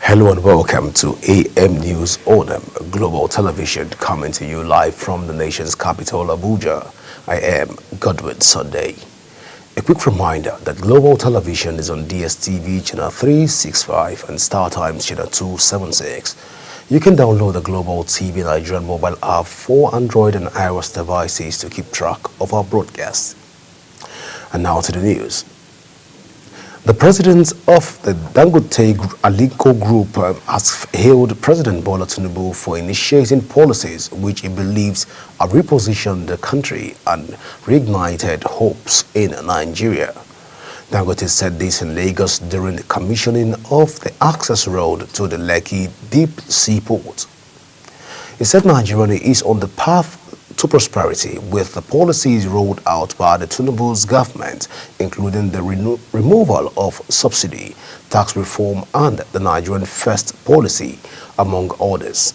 Hello and welcome to AM News Onam, global television coming to you live from the nation's capital, Abuja. I am Godwin Sunday. A quick reminder that global television is on DSTV channel 365 and StarTimes channel 276. You can download the Global TV Nigerian mobile app for Android and iOS devices to keep track of our broadcasts. And now to the news. The president of the Dangote Aliko Group has hailed President Bola Tinubu for initiating policies which he believes have repositioned the country and reignited hopes in Nigeria. Dangote said this in Lagos during the commissioning of the access road to the Lekki Deep Sea Port. He said Nigeria is on the path to prosperity with the policies rolled out by the Tinubu's government, including the removal of subsidy, tax reform, and the Nigerian First policy, among others.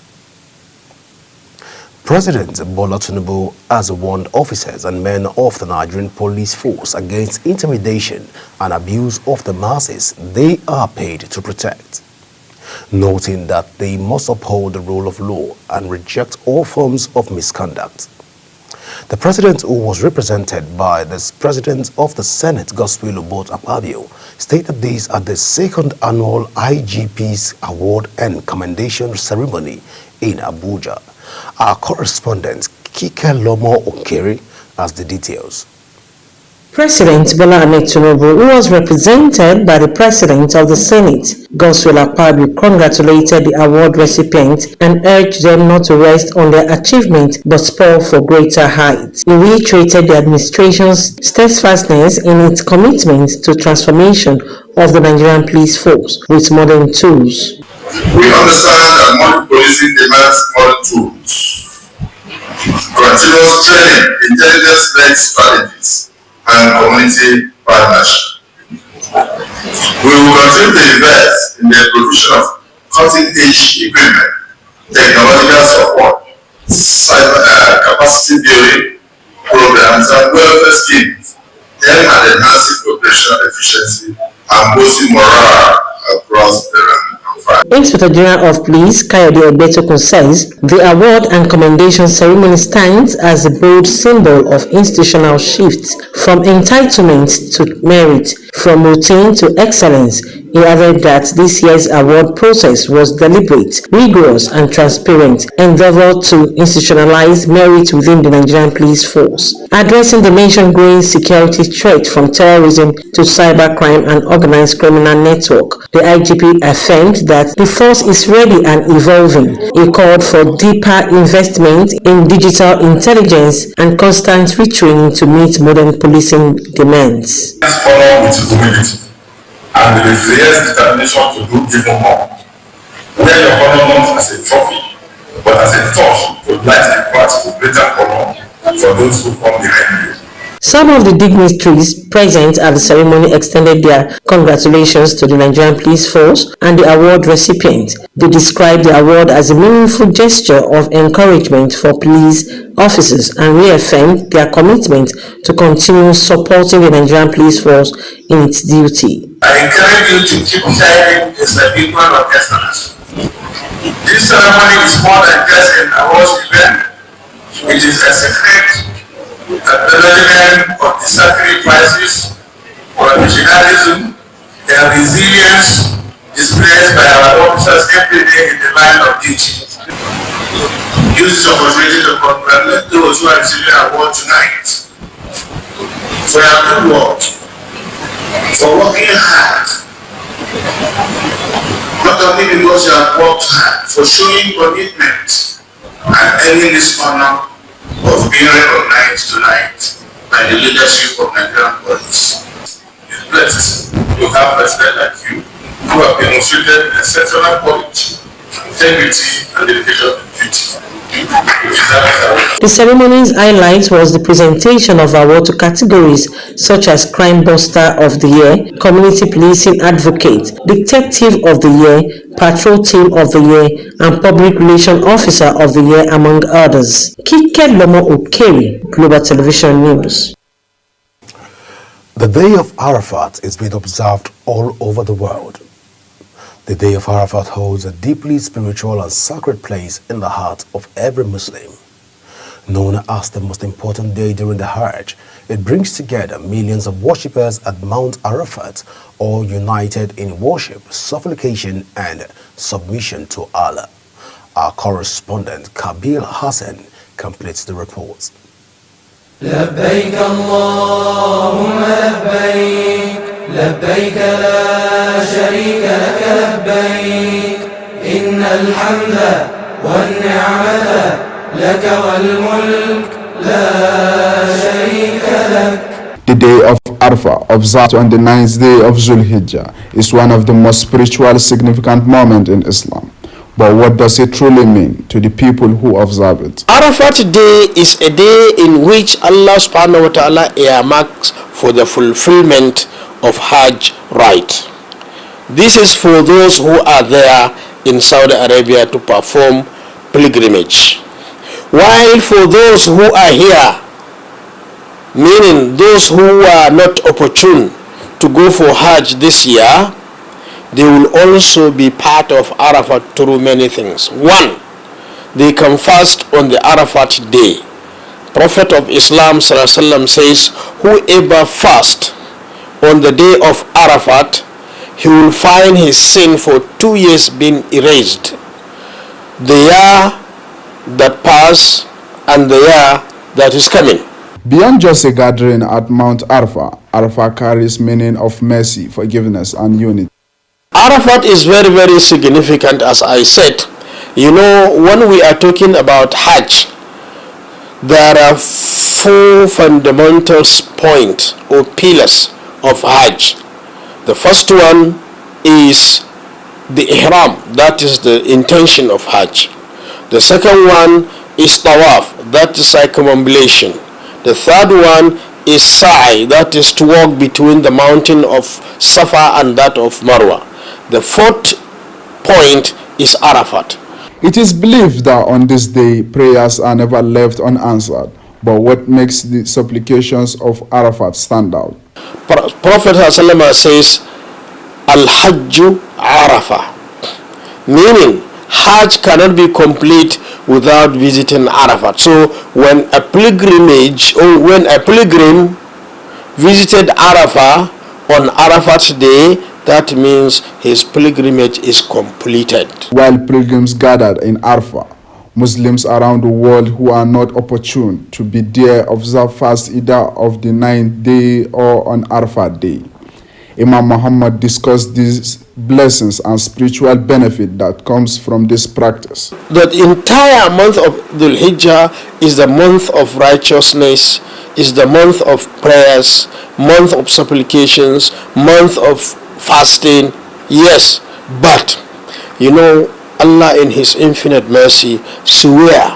President Bola Tinubu has warned officers and men of the Nigerian police force against intimidation and abuse of the masses they are paid to protect, noting that they must uphold the rule of law and reject all forms of misconduct. The president, who was represented by the president of the Senate, Godswill Akpabio, stated this at the second annual IGP's Award and Commendation Ceremony in Abuja. Our correspondent, Kike Lomo Okere, has the details. President Bola Ahmed Tinubu, who was represented by the President of the Senate, Godswill Akpabio, congratulated the award recipients and urged them not to rest on their achievement but spur for greater heights. He reiterated the administration's steadfastness in its commitment to transformation of the Nigerian police force with modern tools. We understand that modern policing demands modern tools, continuous training, intelligence-led strategies, and community partnership. We will continue to invest in the provision of cutting-edge equipment, technological support, capacity building programs, and welfare schemes aimed at enhancing operational efficiency and boosting morale across the rank. Inspector General of Police Kayode Egbetokun says the award and commendation ceremony stands as a bold symbol of institutional shifts from entitlement to merit, from routine to excellence. He added that this year's award process was deliberate, rigorous, and transparent, endeavor to institutionalize merit within the Nigerian police force. Addressing the nation's growing security threat from terrorism to cybercrime and organized criminal network, the IGP affirmed that the force is ready and evolving. He called for deeper investment in digital intelligence and constant retraining to meet modern policing demands. And the fierce determination to do even more. Wear your honor not as a trophy, but as a torch to light the path to greater honor for those who come behind you. Some of the dignitaries present at the ceremony extended their congratulations to the Nigerian Police Force and the award recipient. They described the award as a meaningful gesture of encouragement for police officers and reaffirmed their commitment to continue supporting the Nigerian Police Force in its duty. I encourage you to keep shining as the people of excellence. This ceremony is more than just an awards event. It is a secret acknowledgement of the sacrifices, professionalism, and resilience displayed by our officers every day in the line of duty. Use this opportunity to congratulate those who are receiving an award tonight for your good work, for working hard, not only because you have worked hard, for showing commitment and earning this honor of being recognized tonight by the leadership of Nigerian police. It's blessed to have president like you who have demonstrated exceptional courage, integrity, and dedication to duty. The ceremony's highlight was the presentation of award to categories such as Crime Buster of the Year, Community Policing Advocate, Detective of the Year, Patrol Team of the Year, and Public Relations Officer of the Year, among others. Kike Lomo Okere, Global Television News. The Day of Arafat is being observed all over the world. The Day of Arafat holds a deeply spiritual and sacred place in the heart of every Muslim. Known as the most important day during the Hajj, it brings together millions of worshippers at Mount Arafat, all united in worship, supplication, and submission to Allah. Our correspondent Kabil Hassan completes the report. لبيك اللهم لبيك لبيك لا شريك لك لبيك إن الحمد والنعمة لك والملك لا شريك لك. The day of Arafah, observed on the 9th day of Zulhijjah, is one of the most spiritual significant moments in Islam. But what does it truly mean to the people who observe it? Arafat Day is a day in which Allah subhanahu wa ta'ala earmarks for the fulfillment of Hajj rite. This is for those who are there in Saudi Arabia to perform pilgrimage. While for those who are here, meaning those who are not opportune to go for Hajj this year, they will also be part of Arafat through many things. One, they can fast on the Arafat day. Prophet of Islam ﷺ says, whoever fast on the day of Arafat, he will find his sin for 2 years being erased. The year that passed and the year that is coming. Beyond just a gathering at Mount Arafah, Arafah carries meaning of mercy, forgiveness, and unity. Arafat is very, very significant, as I said. You know, when we are talking about Hajj, there are 4 fundamental points or pillars of Hajj. The first one is the Ihram, that is the intention of Hajj. The second one is Tawaf, that is circumambulation. The third one is Sa'i, that is to walk between the mountain of Safa and that of Marwa. The fourth point is Arafat. It is believed that on this day, prayers are never left unanswered. But what makes the supplications of Arafat stand out? Prophet ﷺ says, Al-Hajju Arafah, meaning Hajj cannot be complete without visiting Arafat. So when a pilgrimage or when a pilgrim visited Arafah on Arafat's day, that means his pilgrimage is completed. While pilgrims gathered in Arafah, Muslims around the world who are not opportune to be there observe fast either of the 9th day or on Arafat day. Imam Muhammad discussed these blessings and spiritual benefit that comes from this practice. The entire month of Dhul Hijjah is the month of righteousness, is the month of prayers, month of supplications, month of fasting. Yes, but you know, Allah in his infinite mercy swear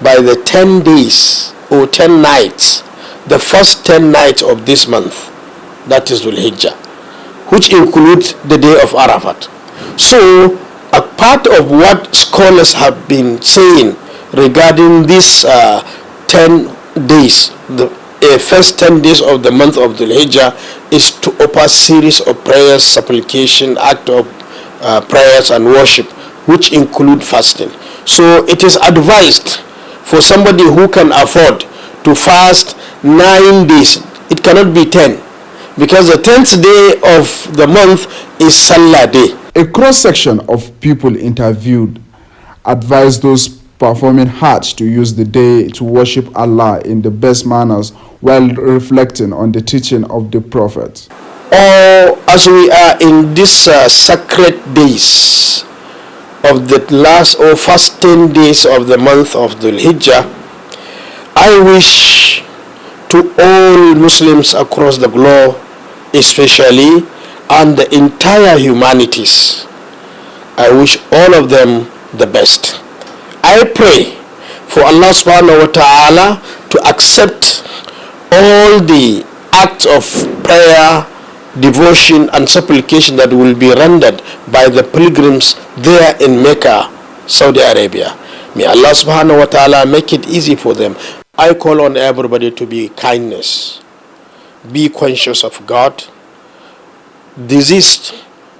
by the 10 days or 10 nights, the first 10 nights of this month, that is Dhul Hijjah, which includes the day of Arafat. So a part of what scholars have been saying regarding these 10 days, the first 10 days of the month of Dhul Hijjah, is to offer series of prayers, supplication, act of prayers and worship, which include fasting. So it is advised for somebody who can afford to fast 9 days. It cannot be 10, because the 10th day of the month is Salah day. A cross-section of people interviewed advised those performing Hajj to use the day to worship Allah in the best manners while reflecting on the teaching of the Prophet. As we are in these sacred days of the last or first 10 days of the month of Dhul Hijjah, I wish to all Muslims across the globe, especially, and the entire humanities, I wish all of them the best. I pray for Allah subhanahu wa ta'ala to accept all the acts of prayer, devotion and supplication that will be rendered by the pilgrims there in Mecca, Saudi Arabia. May Allah subhanahu wa ta'ala make it easy for them. I call on everybody to be kindness, be conscious of God, desist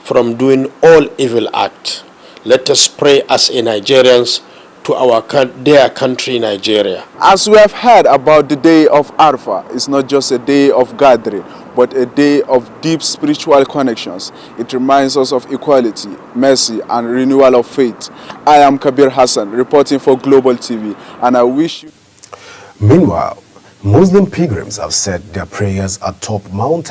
from doing all evil acts. Let us pray as a Nigerians to our dear country, Nigeria. As we have heard about the day of Arafah, it's not just a day of gathering, but a day of deep spiritual connections. It reminds us of equality, mercy, and renewal of faith. I am Kabir Hassan, reporting for Global TV, and I wish you... Meanwhile, Muslim pilgrims have said their prayers atop Mount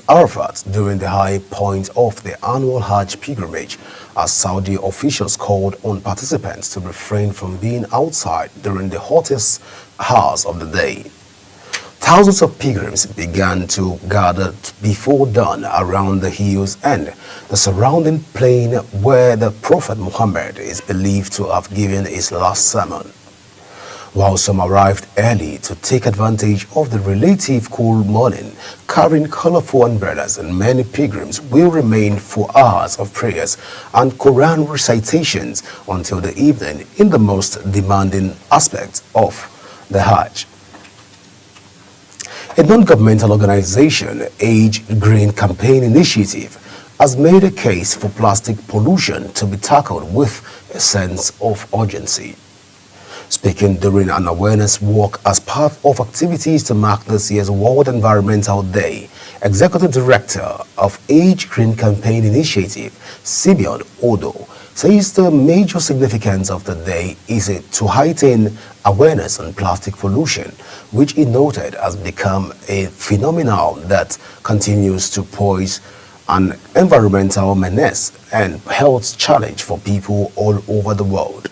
Arafat during the high point of the annual Hajj pilgrimage, as Saudi officials called on participants to refrain from being outside during the hottest hours of the day. Thousands of pilgrims began to gather before dawn around the hills and the surrounding plain where the Prophet Muhammad is believed to have given his last sermon. While some arrived early to take advantage of the relative cool morning, carrying colorful umbrellas, and many pilgrims will remain for hours of prayers and Quran recitations until the evening in the most demanding aspect of the Hajj. A non-governmental organization, Age Green Campaign Initiative, has made a case for plastic pollution to be tackled with a sense of urgency. Speaking during an awareness walk as part of activities to mark this year's World Environmental Day, Executive Director of Age Green Campaign Initiative, Simeon Odo, says the major significance of the day is to heighten awareness on plastic pollution, which he noted has become a phenomenon that continues to pose an environmental menace and health challenge for people all over the world.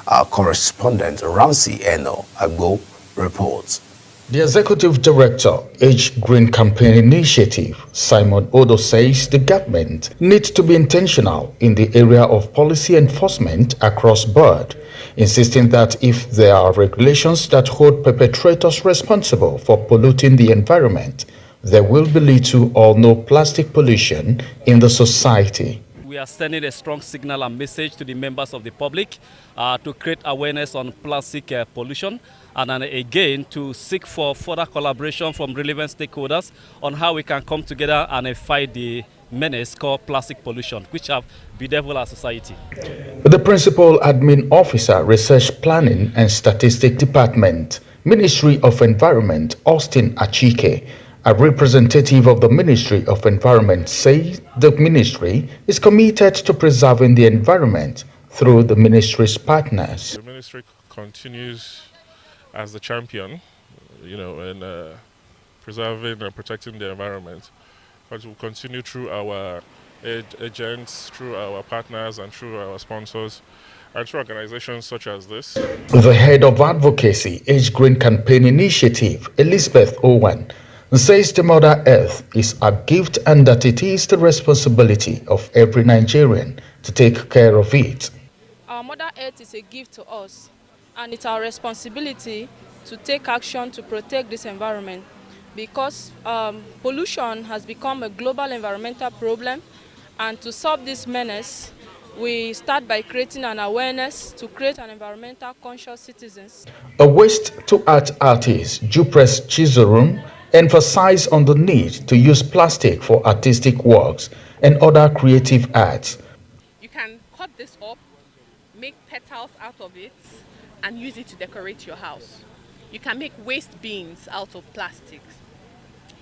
Our correspondent Ramsey Eno Agbo reports. The Executive Director, Age Green Campaign Initiative, Simon Odo, says the government needs to be intentional in the area of policy enforcement across board, insisting that if there are regulations that hold perpetrators responsible for polluting the environment, there will be little or no plastic pollution in the society. We are sending a strong signal and message to the members of the public to create awareness on plastic pollution, and then again to seek for further collaboration from relevant stakeholders on how we can come together and fight the menace called plastic pollution, which have bedeviled our society. The Principal Admin Officer, Research Planning and Statistics Department, Ministry of Environment, Austin Achike, a representative of the Ministry of Environment, says the ministry is committed to preserving the environment through the ministry's partners. The ministry continues as the champion, in preserving and protecting the environment. But we'll continue through our agents, through our partners, and through our sponsors, and through organizations such as this. The head of advocacy, Age Green Campaign Initiative, Elizabeth Owen, says the Mother Earth is a gift and that it is the responsibility of every Nigerian to take care of it. Our Mother Earth is a gift to us, and it's our responsibility to take action to protect this environment, because pollution has become a global environmental problem, and to solve this menace, we start by creating an awareness to create an environmental conscious citizens. A waste-to-art artist, Jupres Chizorum, emphasized on the need to use plastic for artistic works and other creative arts. You can cut this up, make petals out of it, and use it to decorate your house. You can make waste bins out of plastics.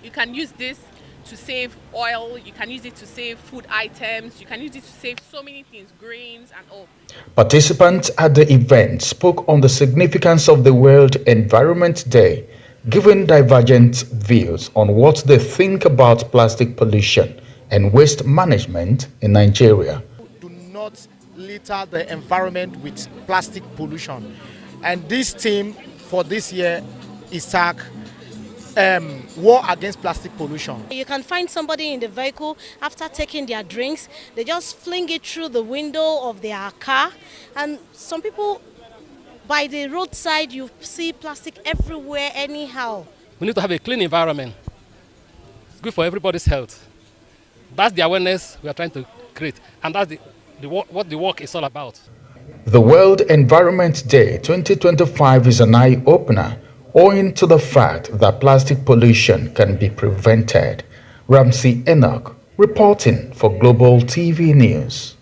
You can use this to save oil, you can use it to save food items, you can use it to save so many things, grains and all. Participants at the event spoke on the significance of the World Environment Day, giving divergent views on what they think about plastic pollution and waste management in Nigeria. Do not litter the environment with plastic pollution. And this theme for this year is tagged War Against Plastic Pollution. You can find somebody in the vehicle after taking their drinks, they just fling it through the window of their car, and some people by the roadside, you see plastic everywhere anyhow. We need to have a clean environment. It's good for everybody's health. That's the awareness we are trying to create, and that's what the work is all about. The World Environment Day 2025 is an eye-opener owing to the fact that plastic pollution can be prevented. Ramsey Enoch Reporting for Global TV News.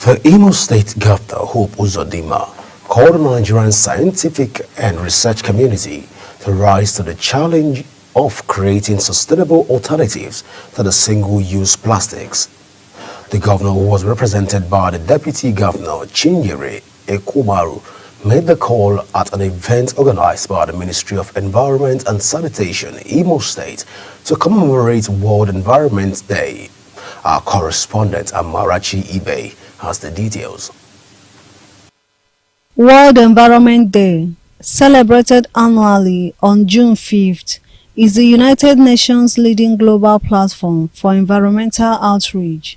The Imo State Governor, Hope Uzodinma, called on the Nigerian scientific and research community to rise to the challenge of creating sustainable alternatives to the single-use plastics. The governor, who was represented by the Deputy Governor, Chinyere Ekumaru, made the call at an event organized by the Ministry of Environment and Sanitation, Imo State, to commemorate World Environment Day. Our correspondent, Amarachi Ibe, has the details. World Environment Day, celebrated annually on June 5th, is the United Nations leading global platform for environmental outreach.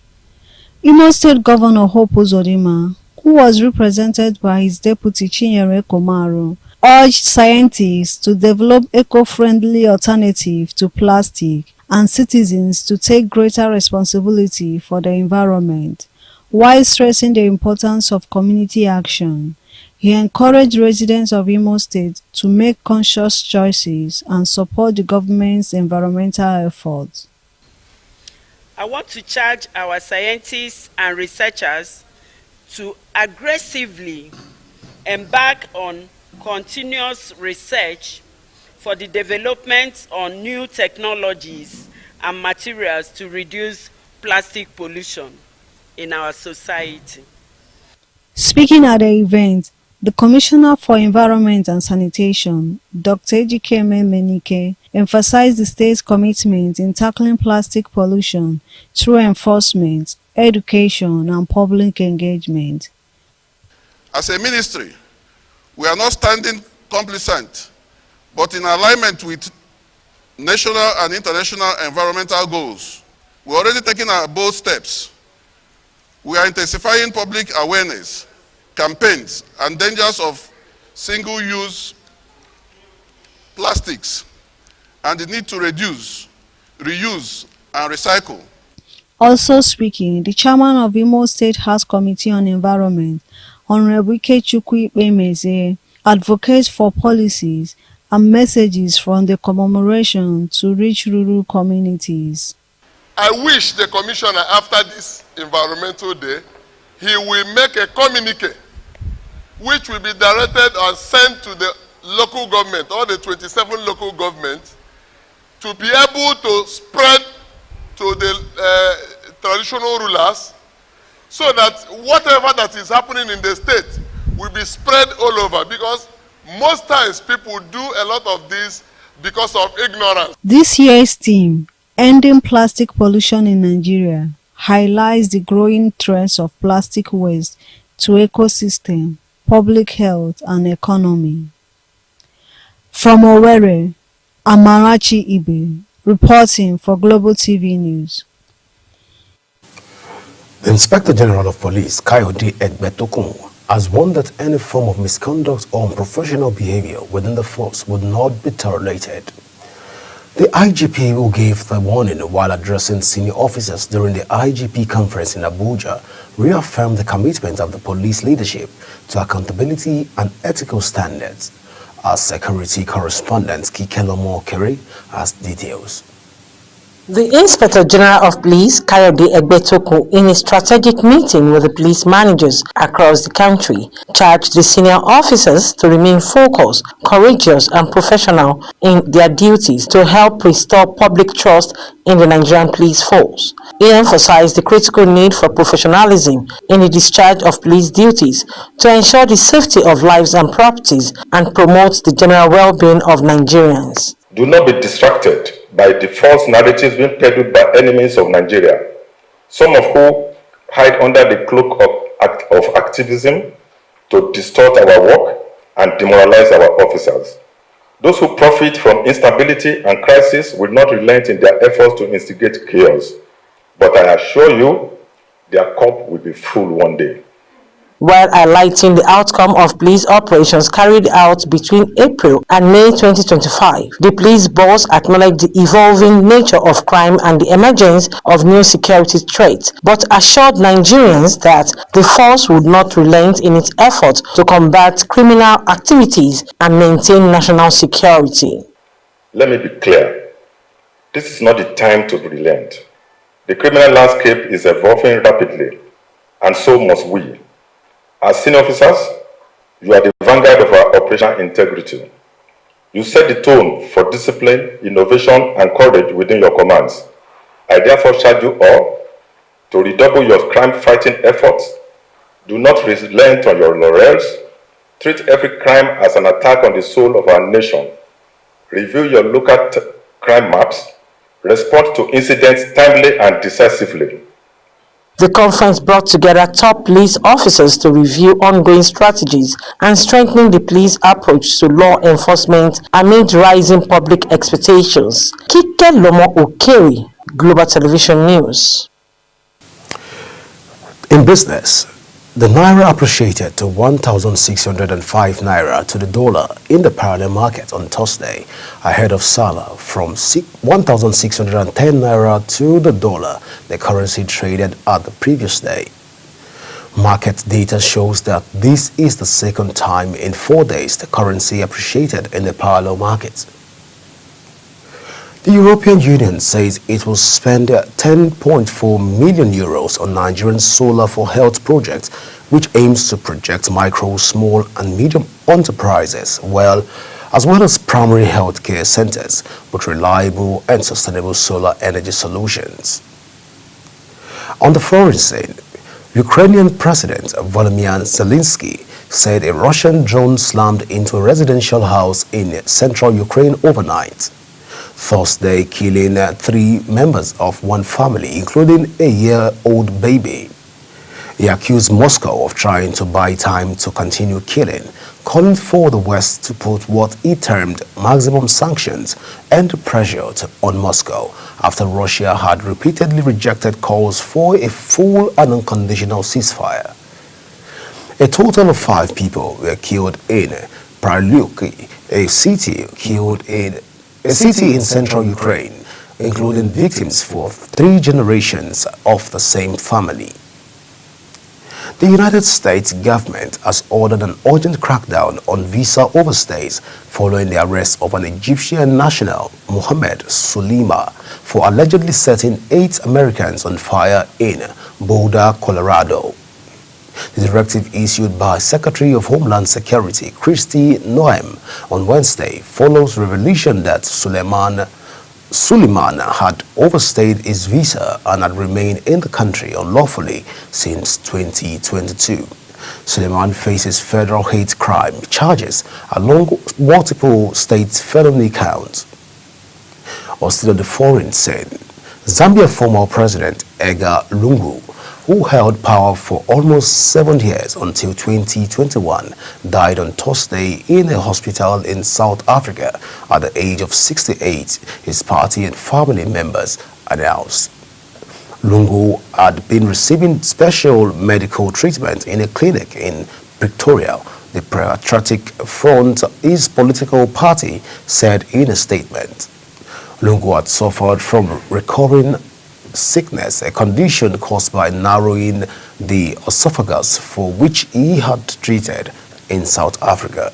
Imo State Governor Hope Uzodinma, who was represented by his deputy Chinyere Ekumaru, urged scientists to develop eco-friendly alternatives to plastic and citizens to take greater responsibility for the environment, while stressing the importance of community action. He encouraged residents of Imo State to make conscious choices and support the government's environmental efforts. I want to charge our scientists and researchers to aggressively embark on continuous research for the development on new technologies and materials to reduce plastic pollution in our society. Speaking at the event, the Commissioner for Environment and Sanitation, Dr. Ejikeme Menike, emphasized the state's commitment in tackling plastic pollution through enforcement, education, and public engagement. As a ministry, we are not standing complacent, but in alignment with national and international environmental goals. We're already taking our bold steps. We are intensifying public awareness, campaigns, and dangers of single-use plastics, and the need to reduce, reuse, and recycle. Also speaking, the chairman of Imo State House Committee on Environment, Honorable Ikechukwu Ikpemeze, advocates for policies and messages from the commemoration to reach rural communities. I wish the commissioner, after this environmental day, he will make a communique which will be directed and sent to the local government, all the 27 local governments, to be able to spread to the traditional rulers, so that whatever that is happening in the state will be spread all over, because most times people do a lot of this because of ignorance. This year's theme, Ending Plastic Pollution in Nigeria, highlights the growing threats of plastic waste to ecosystem, public health, and economy. From Owerri, Amarachi Ibe, reporting for Global TV News. The Inspector General of Police, Kayode Egbetokun, has warned that any form of misconduct or unprofessional behavior within the force would not be tolerated. The IGP, who gave the warning while addressing senior officers during the IGP conference in Abuja, reaffirmed the commitment of the police leadership to accountability and ethical standards. Our security correspondent, Kikelomo Kere, has details. The Inspector General of Police, Kayode Egbetokun, in a strategic meeting with the police managers across the country, charged the senior officers to remain focused, courageous, and professional in their duties to help restore public trust in the Nigerian police force. He emphasized the critical need for professionalism in the discharge of police duties to ensure the safety of lives and properties and promote the general well-being of Nigerians. Do not be distracted by the false narratives being peddled by enemies of Nigeria, some of who hide under the cloak of activism to distort our work and demoralize our officers. Those who profit from instability and crisis will not relent in their efforts to instigate chaos, but I assure you, their cup will be full one day. While highlighting the outcome of police operations carried out between April and May 2025, the police boss acknowledged the evolving nature of crime and the emergence of new security threats, but assured Nigerians that the force would not relent in its efforts to combat criminal activities and maintain national security. Let me be clear. This is not the time to relent. The criminal landscape is evolving rapidly, and so must we. As senior officers, you are the vanguard of our operational integrity. You set the tone for discipline, innovation, and courage within your commands. I therefore charge you all to redouble your crime-fighting efforts. Do not relent on your laurels. Treat every crime as an attack on the soul of our nation. Review your local crime maps. Respond to incidents timely and decisively. The conference brought together top police officers to review ongoing strategies and strengthening the police approach to law enforcement amid rising public expectations. Kike Lomo Okeri, Global Television News. In business, the Naira appreciated to 1,605 Naira to the dollar in the parallel market on Thursday, ahead of Salah from 1,610 Naira to the dollar, the currency traded at the previous day. Market data shows that this is the second time in 4 days the currency appreciated in the parallel market. The European Union says it will spend 10.4 million euros on Nigerian Solar for Health project, which aims to project micro, small and medium enterprises as well as primary health care centers with reliable and sustainable solar energy solutions. On the foreign scene, Ukrainian President Volodymyr Zelensky said a Russian drone slammed into a residential house in central Ukraine overnight, Thursday killing 3 members of one family, including a year-old baby. He accused Moscow of trying to buy time to continue killing, calling for the West to put what he termed maximum sanctions and pressure on Moscow after Russia had repeatedly rejected calls for a full and unconditional ceasefire. A total of 5 people were killed in Praluki, a city in central Ukraine, including victims for 3 generations of the same family. The United States government has ordered an urgent crackdown on visa overstays following the arrest of an Egyptian national, Mohammed Sulima, for allegedly setting 8 Americans on fire in Boulder, Colorado. The directive issued by Secretary of Homeland Security Kristi Noem on Wednesday follows revelation that Suleiman had overstayed his visa and had remained in the country unlawfully since 2022. Suleiman faces federal hate crime charges along multiple state felony counts. Or still on the foreign scene, Zambia former President Edgar Lungu, who held power for almost 7 years until 2021, died on Thursday in a hospital in South Africa at the age of 68, his party and family members announced. Lungu had been receiving special medical treatment in a clinic in Pretoria. The Patriotic Front, his political party, said in a statement. Lungu had suffered from recurring sickness, a condition caused by narrowing the esophagus, for which he had treated in South Africa.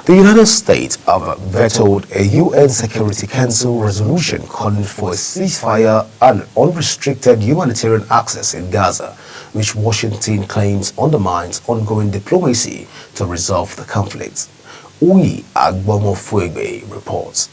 The United States have vetoed a UN Security Council resolution calling for a ceasefire and unrestricted humanitarian access in Gaza, which Washington claims undermines ongoing diplomacy to resolve the conflict. Uyi Agbomofuegbe reports.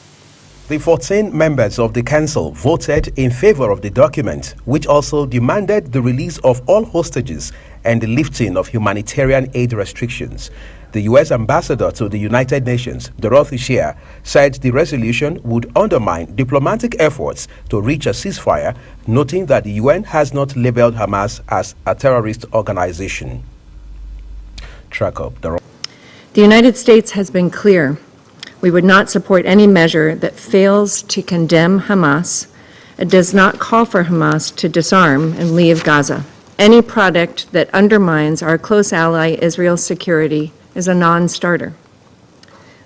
The 14 members of the council voted in favor of the document, which also demanded the release of all hostages and the lifting of humanitarian aid restrictions. The U.S. ambassador to the United Nations, Dorothy Shea, said the resolution would undermine diplomatic efforts to reach a ceasefire, noting that the UN has not labeled Hamas as a terrorist organization. The United States has been clear. We would not support any measure that fails to condemn Hamas. It does not call for Hamas to disarm and leave Gaza. Any product that undermines our close ally Israel's security is a non-starter.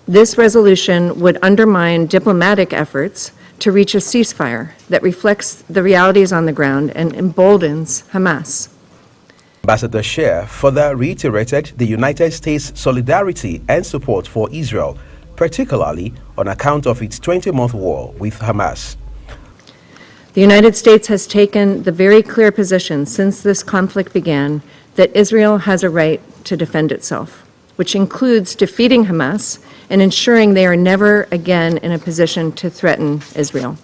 This resolution would undermine diplomatic efforts to reach a ceasefire that reflects the realities on the ground and emboldens Hamas. Ambassador Shea further reiterated the United States' solidarity and support for Israel, particularly on account of its 20-month war with Hamas. The United States has taken the very clear position since this conflict began that Israel has a right to defend itself, which includes defeating Hamas and ensuring they are never again in a position to threaten Israel.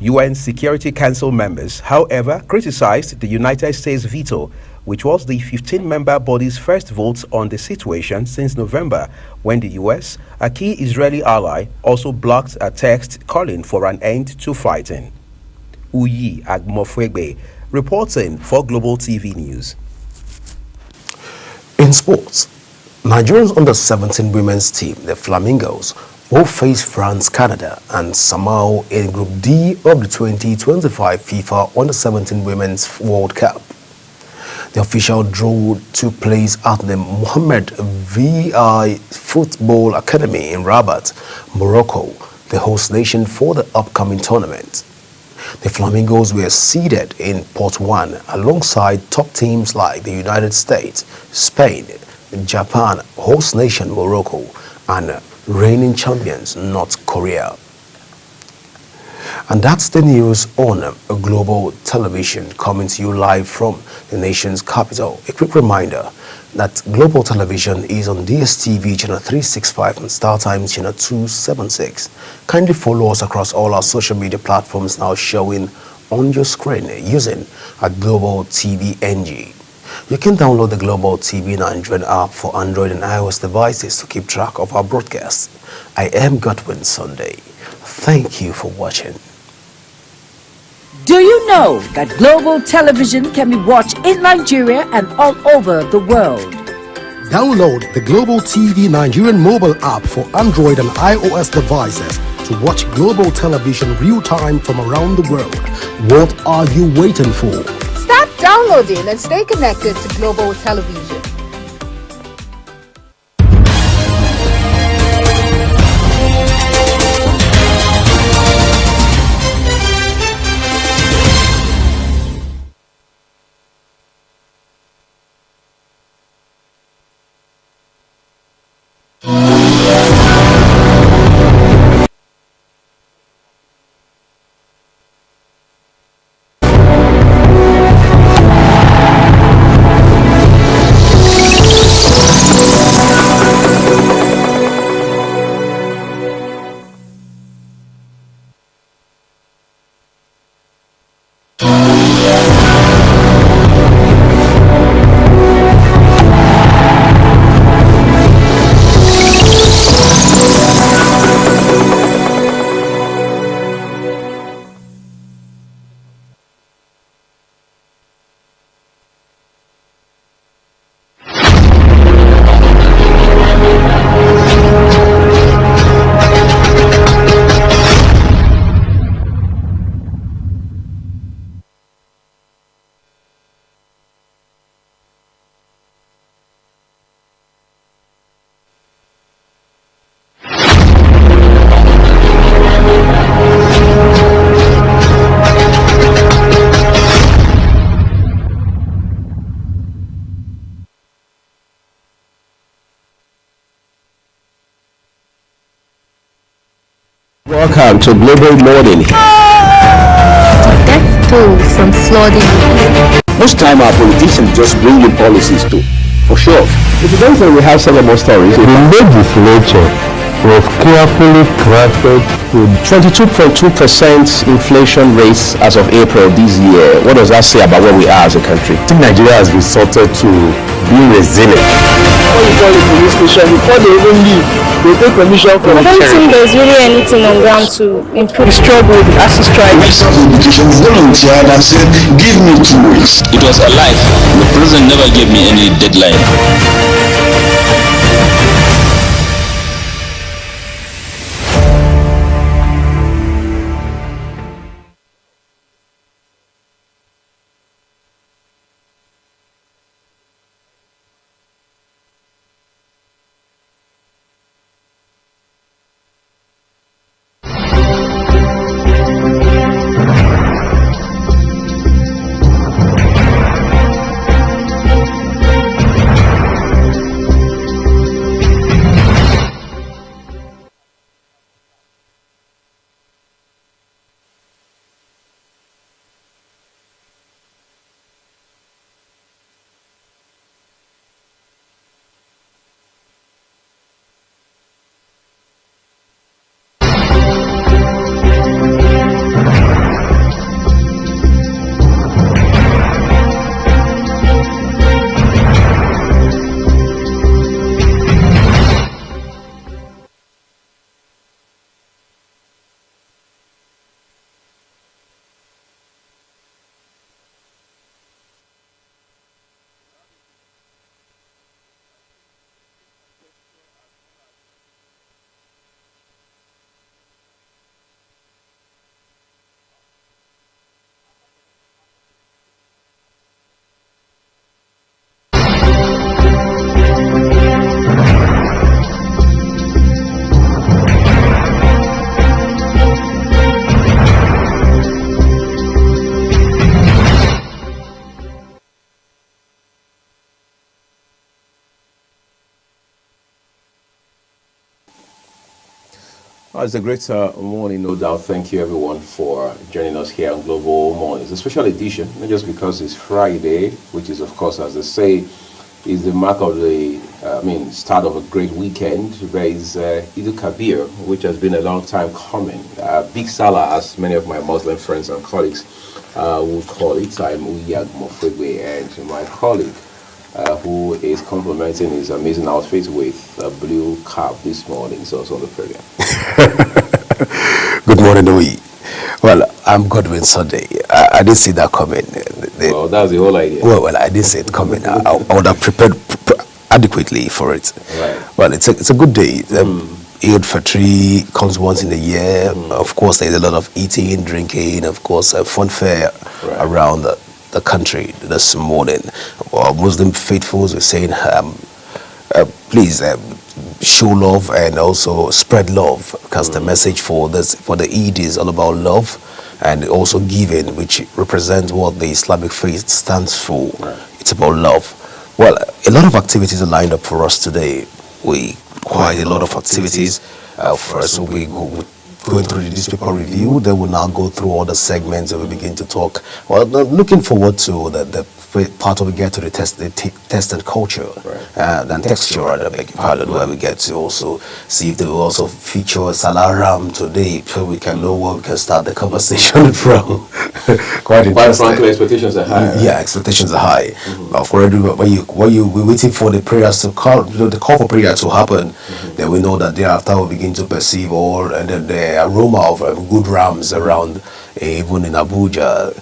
UN Security Council members, however, criticized the United States veto, which was the 15-member body's first vote on the situation since November, when the US, a key Israeli ally, also blocked a text calling for an end to fighting. Uyi Agmofwegbe, reporting for Global TV News. In sports, Nigerians under-17 women's team, the Flamingos, will face France, Canada, and Samoa in Group D of the 2025 FIFA Under-17 Women's World Cup. The official draw took place at the Mohammed VI Football Academy in Rabat, Morocco, the host nation for the upcoming tournament. The Flamingos were seeded in Pot 1 alongside top teams like the United States, Spain, Japan, host nation Morocco, and reigning champions North Korea. And that's the news on Global Television, coming to you live from the nation's capital. A quick reminder that Global Television is on DSTV channel 365 and StarTimes channel 276. Kindly follow us across all our social media platforms now showing on your screen using a Global TV NG. You can download the Global TV Nigerian app for Android and iOS devices to keep track of our broadcasts. I am Godwin Sunday. Thank you for watching. Do you know that Global Television can be watched in Nigeria and all over the world? Download the Global TV Nigerian mobile app for Android and iOS devices to watch Global Television real-time from around the world. What are you waiting for? Start downloading and stay connected to Global Television. Welcome to Global Morning. Death toll from flooding. Most time our politicians just bring in policies for sure. If you don't say we have Solomon stories, the legislature was carefully crafted with 22.2% inflation rates as of April this year. What does that say about where we are as a country? I think Nigeria has resorted to being resilient. When you call the police station, before they even leave, they take permission from I don't think there's really anything on ground to improve the struggle with ASU strike. Education volunteered and said, give me 2 weeks. It was a life. The president never gave me any deadline. it's a great morning, no doubt. Thank you, everyone, for joining us here on Global Mornings, a special edition, not just because it's Friday, which is, of course, as they say, is the mark of the, start of a great weekend. There is Eid Kabir, which has been a long time coming. Big Salah, as many of my Muslim friends and colleagues would call it. I'm Uyag Mofegwe, and my colleague, who is complimenting his amazing outfit with a blue cap this morning, is also on the program. Good morning, Louis. Well, I'm Godwin Sunday. I didn't see that coming. Well, that's the whole idea. Well, I didn't see it coming. I would have prepared adequately for it. Right. Well, it's a good day. Eid Fitr comes once in a year. Of course, there's a lot of eating, drinking, of course, a fun fair around the country this morning. Muslim faithfuls are saying, please show love and also spread love, because the message for the Eid is all about love and also giving, which represents what the Islamic faith stands for. It's about love. Well, a lot of activities are lined up for us today. Quite a lot of activities. First, we going through the newspaper review. Then we'll now go through all the segments and we begin to talk. Well, looking forward to the part where we get to the test and culture, and texture, I beg your pardon, where we get to also see if they will also feature Salaram today, so we can know where we can start the conversation from. Quite interesting. Frankly, expectations are high. Yeah, expectations are high. When we're waiting for the prayers to call, the call for prayer to happen, then we know that thereafter we begin to perceive all and the aroma of good rams around, even in Abuja.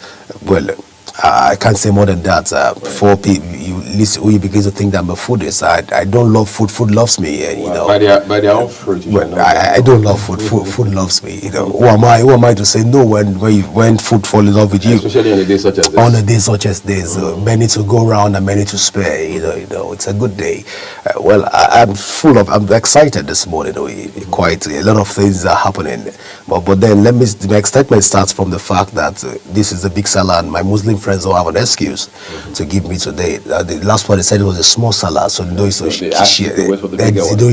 Well, I can't say more than that. Before you begin to think that I'm a foodist, I don't love food. Food loves me, and by their own fruit. I don't love food. Food loves me. Who am I to say no when food fall in love with you? Especially on a day such as this. On a day such as this, many to go around and many to spare. It's a good day. I'm excited this morning. Quite a lot of things are happening, but then my excitement starts from the fact that this is the big Salah, and my Muslim friends don't have an excuse to give me today. The last one they said it was a small Salah, so they don't used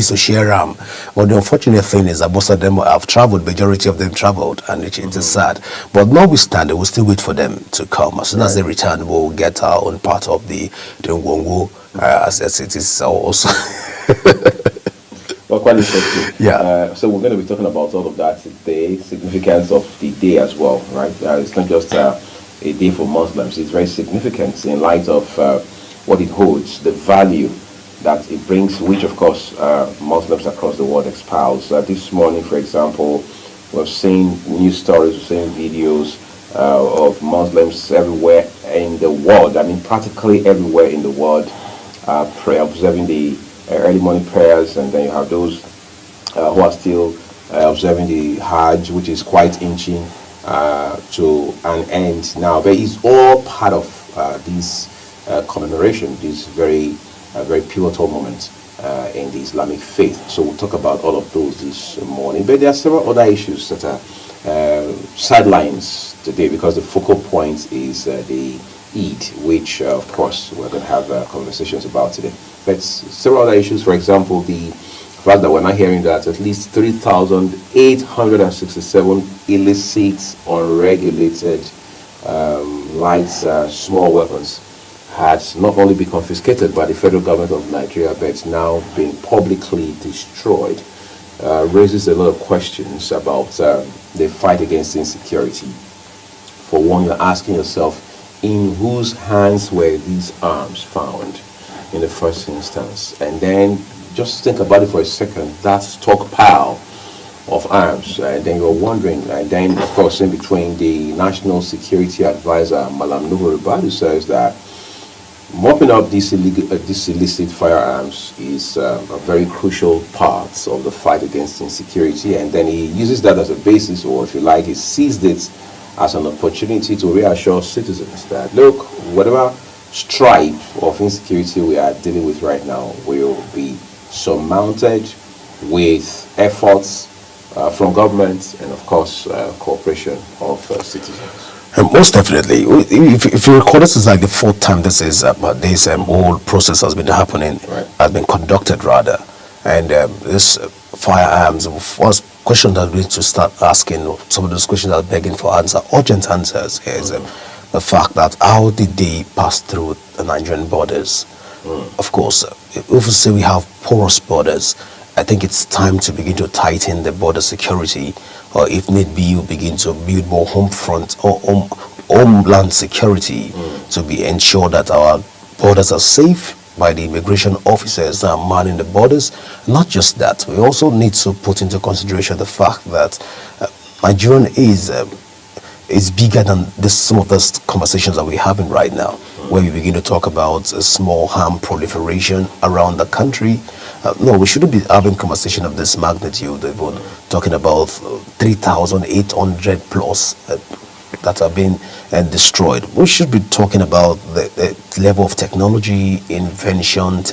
to share ram. But the unfortunate thing is that most of them have traveled, majority of them traveled, and it is sad. But notwithstanding, we'll still wait for them to come. As soon as they return, we'll get our own part of the Ngwongo, as it is also. Well, quite interesting. Yeah. So we're going to be talking about all of that today, significance of the day as well, right? It's not just a day for Muslims. It's very significant in light of what it holds, the value that it brings, which of course Muslims across the world espouse. This morning, for example, we've seen news stories, we've seen videos of Muslims everywhere in the world. I mean, practically everywhere in the world, observing the early morning prayers, and then you have those who are still observing the Hajj, which is quite inching to an end now. But it's all part of this commemoration, this very pivotal moment in the Islamic faith. So we'll talk about all of those this morning. But there are several other issues that are sidelines today, because the focal point is the Eid, which of course we're going to have conversations about today. But several other issues, for example, the fact that we're not hearing that at least 3,867 illicit, unregulated light small weapons has not only been confiscated by the federal government of Nigeria, but it's now being publicly destroyed. Raises a lot of questions about the fight against insecurity. For one, you're asking yourself, in whose hands were these arms found in the first instance? And then just think about it for a second, that stockpile of arms, and then you're wondering, and then of course in between, the National Security Advisor Malam Nuhu Ribadu says that mopping up these illicit firearms is a very crucial part of the fight against insecurity, and then he uses that as a basis, or if you like, he seized it as an opportunity to reassure citizens that, look, whatever stripe of insecurity we are dealing with right now will be surmounted with efforts from government and, of course, cooperation of citizens. Most definitely. If you recall, this is like the fourth time this whole process has been happening, has been conducted rather. And this firearms was question that we need to start asking, some of those questions are begging for answer, urgent answers, is the fact that how did they pass through the Nigerian borders? Of course, if we say we have porous borders, I think it's time to begin to tighten the border security, or if need be, you begin to build more home front or homeland security to be ensure that our borders are safe by the immigration officers that are manning the borders. Not just that, we also need to put into consideration the fact that Nigerian is bigger than some of those conversations that we're having right now, where we begin to talk about small arm proliferation around the country. No, we shouldn't be having conversation of this magnitude. Even talking about 3,800 plus that are being destroyed. We should be talking about the level of technology, invention,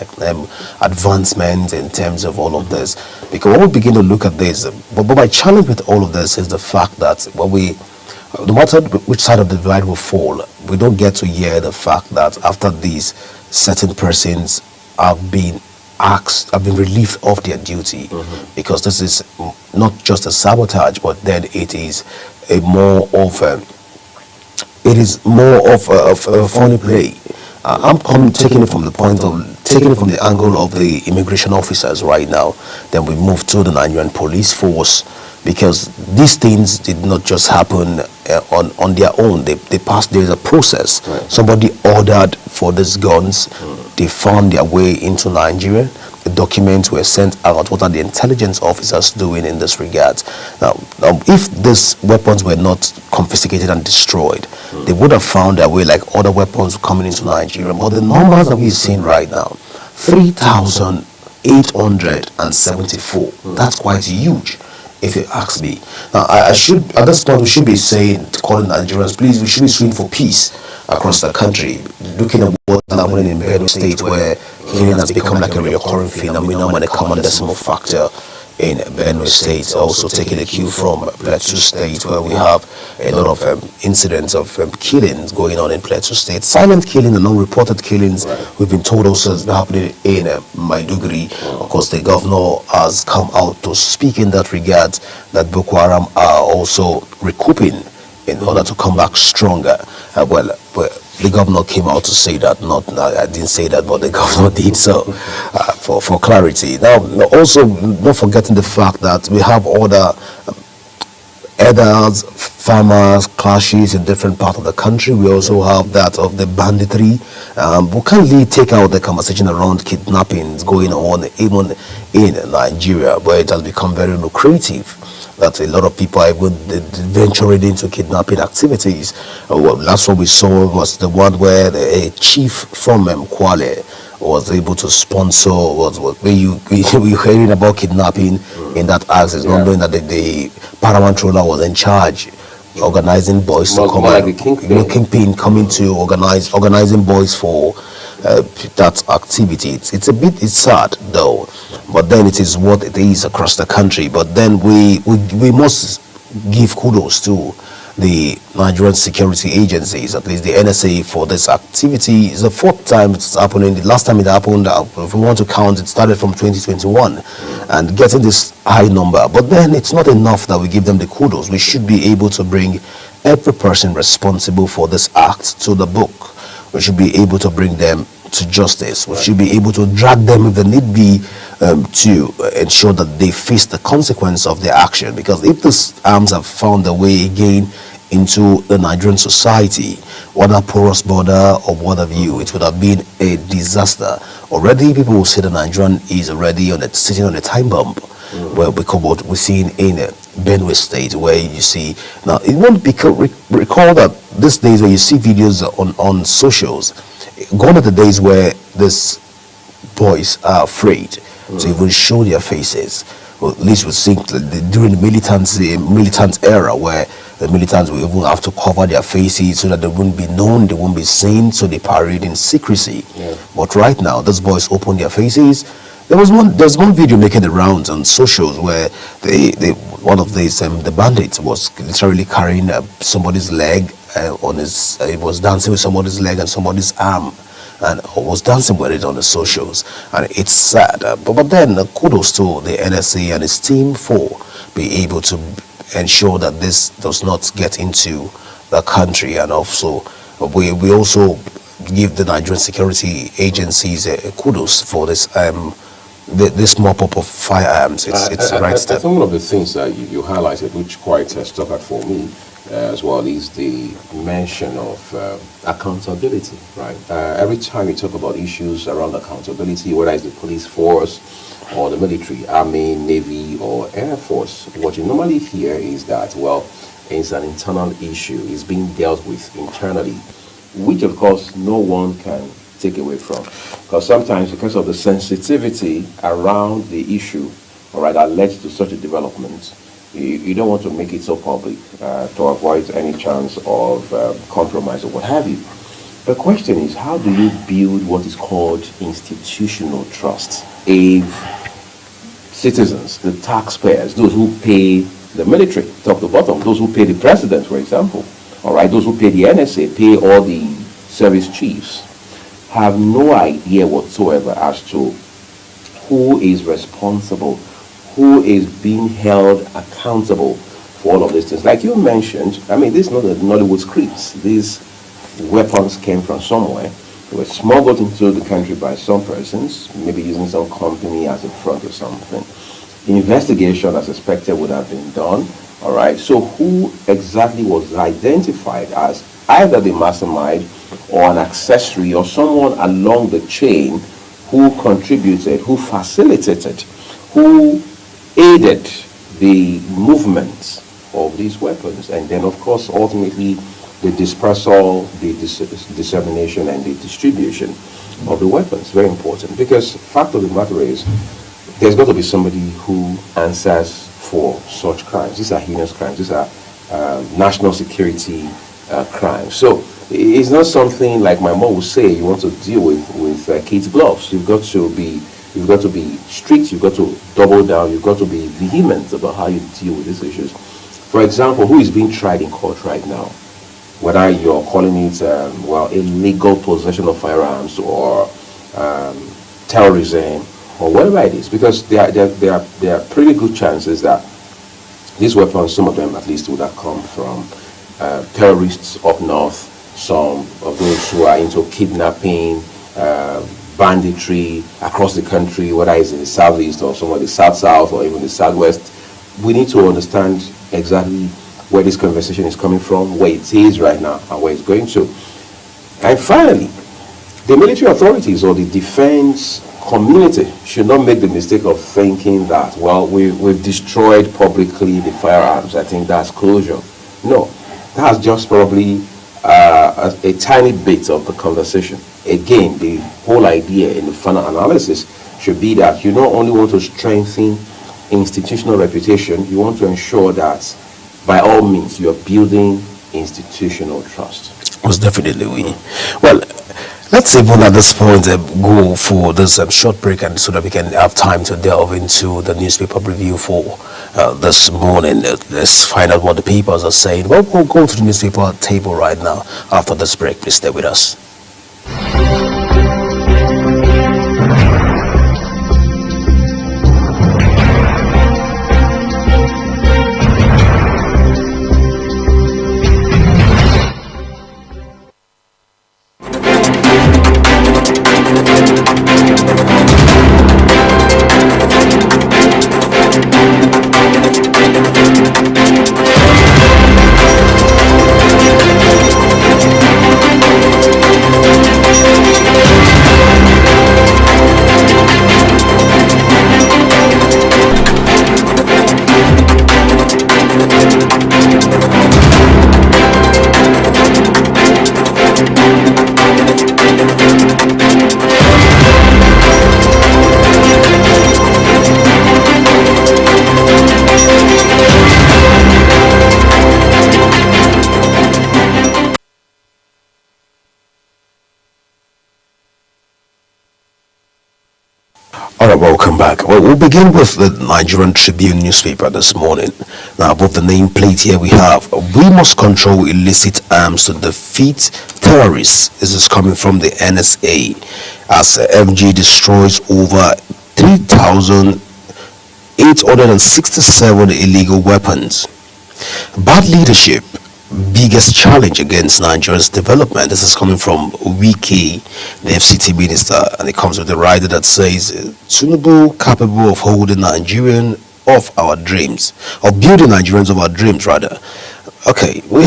advancement in terms of all of this. Because when we begin to look at this, but my challenge with all of this is the fact that no matter which side of the divide we fall, we don't get to hear the fact that after these, certain persons have been relieved of their duty, because this is not just a sabotage, but then it is more of a funny play. I'm taking it from the angle of the immigration officers right now. Then we move to the Nigerian police force, because these things did not just happen on their own. They passed. There's a process. Right. Somebody ordered for these guns. They found their way into Nigeria. The documents were sent out. What are the intelligence officers doing in this regard? Now, if these weapons were not confiscated and destroyed, they would have found their way like other weapons coming into Nigeria. But the numbers that we're seeing right now, 3,874. That's quite huge, if you ask me. Now, at this point, we should be calling Nigerians, please, we should be suing for peace across the country, looking at what's happening in Benue State, where killing has become like a recurring phenomenon when it comes on decimal factor in Benue State. Also taking a cue from Plateau State, where we have a lot of incidents of killings going on in Plateau State. Silent killing and unreported killings, we've been told also is happening in Maiduguri. Of course, the governor has come out to speak in that regard, that Boko Haram are also recouping in order to come back stronger. The governor came out to say that. I didn't say that, but the governor did so for clarity. Now, also not forgetting the fact that we have other herders, farmers, clashes in different parts of the country. We also have that of the banditry. We can't really take out the conversation around kidnappings going on even in Nigeria, where it has become very lucrative. That a lot of people are even venturing into kidnapping activities. Last one we saw was the one where a chief from Kwale was able to sponsor, where you hearing about kidnapping in that axis, not knowing that the paramount ruler was in charge, organizing boys to come out, kingpin coming to organizing boys for that activity. It's sad though, but then it is what it is across the country. But then we must give kudos to the Nigerian security agencies, at least the NSA, for this activity. It's the fourth time it's happening. The last time it happened, if we want to count, it started from 2021 and getting this high number. But then it's not enough that we give them the kudos. We should be able to bring every person responsible for this act to the book. We should be able to bring them to justice. We should be able to drag them if the need be, to ensure that they face the consequence of their action. Because if these arms have found their way again into the Nigerian society, whether porous border or what have you, it would have been a disaster. Already people will say the Nigerian is already sitting on a time bomb. Well, because what we're seeing in Benue State, where you see now, it won't be recall that these days when you see videos on socials, gone are the days where these boys are afraid to even show their faces. Well, at least we think during the militant era, where the militants will even have to cover their faces so that they won't be known, they won't be seen, so they parade in secrecy. But right now, those boys open their faces. There's one video making the rounds on socials where one of these the bandits was literally carrying somebody's leg he was dancing with somebody's leg and somebody's arm, and was dancing with it on the socials, and it's sad. But then kudos to the NSA and his team for be able to ensure that this does not get into the country. And also we also give the Nigerian security agencies kudos for this this mop-up of firearms. It's the right step. I think one of the things that you highlighted, which quite stuck out for me as well, is the mention of accountability, right? Every time you talk about issues around accountability, whether it's the police force or the military, army, navy, or air force, what you normally hear is that, well, it's an internal issue, it's being dealt with internally, which of course no one can take away from, because sometimes because of the sensitivity around the issue, all right, that led to such a development, you don't want to make it so public to avoid any chance of compromise or what have you. The question is, how do you build what is called institutional trust? If citizens, the taxpayers, those who pay the military, top to bottom, those who pay the president, for example, all right, those who pay the NSA, pay all the service chiefs, have no idea whatsoever as to who is responsible, who is being held accountable for all of these things. Like you mentioned, I mean, this is not the Nollywood scripts. These weapons came from somewhere. They were smuggled into the country by some persons, maybe using some company as a front or something. Investigation, as expected, would have been done. All right. So who exactly was identified as either the mastermind or an accessory or someone along the chain who contributed, who facilitated, who aided the movement of these weapons, and then of course ultimately the dispersal, the dissemination and the distribution of the weapons. Very important, because fact of the matter is there's got to be somebody who answers for such crimes. These are heinous crimes. These are national security crimes. So it's not something like my mom would say you want to deal with kids' gloves. You've got to be strict. You've got to double down. You've got to be vehement about how you deal with these issues. For example, who is being tried in court right now? Whether you're calling it illegal possession of firearms or terrorism or whatever it is, because there are pretty good chances that these weapons, some of them at least, would have come from terrorists up north, some of those who are into kidnapping, banditry across the country, whether it's in the southeast or somewhere the south or even the southwest. We need to understand exactly where this conversation is coming from, where it is right now, and where it's going to. And finally, the military authorities or the defense community should not make the mistake of thinking that, well, we've destroyed publicly the firearms. I think that's closure. No, that's just probably a tiny bit of the conversation. Again, the whole idea in the final analysis should be that you not only want to strengthen institutional reputation, you want to ensure that by all means you are building institutional trust. Most definitely we. Well, let's even at this point go for this short break, and so that we can have time to delve into the newspaper review for this morning. Let's find out what the papers are saying. Well, we'll go to the newspaper table right now. After this break, please stay with us. Welcome back. Well, we'll begin with the Nigerian Tribune newspaper this morning. Now, above the nameplate here we have, "We must control illicit arms to defeat terrorists." This is coming from the NSA, as MG destroys over 3,000 867 illegal weapons. Bad leadership, biggest challenge against Nigeria's development. This is coming from Wike, the FCT minister, and it comes with a rider that says Tinubu capable of holding Nigerian of our dreams, or building Nigerians of our dreams rather. Okay, we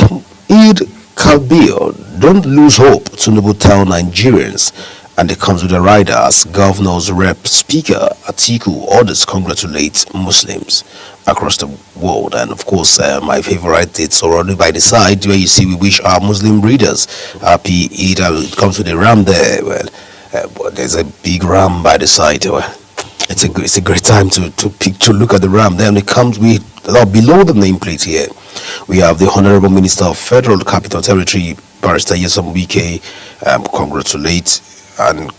Eid Kabir, don't lose hope, Tinubu tell Nigerians. And it comes with a rider as Governor's Rep Speaker Atiku orders congratulate Muslims across the world. And of course, my favorite, it's already by the side where you see we wish our Muslim readers happy Eid. It comes with a ram there. Well, there's a big ram by the side. Well, it's a great time to look at the ram. Then it comes with below the nameplate here. We have the Honorable Minister of Federal Capital Territory, Barrister Nyesom Wike, congratulate. And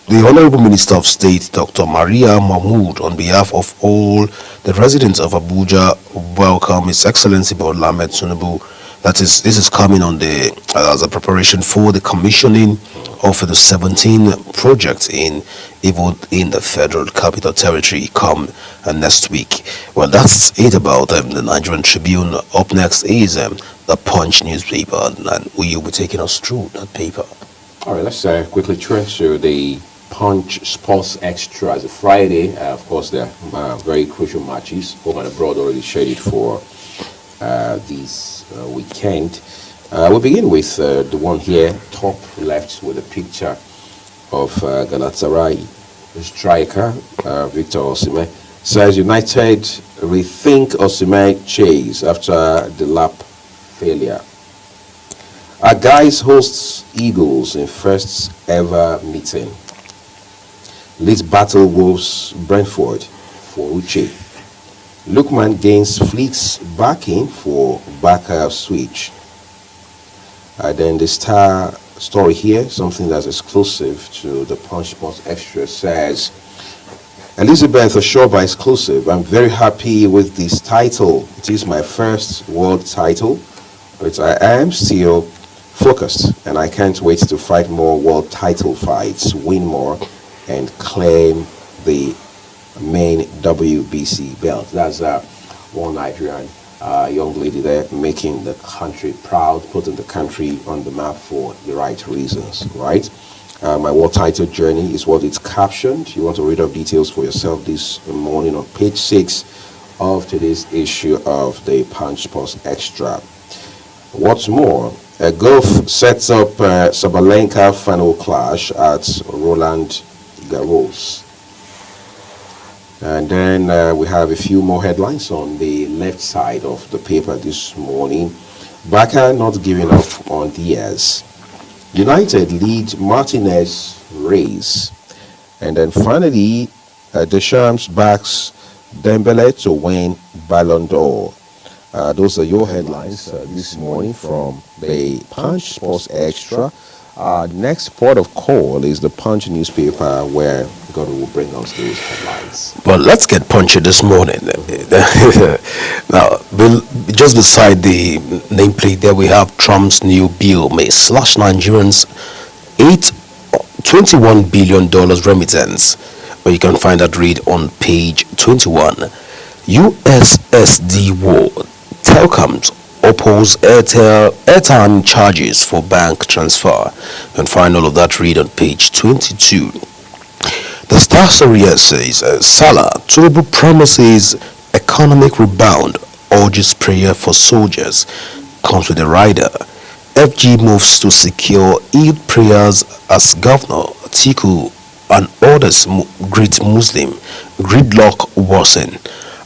the Honorable Minister of State, Dr. Maria Mahmood, on behalf of all the residents of Abuja, welcome His Excellency Bola Ahmed Tinubu. This is coming on as a preparation for the commissioning of the 17 projects in the Federal Capital Territory come next week. Well, that's it about the Nigerian Tribune. Up next is the Punch newspaper, and will be taking us through that paper. All right, let's quickly turn to the Punch Sports Extra. It's a Friday. Of course, there are very crucial matches. Home and abroad already scheduled for this weekend. We'll begin with the one here, top left, with a picture of Galatasaray striker Victor Osimhen. Says United rethink Osimhen chase after the lap failure. Our guys hosts Eagles in first ever meeting. Leeds battle Wolves Brentford for Uche. Lookman gains Fleet's backing for Barca switch. Then the star story here, something that's exclusive to the Punch Sports Extra, says Elizabeth Oshoba exclusive. I'm very happy with this title. It is my first world title, but I am still focused, and I can't wait to fight more world title fights, win more, and claim the main WBC belt. That's one Nigerian young lady there making the country proud, putting the country on the map for the right reasons, right? My world title journey is what it's captioned. You want to read up details for yourself this morning on page 6 of today's issue of the Punch Sports Extra. What's more, Golf sets up Sabalenka final clash at Roland Garros. And then we have a few more headlines on the left side of the paper this morning. Barca not giving up on Diaz. United lead Martinez race. And then finally, Deschamps backs Dembele to win Ballon d'Or. Those are your headlines this morning from the Punch Sports Extra. Next port of call is the Punch newspaper, where God will bring us those headlines. Well, let's get punchy this morning. Now, just beside the nameplate there, we have Trump's new bill may slash Nigerians' $21 billion remittance. Well, you can find that read on page 21. USSD war. Telecoms oppose airtime charges for bank transfer. You can find all of that read on page 22. The Star Story says Salah, Tinubu promises economic rebound, urges prayer for soldiers. Comes with a rider. FG moves to secure Eid prayers as Governor Atiku and orders greet Muslim. Gridlock worsen.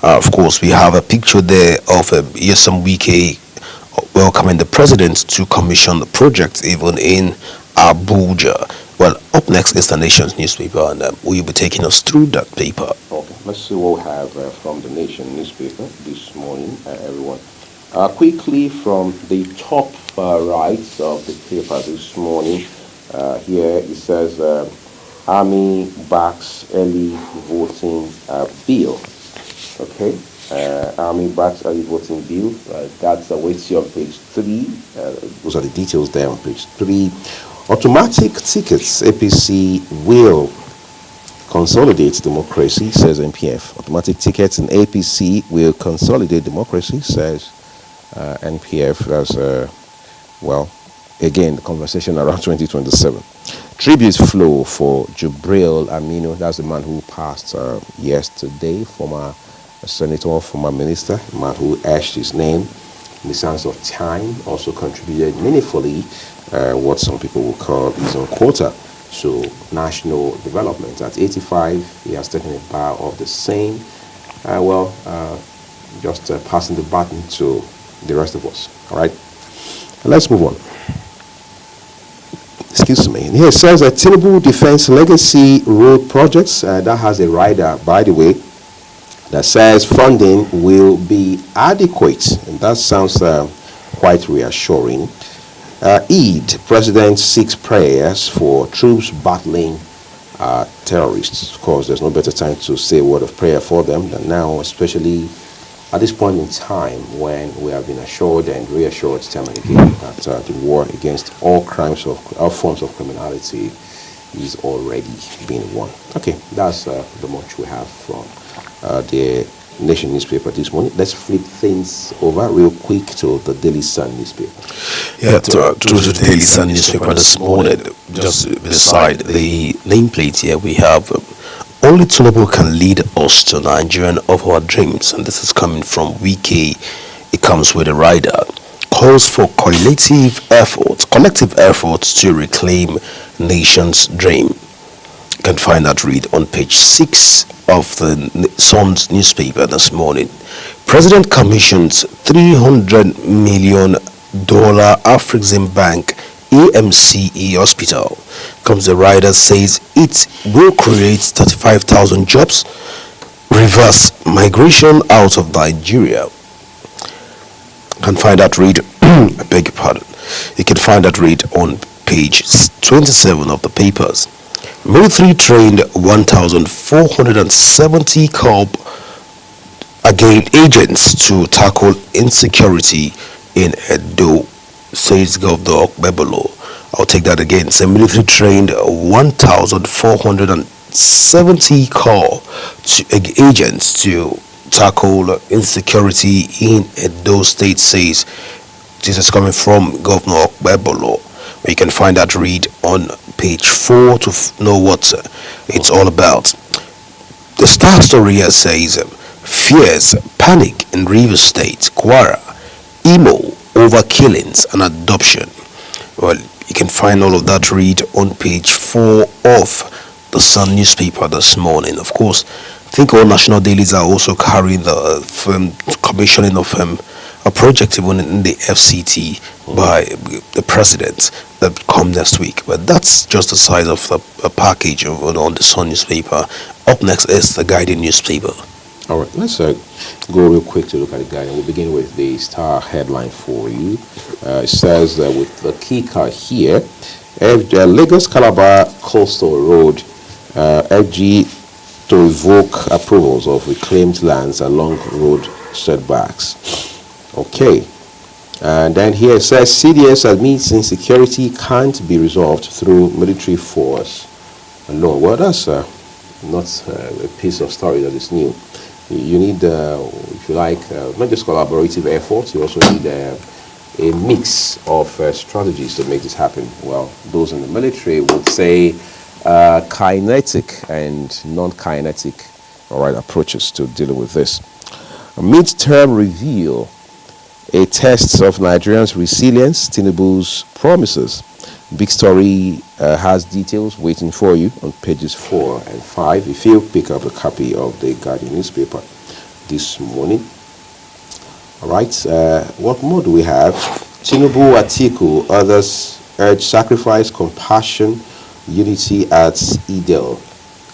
Of course, we have a picture there of Nyesom Wike welcoming the president to commission the project even in Abuja. Well, up next is the Nation's newspaper, and we'll be taking us through that paper. Okay, let's see what we have from the Nation newspaper this morning, everyone. Quickly from the top right of the paper this morning, here it says Army backs early voting bill. Okay, Army backs early voting bill. That's what you see on page 3. Those are the details there on page 3. Automatic tickets, APC will consolidate democracy, says NPF. Automatic tickets in APC will consolidate democracy, says NPF. That's, well, again, the conversation around 2027. Tributes flow for Jubril Aminu. That's the man who passed yesterday, former senator, former minister, a man who etched his name in the sands of time, also contributed meaningfully what some people will call his own quota. So national development. At 85, he has taken a bow of the same. Just passing the baton to the rest of us. All right, let's move on. Excuse me. Here it says that Tinubu Defense Legacy Road Projects, that has a rider, by the way, that says funding will be adequate. And that sounds quite reassuring. Eid, President seeks prayers for troops battling terrorists. Of course, there's no better time to say a word of prayer for them than now, especially at this point in time when we have been assured and reassured time and again that the war against all forms of criminality is already being won. Okay, that's the much we have from the Nation newspaper this morning. Let's flip things over real quick to the Daily Sun newspaper. Yeah, to the Daily Sun newspaper this morning, just beside the nameplate here, we have only Tinubu can lead us to Nigerian of our dreams, and this is coming from Wiki. It comes with a rider. Calls for collective efforts to reclaim nation's dream. You can find that read on page 6 of the Sun's newspaper this morning. President commissions $300 million Afrexim Bank AMCE hospital. Comes the rider says it will create 35,000 jobs, reverse migration out of Nigeria. You can find that read, I beg your pardon. You can find that read on page 27 of the papers. Military trained 1,470 COP agents to tackle insecurity in Edo, says Governor Okpebolo. I'll take that again. So military trained 1,470 agents to tackle insecurity in Edo State, says this is coming from Governor Okpebolo. You can find that read on page 4 to know what it's all about. The Star Story here says fears panic in Rivers State, Kwara, Imo over killings and adoption. Well, you can find all of that read on page 4 of the Sun newspaper this morning. Of course, I think all national dailies are also carrying the commissioning of a project even in the FCT by the president that come next week. But that's just the size of the package on the Sun newspaper. Up next is the Guardian newspaper. All right, let's go real quick to look at the Guardian. We'll begin with the Star headline for you. It says with the key card here, Lagos Calabar Coastal Road, FG to revoke approvals of reclaimed lands along road setbacks. Okay, and then here it says CDS admits insecurity can't be resolved through military force alone. Well, that's not a piece of story that is new. You need, if you like, not just collaborative efforts, you also need a mix of strategies to make this happen. Well, those in the military would say kinetic and non-kinetic, approaches to dealing with this. A mid-term review, a test of Nigerians' resilience, Tinubu's promises. Big Story has details waiting for you on pages 4 and 5 if you pick up a copy of the Guardian newspaper this morning. All right, what more do we have? Tinubu, Atiku, others urge sacrifice, compassion, unity at Idel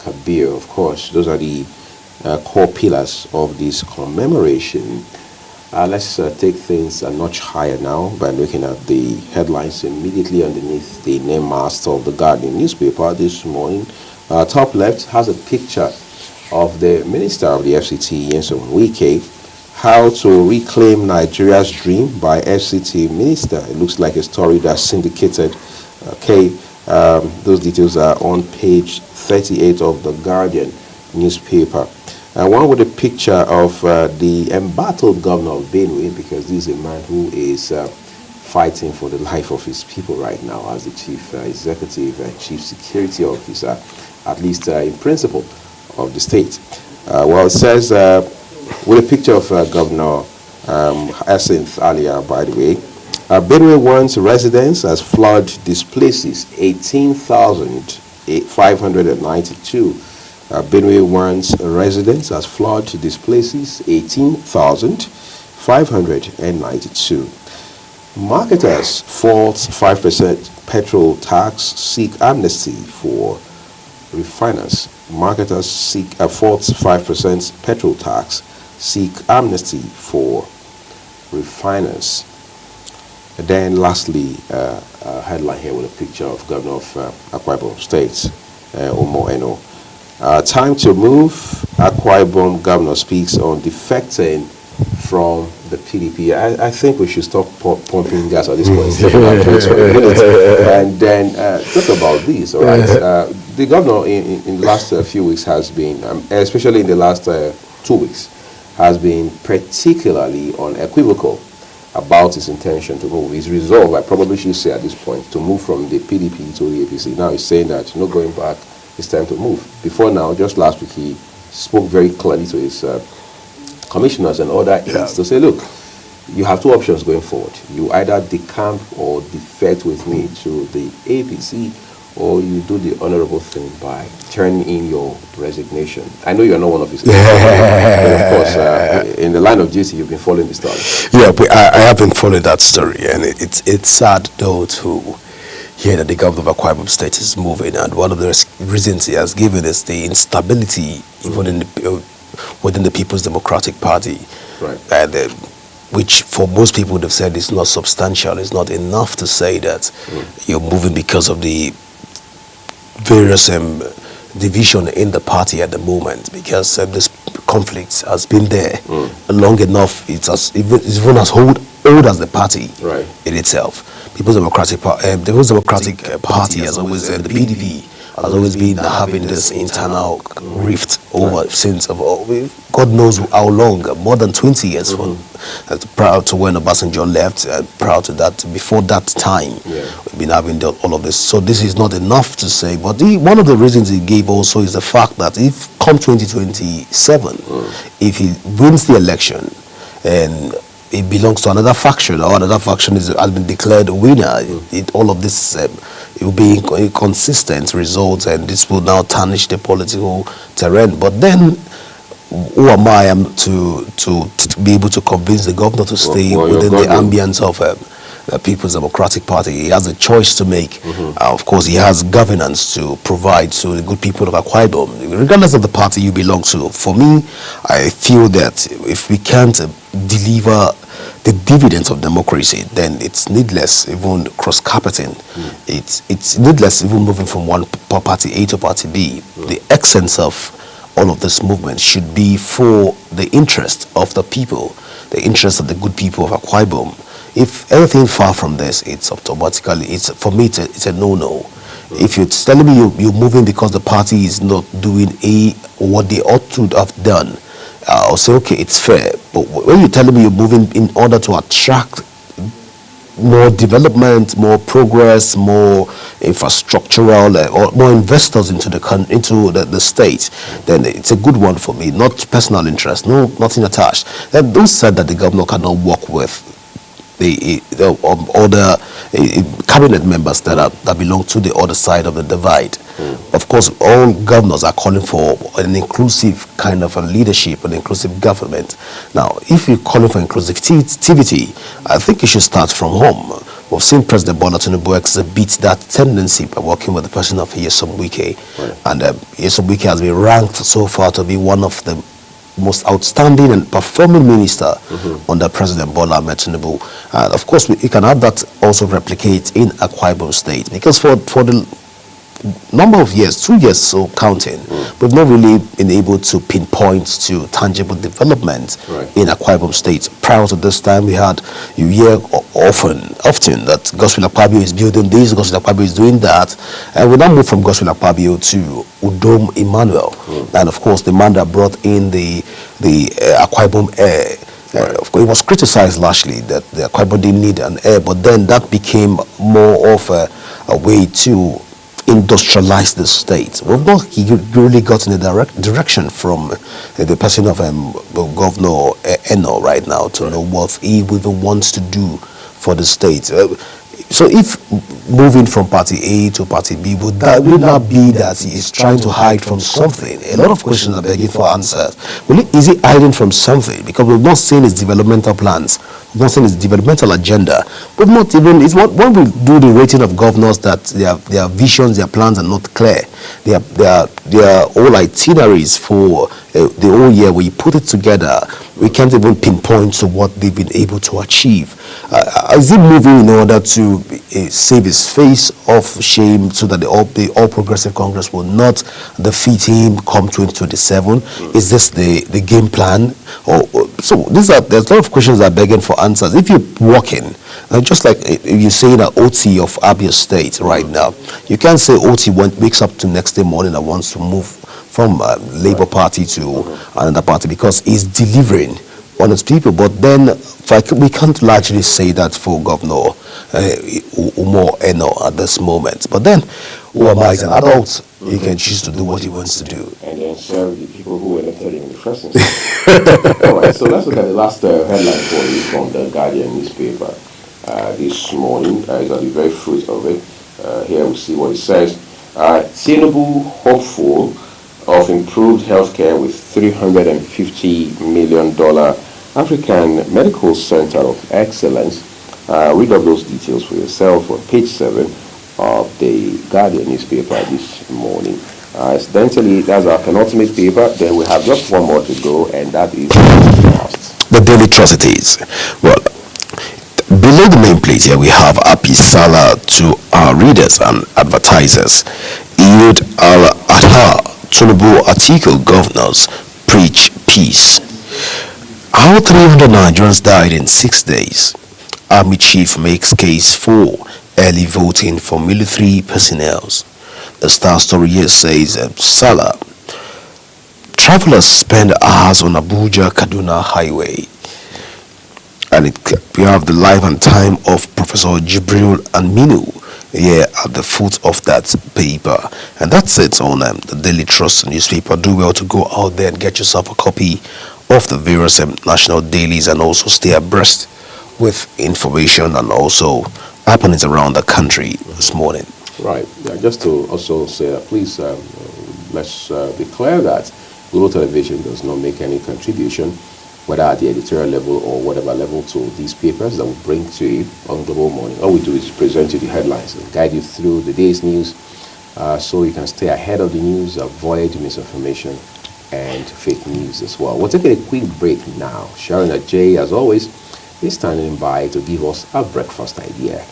Kabir. Of course, those are the core pillars of this commemoration. Let's take things a notch higher now by looking at the headlines immediately underneath the name master of the Guardian newspaper this morning. Top left has a picture of the Minister of the FCT, Nyesom Wike, How to Reclaim Nigeria's Dream by FCT Minister. It looks like a story that's syndicated, Those details are on page 38 of the Guardian newspaper. One with a picture of the embattled governor of Benue, because this is a man who is fighting for the life of his people right now as the chief executive and chief security officer, at least in principle, of the state. Well, it says, with a picture of Governor Jacinth Alia, by the way, Benue warns residents as flood displaces 18,592. Benue warns residents as flood displaces 18,592. Marketers fault 5% petrol tax, seek amnesty for refiners. Marketers seek fault 5% petrol tax, seek amnesty for refiners. And then lastly, a headline here with a picture of Governor of Akwa Ibom State, Omo Eno. Time to move. Akwa Ibom governor speaks on defecting from the PDP. I think we should stop pumping gas at this point. And then talk about this, all right? The governor in the last few weeks has been, especially in the last 2 weeks, has been particularly unequivocal about his intention to move. His resolve, I probably should say at this point, to move from the PDP to the APC. Now he's saying that no going back, it's time to move. Before now, just last week, he spoke very clearly to his commissioners and other aides to say, look, you have two options going forward. You either decamp or defect with me to the APC, or you do the honorable thing by turning in your resignation. I know you are not one of his but of course, in the line of duty, you've been following the story. Yeah, but I have been following that story, and it's sad, though, to hear that the governor of Akwa Ibom State is moving, and one of the reasons he has given is the instability even in within the People's Democratic Party, right? Which for most people would have said is not substantial. It's not enough to say that you're moving because of the various division in the party at the moment, because this conflict has been there long enough. It's even as old as the party in itself. People's Democratic Party, the People's Democratic Party has always, the PDP has always been having this internal rift over since God knows how long, more than 20 years prior to when Obasanjo left, prior to that, before that time, we've been having all of this. So this is not enough to say, but one of the reasons he gave also is the fact that if come 2027, if he wins the election and it belongs to another faction, or another faction has been declared a winner, all of this it will be inconsistent results, and this will now tarnish the political terrain. But then, who am I to be able to convince the governor to stay within the ambience of the People's Democratic Party? He has a choice to make. Of course, he has governance to provide to the good people of Akwa Ibom, regardless of the party you belong to. For me, I feel that if we can't deliver the dividends of democracy, then it's needless even cross-carpeting. It's needless even moving from one party A to party B. The essence of all of this movement should be for the interest of the people, the interest of the good people of Akwa Ibom. If anything far from this, it's automatically, for me, it's a no-no. If you're telling me you're moving because the party is not doing what they ought to have done, I'll say, okay, it's fair. But when you're telling me you're moving in order to attract more development, more progress, more infrastructural, or more investors into the state, then it's a good one for me. Not personal interest, nothing attached. And those said that the governor cannot work with the other cabinet members that belong to the other side of the divide. Of course, all governors are calling for an inclusive kind of a leadership, an inclusive government. Now, if you're calling for inclusivity, I think you should start from home. We've seen President Bola Tinubu exhibit that tendency by working with the person of Nyesom Wike. And Nyesom Wike has been ranked so far to be one of the most outstanding and performing minister under President Bola Ahmed Tinubu. Of course, we can have that also replicate in Akwa Ibom State, because for the number of years, 2 years so counting, we've not really been able to pinpoint to tangible development in Akwa Ibom State. Prior to this time, you hear often that Godswill Akpabio is building this, Godswill Akpabio is doing that, and we now move from Godswill Akpabio to Udom Emmanuel, and of course the man that brought in the Akwa Ibom Air. Of course, it was criticized largely that the Akwa Ibom didn't need an air, but then that became more of a way to industrialize the state. We've not really gotten a direction from the person of Governor Eno right now to know what he even wants to do for the state. So if moving from party A to party B, would not be that he is trying to hide from something? A lot of questions are begging for answers. Is he hiding from something? Because we've not seen his developmental plans. We've not seen his developmental agenda. We've not even, when we do the rating of governors, that their visions, their plans are not clear. Their whole itineraries for the whole year, when you put it together, we can't even pinpoint to what they've been able to achieve. Is he moving in order to save his face of shame so that the All Progressive Congress will not defeat him come 2027? Is this the game plan? So there's a lot of questions that are begging for answers. If you're walking, just like you say that OT of Abia State right now, you can't say OT wakes up to next day morning and wants to move from Labour Party to another party because he's delivering on its people. But then we can't largely say that for Governor Umo Eno at this moment. But then, who am I as an adult? He can choose to do what he wants to do. And then serve the people who elected him in the first instance. All right, so let's look at the last headline for you from the Guardian newspaper this morning. It's at the very fruit of it. Here we see what it says. Tinubu hopeful of improved healthcare with $350 million African Medical Center of Excellence. Read up those details for yourself on page 7 of the Guardian newspaper this morning. Incidentally, that's our penultimate paper. Then we have just one more to go, and that is the Daily Atrocities. Well, below the main plate here, we have Happy Salah to our readers and advertisers. Eid al-Adha, Tinubu Atiku governors preach peace. How 300 Nigerians died in 6 days. Army chief makes case for early voting for military personnel. The Star story here says Salah. Travelers spend hours on Abuja-Kaduna highway. And we have the life and time of Professor Jibril Aminu here at the foot of that paper. And that's it on the Daily Trust newspaper. Do well to go out there and get yourself a copy of the various national dailies and also stay abreast with information and also happenings around the country this morning. Right. Yeah, just to also say that please let's be clear that Global Television does not make any contribution, whether at the editorial level or whatever level, to these papers that we bring to you on Global Morning. All we do is present you the headlines and guide you through the day's news so you can stay ahead of the news, avoid misinformation and fake news as well. We'll take a quick break now. Sharon Ajay, as always, is standing by to give us a breakfast idea.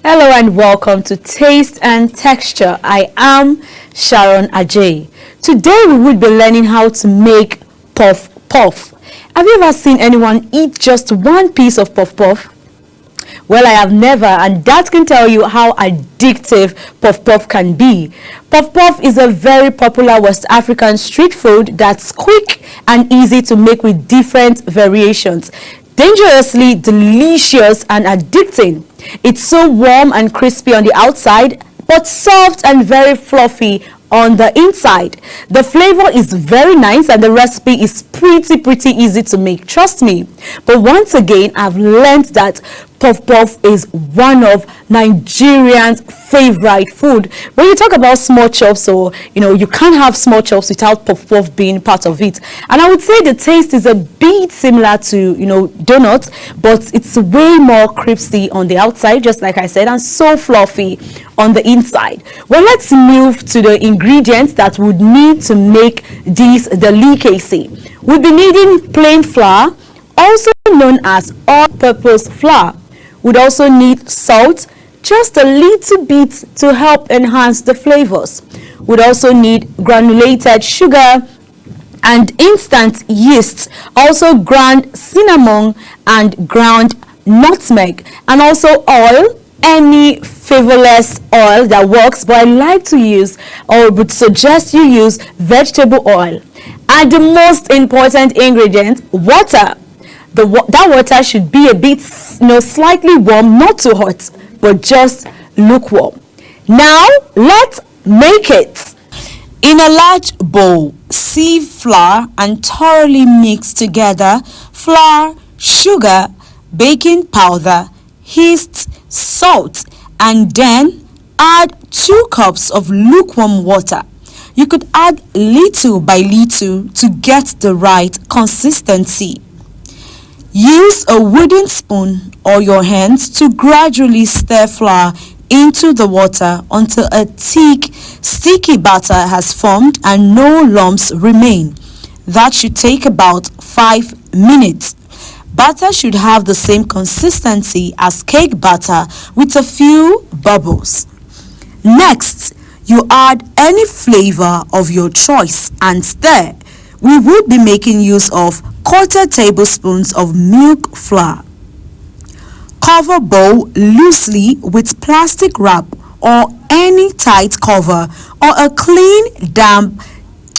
Hello and welcome to Taste and Texture. I am Sharon Ajay. Today we will be learning how to make puff puff. Have you ever seen anyone eat just one piece of puff puff? Well, I have never, and that can tell you how addictive puff puff can be. Puff puff is a very popular West African street food that's quick and easy to make with different variations. Dangerously delicious and addicting. It's so warm and crispy on the outside, but soft and very fluffy on the inside. The flavor is very nice and the recipe is pretty easy to make, trust me. But once again, I've learned that puff puff is one of Nigerians' favorite food. When you talk about small chops, or you can't have small chops without puff puff being part of it. And I would say the taste is a bit similar to donuts, but it's way more crispy on the outside, just like I said, and so fluffy on the inside. Well, let's move to the ingredients that would need to make this delicacy. We'll be needing plain flour, also known as all-purpose flour. We'd also need salt, just a little bit to help enhance the flavors. We'd also need granulated sugar and instant yeast, also ground cinnamon and ground nutmeg, and also oil, any flavorless oil that works, but I like to use, or would suggest you use, vegetable oil. And the most important ingredient, water. That water should be a bit, slightly warm, not too hot, but just lukewarm. Now, let's make it. In a large bowl, sieve flour and thoroughly mix together flour, sugar, baking powder, yeast, salt, and then add 2 cups of lukewarm water. You could add little by little to get the right consistency. Use a wooden spoon or your hands to gradually stir flour into the water until a thick, sticky batter has formed and no lumps remain. That should take about 5 minutes. Batter should have the same consistency as cake batter with a few bubbles. Next, you add any flavor of your choice and stir. We would be making use of 1/4 tablespoons of milk flour. Cover bowl loosely with plastic wrap or any tight cover or a clean, damp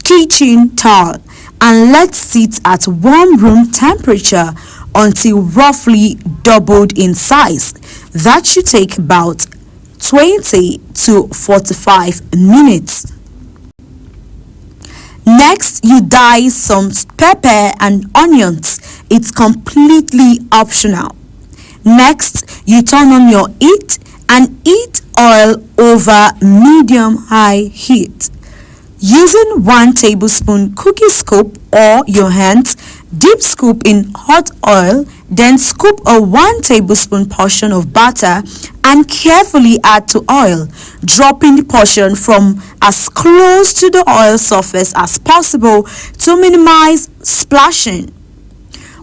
kitchen towel and let sit at warm room temperature until roughly doubled in size. That should take about 20 to 45 minutes. Next, you dice some pepper and onions. It's completely optional. Next, you turn on your heat and heat oil over medium-high heat. Using 1 tablespoon cookie scoop or your hands, dip scoop in hot oil, then scoop a 1 tablespoon portion of butter and carefully add to oil, dropping the portion from as close to the oil surface as possible to minimize splashing.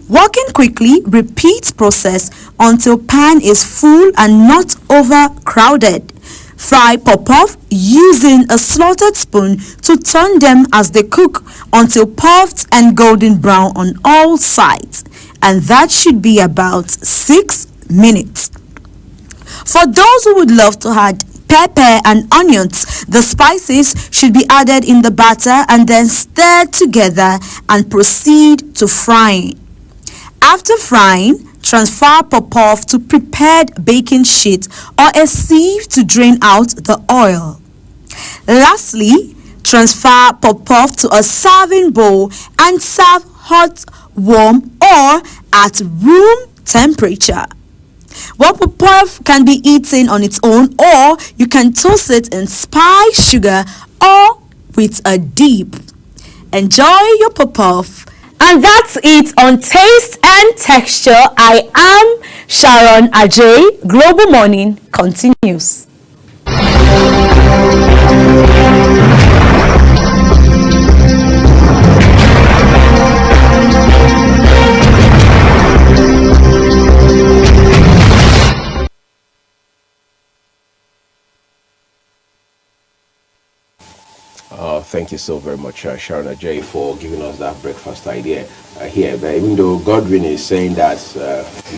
Working quickly, repeat process until pan is full and not overcrowded. Fry puff-puff using a slotted spoon to turn them as they cook until puffed and golden brown on all sides, and that should be about 6 minutes. For those who would love to add pepper and onions, the spices should be added in the batter and then stirred together and proceed to frying. After frying, transfer puff-puff to prepared baking sheet or a sieve to drain out the oil. Lastly, transfer puff-puff to a serving bowl and serve hot, warm, or at room temperature. Well, puff-puff can be eaten on its own, or you can toast it in spiced sugar or with a dip. Enjoy your puff-puff. And that's it on Taste and Texture. I am Sharon Ajay. Global Morning continues. Thank you so very much, Sharon Ajay, for giving us that breakfast idea here. But even though Godwin is saying that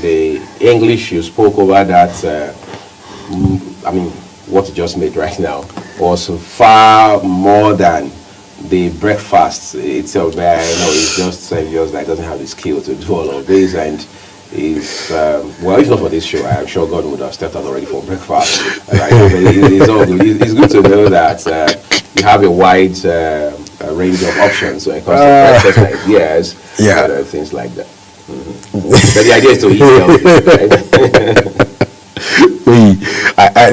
the English you spoke over that, I mean, what you just made right now was far more than the breakfast itself. Where it's just Saviors that doesn't have the skill to do all of this, and is well, if not for this show, I'm sure God would have stepped out already for breakfast. Right? It's all good. It's good to know that you have a wide range of options when it comes to breakfast ideas, and things like that. But the idea is to eat healthy, right?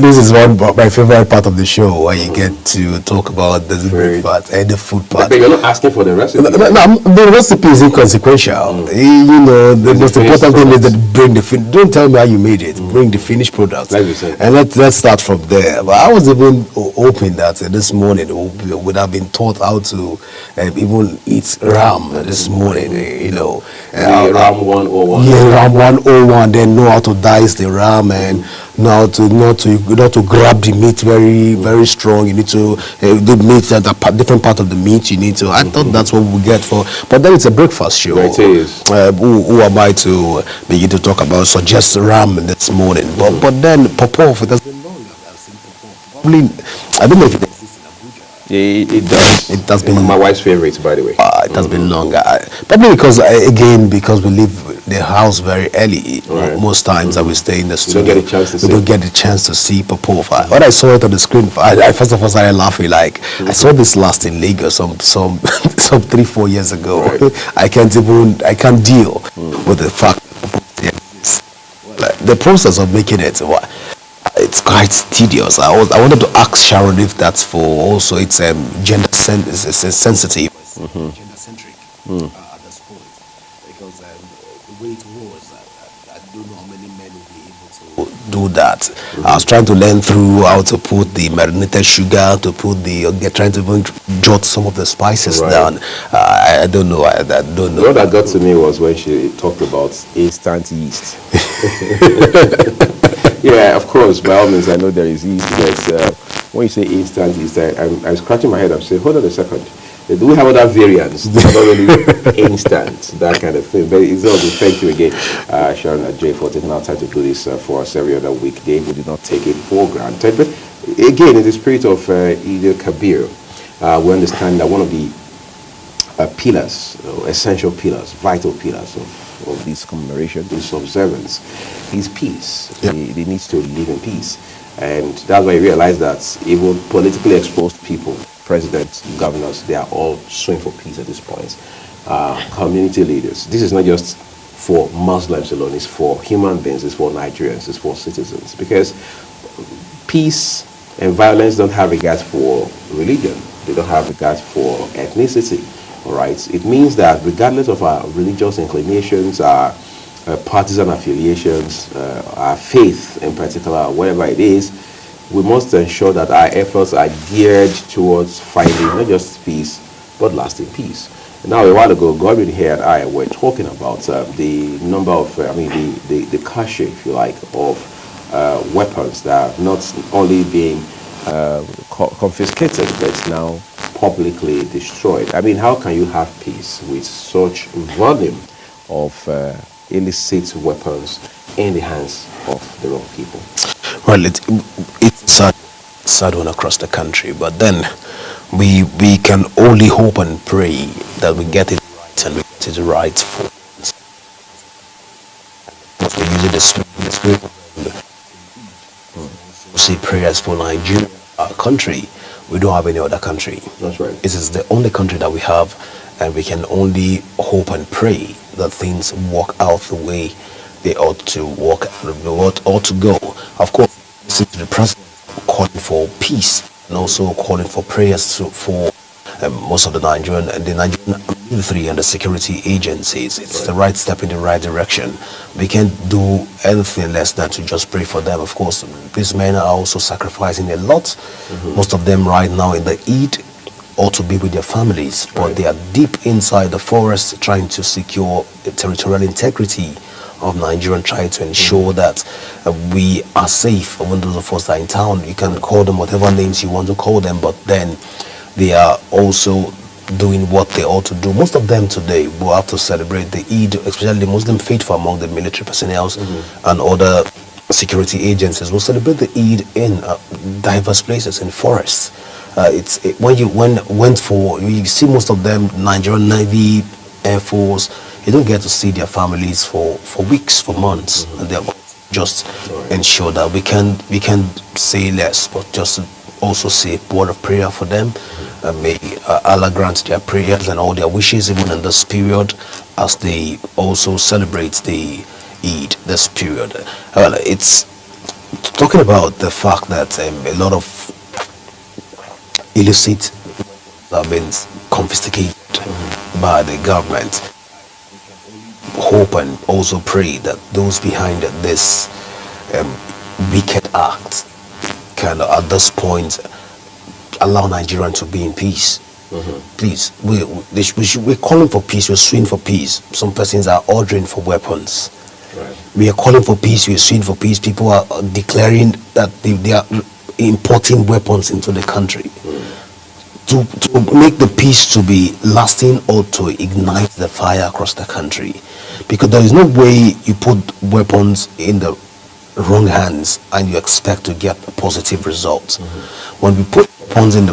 This is one my favorite part of the show, where you get to talk about the breakfast and the food part. But you're not asking for the recipe. The recipe is inconsequential. The most important thing is that bring the don't tell me how you made it. Bring the finished product, and let's start from there. But I was even hoping that this morning we would have been taught how to even eat ram this morning. Ram 101. Yeah, ram 101. Then know how to dice the ram and know to grab the meat very very strong. You need to the meat the different part of the meat you need to. I thought that's what we get for, but then it's a breakfast show. It is. Who am I to begin to talk about suggest ram this morning? But then Popov, it has been long. Probably I don't know if it exists in Abuja. It does. It has been my wife's favorite, by the way. It has been long. Probably because we leave the house very early. Most times I will stay in the studio. We don't get the chance to see Popov. When I saw it on the screen, I first of all started laughing. Like I saw this last in Lagos some 3-4 years ago. I can't deal with the fact that the process of making it. It's quite tedious. I wanted to ask Sharon if that's for also it's gender sensitive, gender centric at this point, because the way it was, I don't know how many men will be able to do that. I was trying to learn through how to put the marinated sugar, trying to even jot some of the spices down. I don't know. I don't know. What that got to me was when she talked about instant yeast. Yeah, of course, by all means, I know there is yeast, but when you say instant yeast, I'm scratching my head. I'm saying, hold on a second. Do we have other variants? Not really instant, that kind of thing. But it's all good. Thank you again, Sharon Ajay, for taking our time to do this for us every other weekday. We did not take it for granted. But again, in the spirit of Eid al-Kabir, we understand that one of the pillars, essential pillars, vital pillars of this commemoration, this observance, is peace. They need to live in peace. And that's why I realize that even politically exposed people, presidents, governors, they are all suing for peace at this point. Community leaders. This is not just for Muslims alone, it's for human beings, it's for Nigerians, it's for citizens. Because peace and violence don't have regard for religion. They don't have regard for ethnicity. All right. It means that regardless of our religious inclinations, our partisan affiliations, our faith in particular, whatever it is, we must ensure that our efforts are geared towards finding not just peace, but lasting peace. Now, a while ago, Godwin here and I were talking about the number of, the cache, if you like, of weapons that are not only being confiscated, but it's now publicly destroyed. I mean, how can you have peace with such volume of illicit weapons in the hands of the wrong people? Well, it's sad one across the country, but then we can only hope and pray that we get it right and we get it right for us. We're using the spirit say prayers for Nigeria, our country. We don't have any other country. That's right. This is the only country that we have, and we can only hope and pray that things work out the way they ought to work, ought to go. Of course, this is the president calling for peace and also calling for prayers for most of the Nigerian military and the security agencies. It's the right step in the right direction. We can't do anything less than to just pray for them. Of course, these men are also sacrificing a lot. Most of them right now in the Eid ought to be with their families, but they are deep inside the forest trying to secure the territorial integrity of Nigeria and trying to ensure that we are safe. When those of us are in town, you can call them whatever names you want to call them, but then they are also doing what they ought to do. Most of them today will have to celebrate the Eid, especially the Muslim faithful among the military personnel and other security agencies will celebrate the Eid in diverse places, in forests. When you see most of them, Nigerian Navy, Air Force, you don't get to see their families for weeks, for months, and they're just ensure that we can say less, but just also say a word of prayer for them. May Allah grant their prayers and all their wishes even in this period as they also celebrate the Eid this period. Well, it's talking about the fact that a lot of illicit have been confiscated by the government. Hope and also pray that those behind this wicked act can at this point allow Nigerians to be in peace. Please, we're calling for peace, we're suing for peace. Some persons are ordering for weapons. We are calling for peace, we are suing for peace. People are declaring that they are importing weapons into the country. To make the peace to be lasting or to ignite the fire across the country. Because there is no way you put weapons in the wrong hands and you expect to get a positive result. When we put weapons in the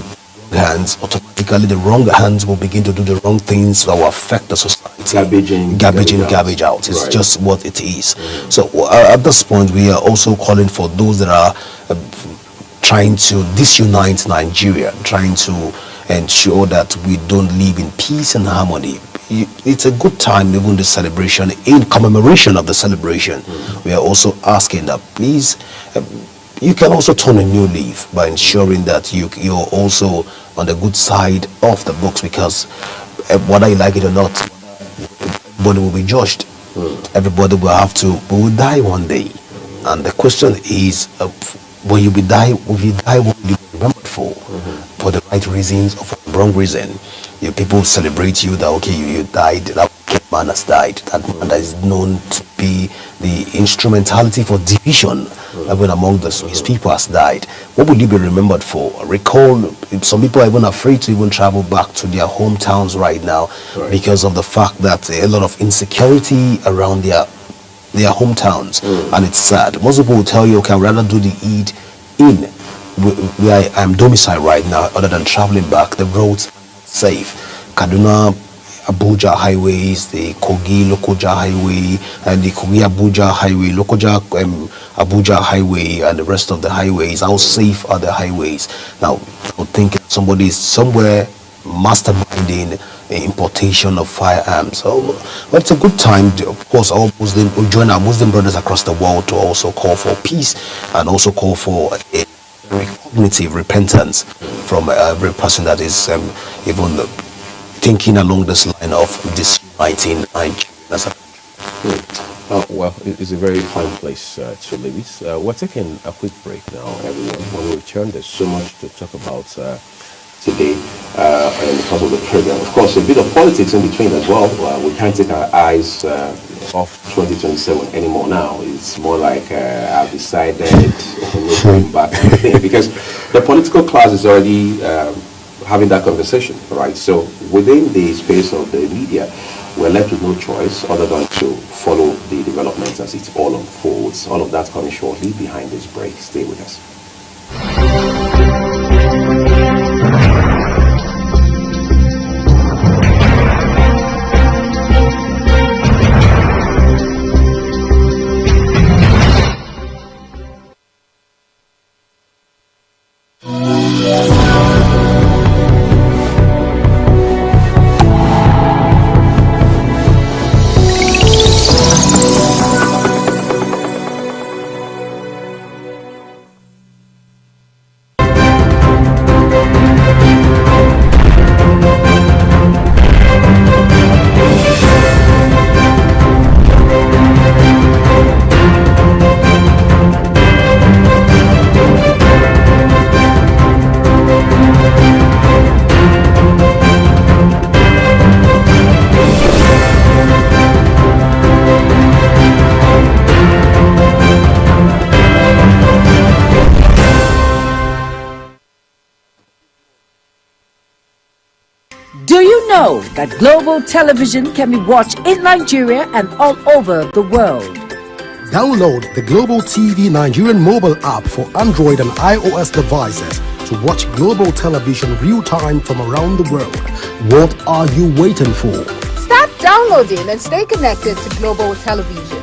hands, automatically the wrong hands will begin to do the wrong things that will affect the society. Garbage in, garbage out. It's just what it is. So at this point, we are also calling for those that are trying to disunite Nigeria, trying to ensure that we don't live in peace and harmony. It's a good time, even the celebration, in commemoration of the celebration. We are also asking that please, you can also turn a new leaf by ensuring that you're also on the good side of the books, because whether you like it or not, everybody will be judged. Everybody we will die one day. And the question is, when you die, what will you be remembered for? For the right reasons or for the wrong reason? People celebrate you that, okay, you died, that man has died, that man that is known to be the instrumentality for division even among his people has died. What will you be remembered for? Recall, some people are even afraid to even travel back to their hometowns right now because of the fact that a lot of insecurity around their hometowns, and it's sad. Most people will tell you, okay, I'd rather do the Eid in where I'm domiciled right now other than traveling back. The roads safe. Kaduna Abuja highways, the Kogi Lokoja highway, and the Kogi Abuja highway, Lokoja Abuja highway, and the rest of the highways. How safe are the highways? Now, I would think somebody is somewhere masterminding importation of firearms. So, but it's a good time, of course, all Muslim will join our Muslim brothers across the world to also call for peace and also call for a cognitive repentance from every person that is even thinking along this line of disuniting Nigeria. Well, it's a very fine place to leave it. We're taking a quick break now, everyone. When we return, there's so much to talk about today and because of the program. Of course, a bit of politics in between as well. We can't take our eyes off 2027 anymore now. It's more like I've decided no going back kind of thing, because the political class is already having that conversation, right? So within the space of the media, we're left with no choice other than to follow the developments as it all unfolds. All of that coming shortly behind this break. Stay with us. Do you know that global television can be watched in Nigeria and all over the world? Download the Global TV Nigerian mobile app for Android and iOS devices to watch global television real-time from around the world. What are you waiting for? Start downloading and stay connected to Global Television.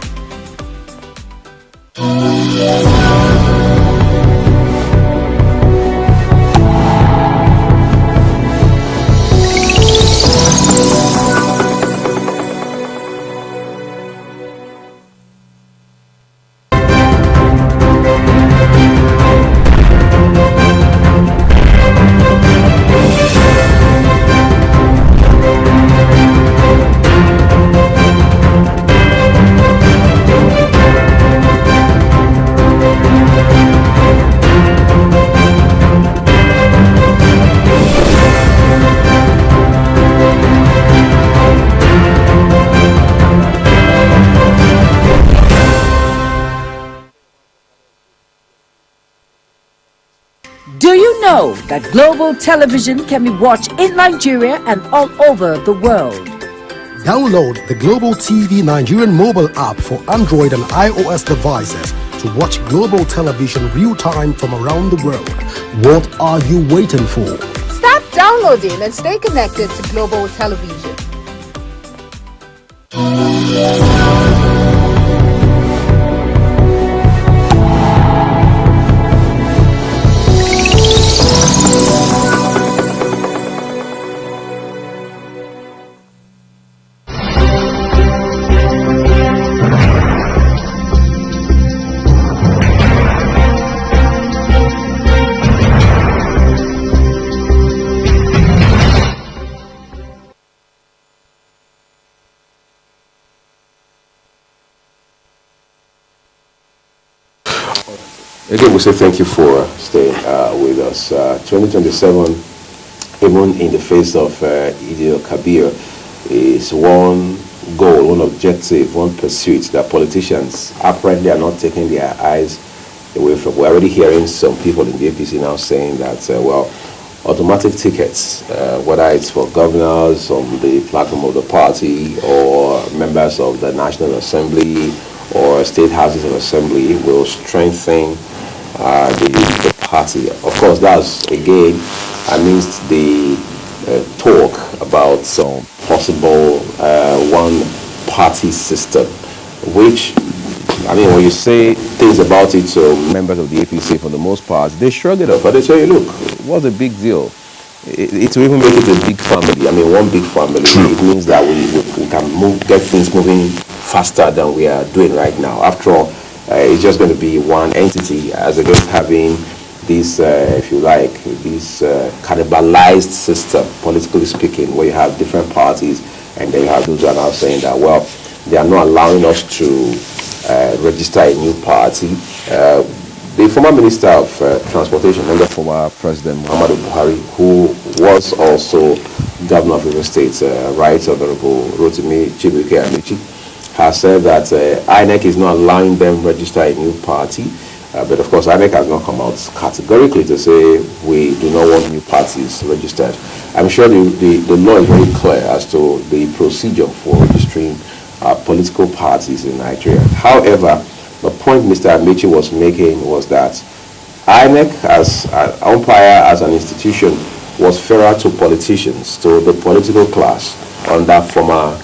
Do you know that global television can be watched in Nigeria and all over the world? Download the Global TV Nigerian mobile app for Android and iOS devices to watch global television real-time from around the world. What are you waiting for? Start downloading and stay connected to Global Television. Again, we say thank you for staying with us. 2027, even in the face of Eid al-Kabir, is one goal, one objective, one pursuit that politicians apparently are not taking their eyes away from. We're already hearing some people in the APC now saying that, well, automatic tickets, whether it's for governors on the platform of the party or members of the National Assembly or state houses of assembly, will strengthen the party. Of course, that's again amidst the talk about some possible one-party system, which, I mean, when you say things about it to members of the APC, for the most part, they shrug it off. But they say, look, what's the big deal? It will even make it a big family. I mean, one big family. It means that we can get things moving faster than we are doing right now. After all, it's just going to be one entity, as against having this, if you like, this cannibalized system, politically speaking, where you have different parties, and then you have those who are now saying that, well, they are not allowing us to register a new party. The former Minister of Transportation under former President Muhammadu Buhari, who was also Governor of River State, Right Honorable Rotimi Chibuike Amici, has said that INEC is not allowing them to register a new party. But of course, INEC has not come out categorically to say we do not want new parties registered. I'm sure the law is very clear as to the procedure for registering political parties in Nigeria. However, the point Mr. Amici was making was that INEC as an umpire, as an institution, was fairer to politicians, to the political class, under former,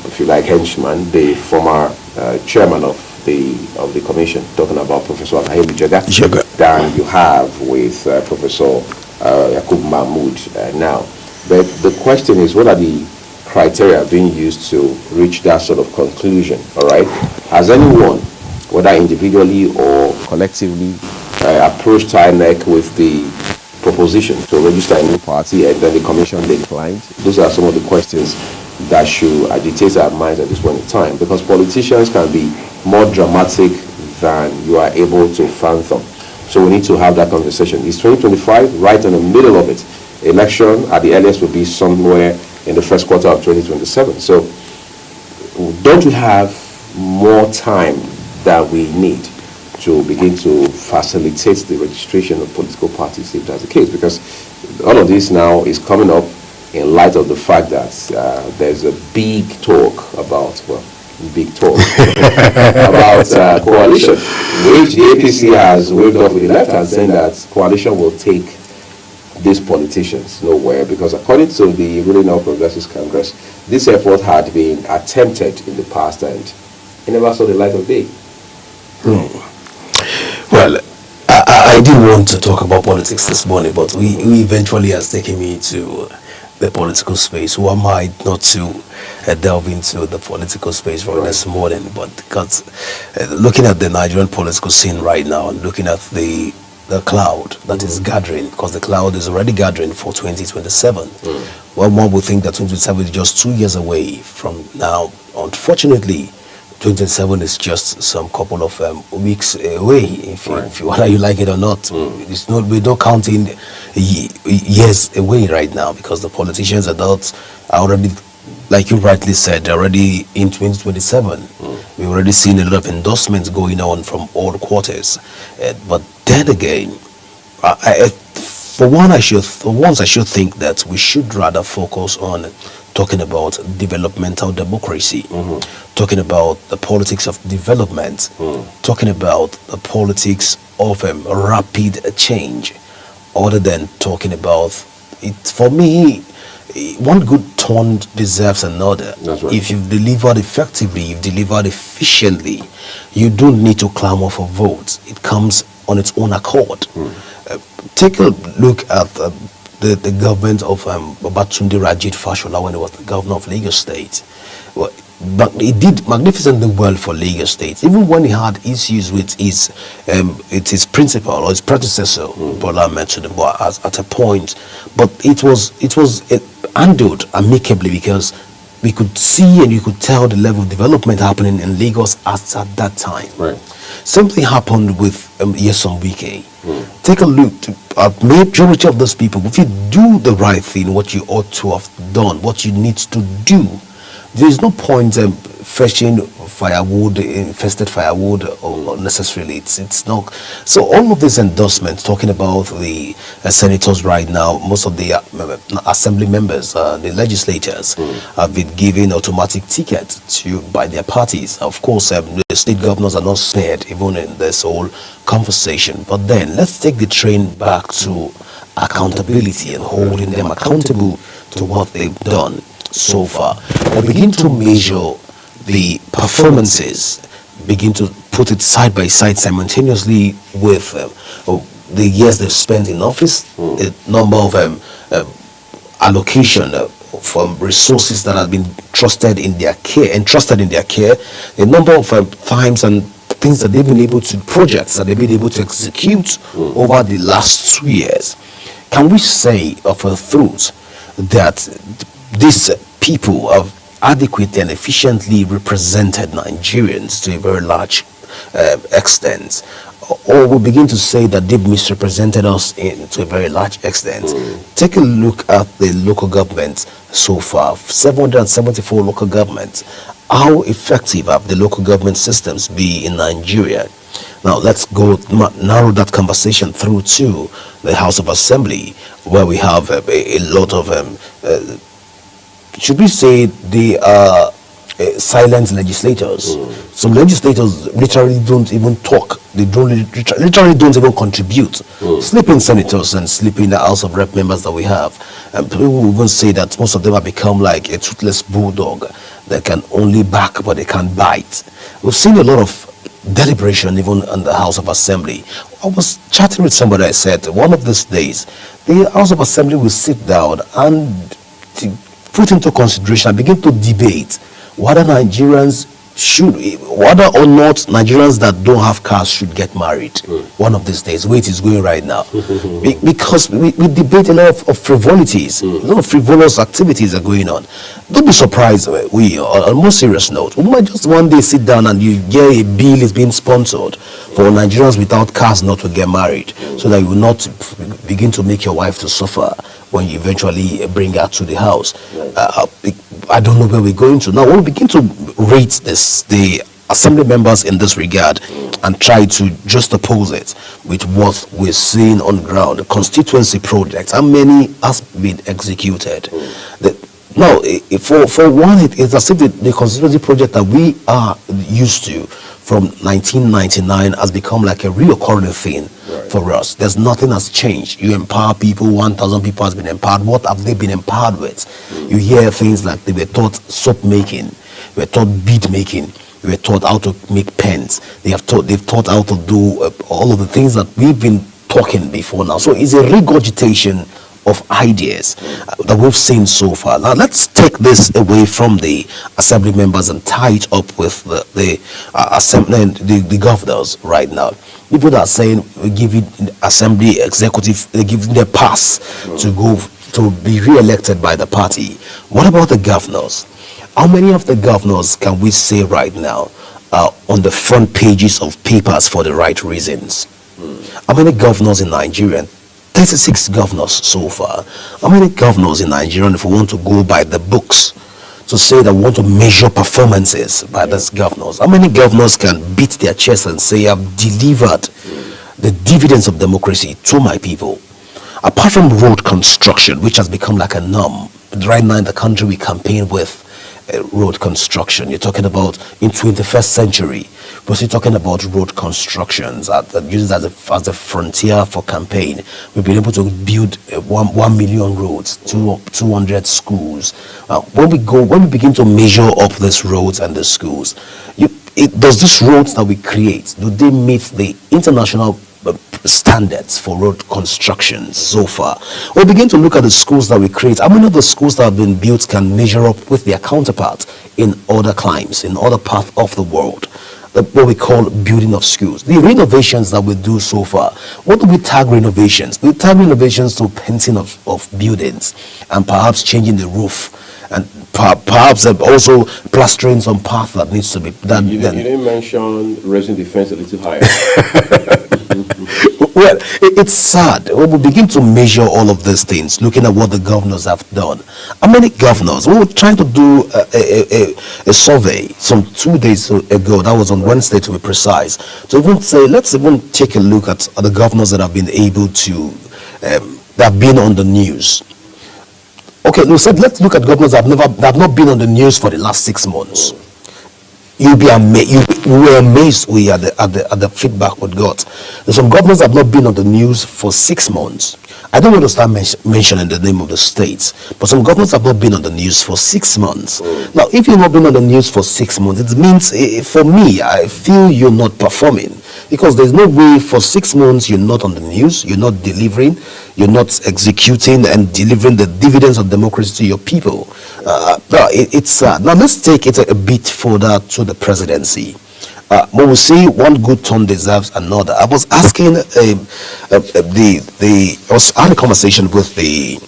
if you like, henchman, the former chairman of the commission, talking about Professor Alhayemi Jega, than you have with Professor Yakub Mahmoud now. But the question is, what are the criteria being used to reach that sort of conclusion? All right, has anyone, whether individually or collectively, approached INEC with the proposition to register a new party and then the commission declined? Those are some of the questions that should agitate our minds at this point in time, because politicians can be more dramatic than you are able to fathom. So we need to have that conversation. It's 2025, right in the middle of it. Election at the earliest will be somewhere in the first quarter of 2027. So don't we have more time that we need to begin to facilitate the registration of political parties if that's the case, because all of this now is coming up in light of the fact that there's a big talk about, about coalition, which the APC has waved off with the left hand, saying that coalition will take these politicians nowhere, because according to the ruling of Progressive Congress, this effort had been attempted in the past and it never saw the light of day. Well, I didn't want to talk about politics this morning, but we eventually has taken me to the political space. Who am I not to delve into the political space for this morning? But because looking at the Nigerian political scene right now, and looking at the cloud that is gathering, because the cloud is already gathering for 2027. Well, one would think that 2027 is just 2 years away from now. Unfortunately, 2027 is just some couple of weeks away, if you whether you like it or not. It's not, we're not counting years away right now, because the politicians are already, like you rightly said, already in 2027. We've already seen a lot of endorsements going on from all quarters. But then again, for once I should think that we should rather focus on talking about developmental democracy, talking about the politics of development, talking about the politics of rapid change, other than talking about it. For me, one good turn deserves another. That's right. If you've delivered effectively, you've delivered efficiently, you don't need to clamor for votes. It comes on its own accord. Take a look at the government of Babatunde Rajit Fashola when he was the governor of Lagos State. Well, but he did magnificently well for Lagos State, even when he had issues with his principal or his predecessor, Bola Ahmed Tinubu, at a point. But it was handled amicably, because we could see and you could tell the level of development happening in Lagos at that time. Right. Something happened with Nyesom Wike. Take a look at majority of those people. If you do the right thing, what you ought to have done, what you need to do, there is no point fetching firewood, infested firewood, or necessarily it's not. So all of these endorsements, talking about the senators right now, most of the assembly members, the legislators, have been given automatic tickets by their parties. Of course, the state governors are not spared even in this whole conversation. But then let's take the train back to accountability and holding them accountable to what they've done so far. Or begin to measure the performances, begin to put it side by side simultaneously with the years they've spent in office, the number of allocation from resources that have been entrusted in their care, the number of times and things that they've been able to, projects that they've been able to execute over the last 2 years. Can we say of a truth that these people have adequately and efficiently represented Nigerians to a very large extent? Or we begin to say that they've misrepresented us to a very large extent? Take a look at the local governments so far, 774 local governments. How effective have the local government systems been in Nigeria? Now let's go narrow that conversation through to the House of Assembly, where we have a lot of should we say they are silent legislators. Some legislators literally don't even talk. They literally don't even contribute. Sleeping senators and sleeping the House of Rep members that we have. And people will even say that most of them have become like a toothless bulldog that can only bark but they can't bite. We've seen a lot of deliberation even in the House of Assembly. I was chatting with somebody. I said one of these days the House of Assembly will sit down and put into consideration and begin to debate whether Nigerians should, whether or not Nigerians that don't have cars should get married. One of these days, the way it is going right now. Because we debate a lot of frivolities, a lot of frivolous activities are going on. Don't be surprised, on a more serious note, we might just one day sit down and you get a bill is being sponsored for Nigerians without cars not to get married, so that you will not begin to make your wife to suffer when you eventually bring her to the house. I don't know where we're going to. Now, when we begin to rate this, the assembly members in this regard and try to just oppose it with what we're seeing on ground. The constituency projects, how many has been executed? No, for one, it's as if the constituency project that we are used to from 1999 has become like a reoccurring thing for us. There's nothing has changed. You empower people, 1,000 people has been empowered. What have they been empowered with? You hear things like they were taught soap making, they were taught bead making, they were taught how to make pens. They've taught how to do all of the things that we've been talking before now. So it's a regurgitation of ideas that we've seen so far. Now let's take this away from the assembly members and tie it up with the assembly and the governors right now. People that are saying we give it assembly executive, they give their pass to go to be re-elected by the party. What about the governors? How many of the governors can we say right now are on the front pages of papers for the right reasons? How many governors in Nigeria? 36 governors so far. How many governors in Nigeria, if we want to go by the books, to say that we want to measure performances by these governors, how many governors can beat their chest and say, I've delivered the dividends of democracy to my people? Apart from road construction, which has become like a norm, right now in the country we campaign with road construction. You're talking about in 21st century, we're still talking about road constructions used as a frontier for campaign. We've been able to build 1 million roads, 200 schools. When we begin to measure up these roads and the schools, does these roads that we create, do they meet the international standards for road construction so far? We begin to look at the schools that we create. How many of the schools that have been built can measure up with their counterparts in other climes, in other parts of the world? What we call building of schools. The renovations that we do so far, what do we tag renovations? We tag renovations to painting of buildings and perhaps changing the roof and perhaps also plastering some path that needs to be done. You didn't mention raising the fence a little higher. Well, it's sad. When we begin to measure all of these things, looking at what the governors have done. How many governors? We were trying to do a survey some 2 days ago. That was on Wednesday, to be precise. So even say, let's even take a look at the governors that have been able to, that have been on the news. Okay, we said let's look at governors that have not been on the news for the last 6 months. You'll be amazed. We were amazed at the feedback we got. There's some governors that have not been on the news for 6 months. I don't want to start mentioning the name of the states, but some governors have not been on the news for 6 months. Now, if you've not been on the news for 6 months, it means, for me, I feel you're not performing. Because there's no way for 6 months you're not on the news, you're not delivering, you're not executing and delivering the dividends of democracy to your people. Now let's take it a bit further to the presidency. When we say one good turn deserves another, I was asking I had a conversation with the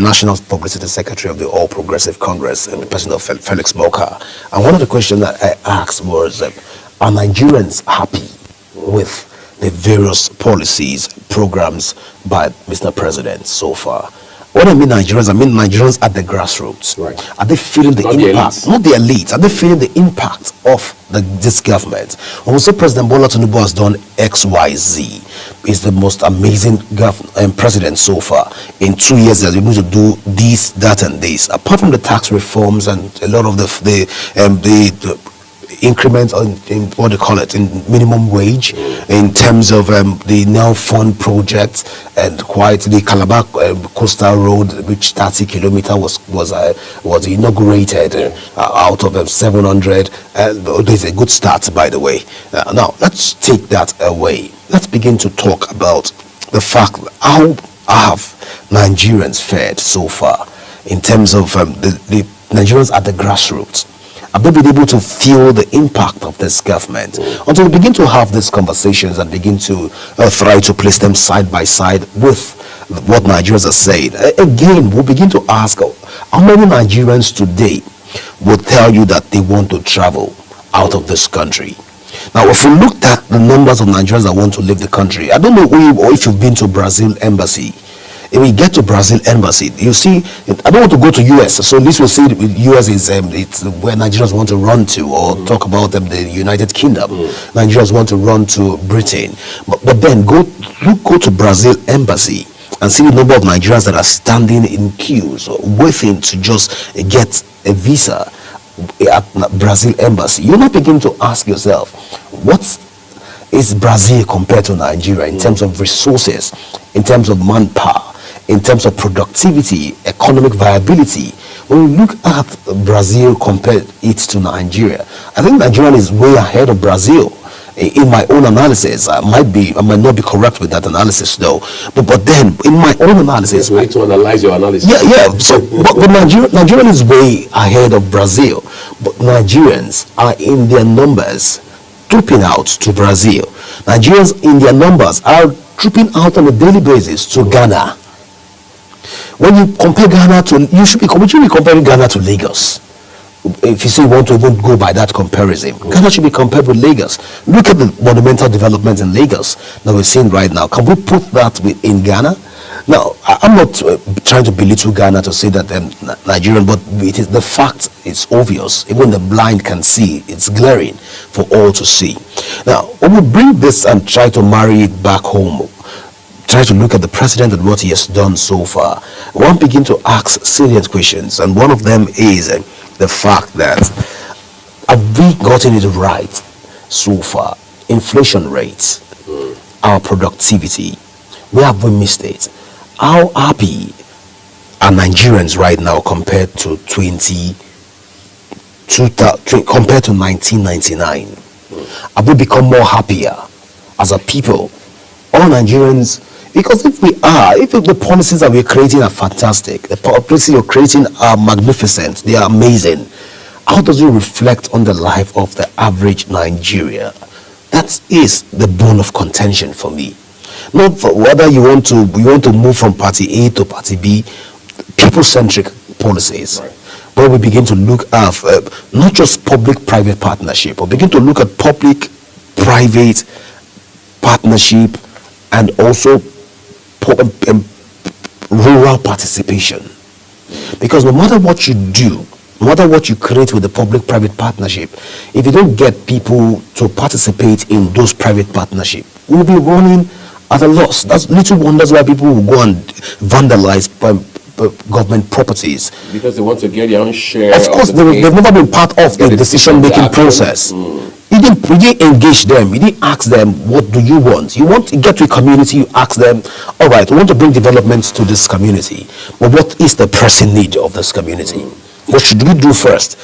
National Publicity Secretary of the All Progressive Congress, and the person of Felix Moka. And one of the questions that I asked was, are Nigerians happy with the various policies, programs by Mr. President so far? When I mean Nigerians, I mean Nigerians at the grassroots. Right. Are they feeling the impact? Not the elites. Are they feeling the impact of this government? When we say President Bola Tinubu has done X, Y, Z, is the most amazing president so far. In 2 years, he's able to do this, that, and this. Apart from the tax reforms and a lot of the increments in what they call it, in minimum wage, in terms of the now fund project, and quite the Calabar coastal road, which 30 kilometers was inaugurated out of 700. There's a good start, by the way. Now let's take that away. Let's begin to talk about the fact how have Nigerians fared so far in terms of the Nigerians at the grassroots. Have they been able to feel the impact of this government? Until we begin to have these conversations and begin to try to place them side by side with what Nigerians are saying. Again, we'll begin to ask, how many Nigerians today will tell you that they want to travel out of this country? Now, if we looked at the numbers of Nigerians that want to leave the country, I don't know if you've been to Brazil embassy. If we get to Brazil embassy, you see, I don't want to go to US, so this will say US is it's where Nigerians want to run to, or talk about the United Kingdom. Nigerians want to run to Britain, but then go to Brazil embassy and see the number of Nigerians that are standing in queues or waiting to just get a visa at Brazil embassy. You're not beginning to ask yourself, what is Brazil compared to Nigeria in terms of resources, in terms of manpower, in terms of productivity, economic viability? When we look at Brazil, compare it to Nigeria, I think Nigeria is way ahead of Brazil. In my own analysis, I might not be correct with that analysis though, but then in my own analysis, we need to analyze your analysis. So but Nigeria is way ahead of Brazil, but Nigerians are in their numbers trooping out to Brazil. Nigerians in their numbers are trooping out on a daily basis to Ghana. When you compare Ghana to, you should be comparing Ghana to Lagos. If you say you want to even go by that comparison, Ghana should be compared with Lagos. Look at the monumental development in Lagos that we're seeing right now. Can we put that in Ghana? Now, I'm not trying to belittle Ghana to say that Nigerian, but it is the fact. It's obvious. Even the blind can see. It's glaring for all to see. Now, when we bring this and try to marry it back home, try to look at the president and what he has done so far, one begin to ask salient questions, and one of them is the fact that, have we gotten it right so far? Inflation rates, our productivity, where have we missed it? How happy are Nigerians right now compared to 1999? Have we become more happier as a people? All Nigerians, because if the policies that we're creating are fantastic, the policies you're creating are magnificent, they are amazing, how does it reflect on the life of the average Nigeria? That is the bone of contention for me. Not for whether you want to move from party A to party B, people-centric policies. Right. Where we begin to look at not just public-private partnership, but begin to look at public-private partnership and also rural participation. Because no matter what you do, no matter what you create with the public-private partnership, if you don't get people to participate in those private partnerships, we'll be running at a loss. That's little wonders why people will go and vandalize government properties. Because they want to get their own share. Of course, they've never been part of the decision-making process. You didn't engage them. You didn't ask them, what do you want? You want to get to a community, you ask them, all right, we want to bring development to this community. But what is the pressing need of this community? What should we do first?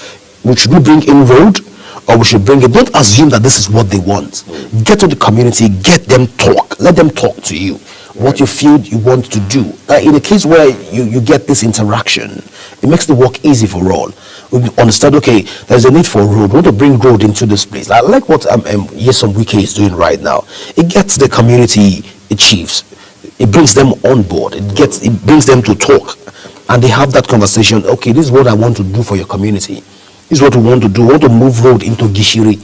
Should we bring in road, or we should bring it? Don't assume that this is what they want. Get to the community, get them talk. Let them talk to you. What you feel you want to do. In a case where you get this interaction, it makes the work easy for all. We understand, okay, there's a need for a road. We want to bring road into this place. I like what Nyesom Wike is doing right now. It gets the community chiefs. It brings them on board. It brings them to talk. And they have that conversation. Okay, this is what I want to do for your community. This is what we want to do. We want to move road into Gishiri.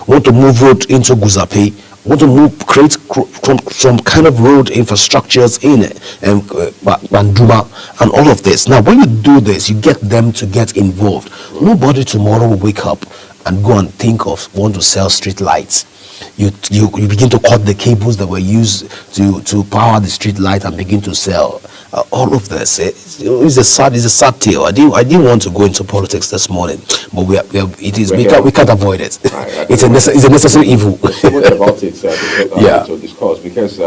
We want to move road into Guzape. Want to create some kind of road infrastructures in Banduma and all of this. Now, when you do this, you get them to get involved. Nobody tomorrow will wake up and go and think of want to sell street lights. You begin to cut the cables that were used to power the street light and begin to sell. All of this is a sad tale. I didn't want to go into politics this morning, but we can't avoid it. It's a necessary evil. So much about it to discuss, because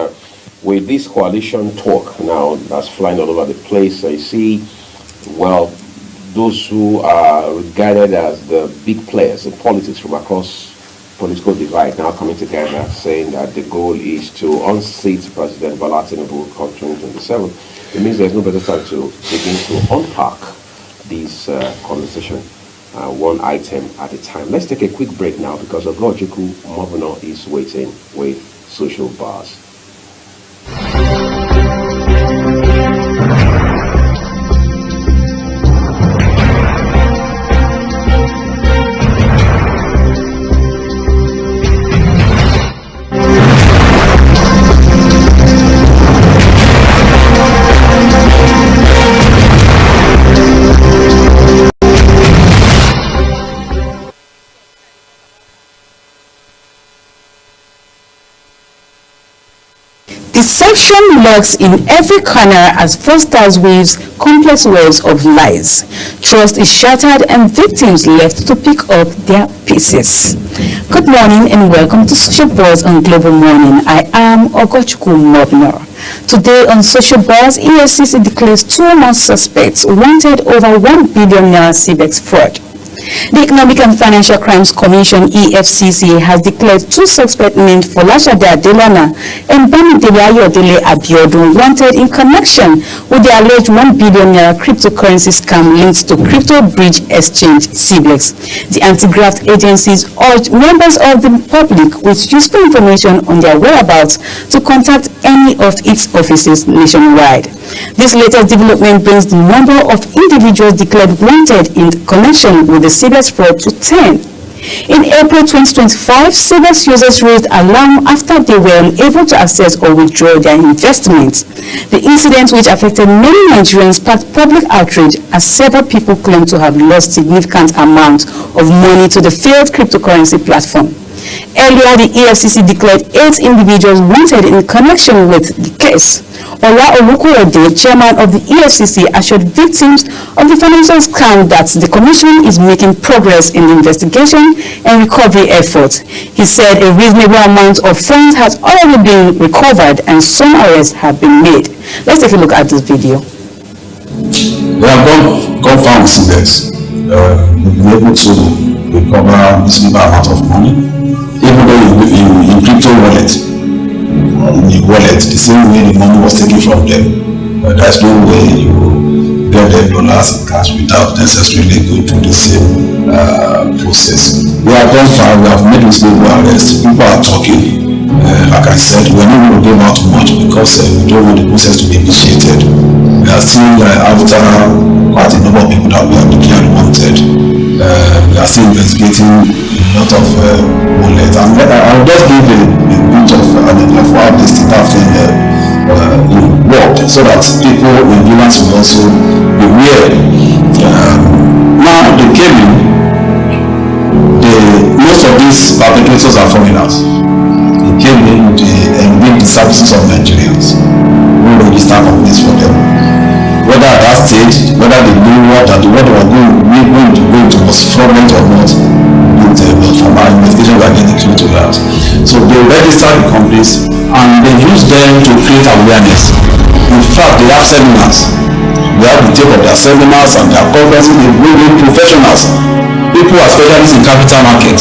with this coalition talk now that's flying all over the place, I see, well, those who are regarded as the big players in politics from across political divide now coming together, saying that the goal is to unseat President Bola Tinubu come 2027. It means there's no better time to begin to unpack this conversation, one item at a time. Let's take a quick break now, because Ogorchukwu Mobuno is waiting with Social Bars. Corruption lurks in every corner as fraudsters weaves complex webs of lies. Trust is shattered and victims left to pick up their pieces. Good morning and welcome to Social Buzz on Global Morning. I am Ogochukwu Mobner. Today on Social Buzz, EFCC declares 2 more suspects wanted over 1 billion naira CBEX fraud. The Economic and Financial Crimes Commission (EFCC) has declared 2 suspects named Folashade Adelana and Bamidele Ayodele Abiodun wanted in connection with the alleged 1 billion naira cryptocurrency scam linked to Crypto Bridge Exchange (CBEX). The anti-graft agencies urge members of the public with useful information on their whereabouts to contact any of its offices nationwide. This latest development brings the number of individuals declared wanted in connection with the CBEX fraud to 10. In April 2025, CBEX users raised alarm after they were unable to access or withdraw their investments. The incident, which affected many Nigerians, sparked public outrage as several people claimed to have lost significant amounts of money to the failed cryptocurrency platform. Earlier, the EFCC declared 8 individuals wanted in connection with the case. Ola Olukoyede, chairman of the EFCC, assured victims of the financial scam that the commission is making progress in the investigation and recovery efforts. He said a reasonable amount of funds has already been recovered and some arrests have been made. Let's take a look at this video. We have gone far with CBEX. We've been able to recover a reasonable amount of money, even though in crypto wallet. In the wallet, the same way the money was taken from them. There's no way you will get the dollars in cash without necessarily going through the same process. We have gone far, we have made reasonable arrests. People are talking. Like I said, we are not going to give out much because we don't want the process to be initiated. We are still after quite a number of people that we have declared wanted. We are still investigating a lot of wallets. And I'll just give a bit of for how this work so that people in Nigerians will also be aware. Now they came in, most of these perpetrators are foreigners. They came in, they engaged the services of Nigerians who register companies for them. Whether at that stage, whether they knew what they were going to go to was fraudulent or not, but from our investigation we are getting close to that. So they register the companies and they use them to create awareness. In fact, they have seminars. They have the tape of their seminars and their conferences. They bring in professionals, people who are specialists in capital market.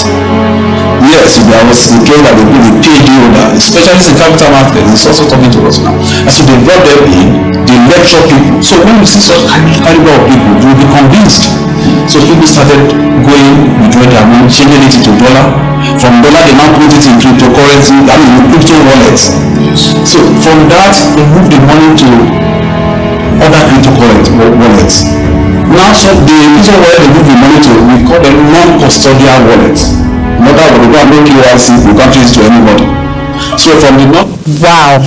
Yes, there was the case that they put the PhD holder, a specialist in capital market, is also talking to us now. And so they brought them in, they lecture people. So when you see such caliber of people, you will be convinced. So people started going, withdrawing their money, changing it into dollar. From dollar, they now put it in cryptocurrency, crypto wallets. So from that, they moved the money to other cryptocurrency wallets. Now, so the reason why they move the money to, we call them non-custodial wallets. Not that we don't make KYC, we can't trace to anybody. So from the Wow.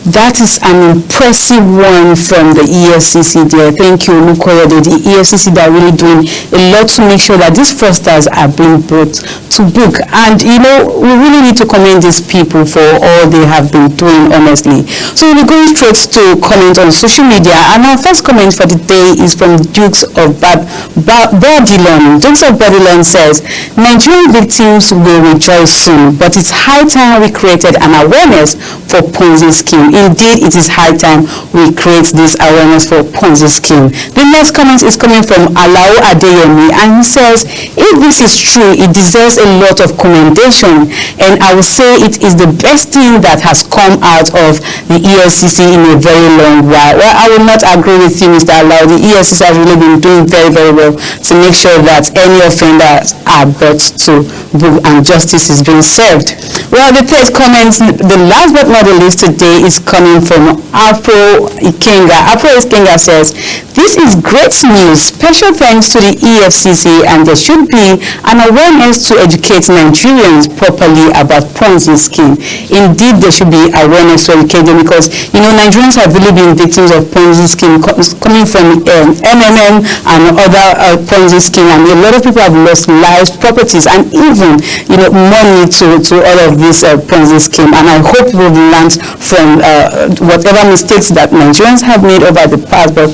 That is an impressive one from the EFCC there. Thank you, Olukoyede. The EFCC, they are really doing a lot to make sure that these fraudsters are being brought to book. And, you know, we really need to commend these people for all they have been doing, honestly. So we'll be going straight to comment on social media. And our first comment for the day is from Dukes of Babylon. Dukes of Babylon says, Nigerian victims will rejoice soon, but it's high time we created an awareness for Ponzi scheme. Indeed, it is high time we create this awareness for Ponzi scheme. The next comment is coming from Alao Adeyemi, and he says, if this is true, it deserves a lot of commendation, and I would say it is the best thing that has come out of the EFCC in a very long while. Well, I will not agree with you, Mr. Alao. The EFCC has really been doing very, very well to make sure that any offenders are brought to book and justice is being served. Well, the third comment, the last but not the least today, is coming from Afro Ikenga. Afro Ikenga says, This is great news. Special thanks to the EFCC, and there should be an awareness to educate Nigerians properly about Ponzi scheme. Indeed, there should be awareness to educate them because, Nigerians have really been victims of Ponzi scheme coming from MMM and other Ponzi scheme, and a lot of people have lost lives, properties, and even, money to all of this Ponzi scheme. And I hope we've learned from whatever mistakes that Nigerians have made over the past, but,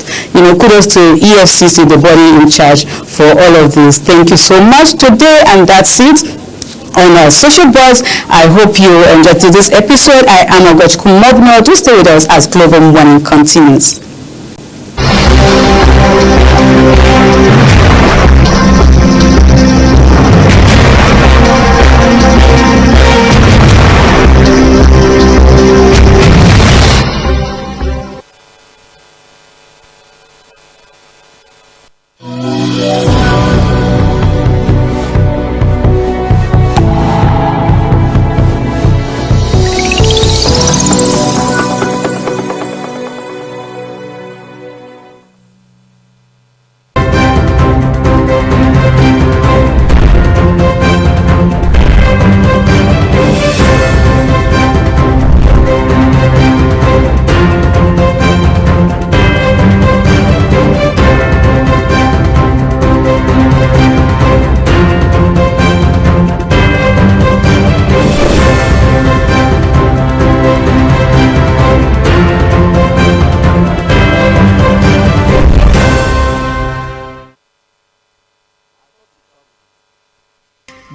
kudos to EFCC, the body in charge, for all of this. Thank you so much today, and that's it on our Social Buzz. I hope you enjoyed this episode. I am Ogachukwu Mogno. Do stay with us as Global Morning continues.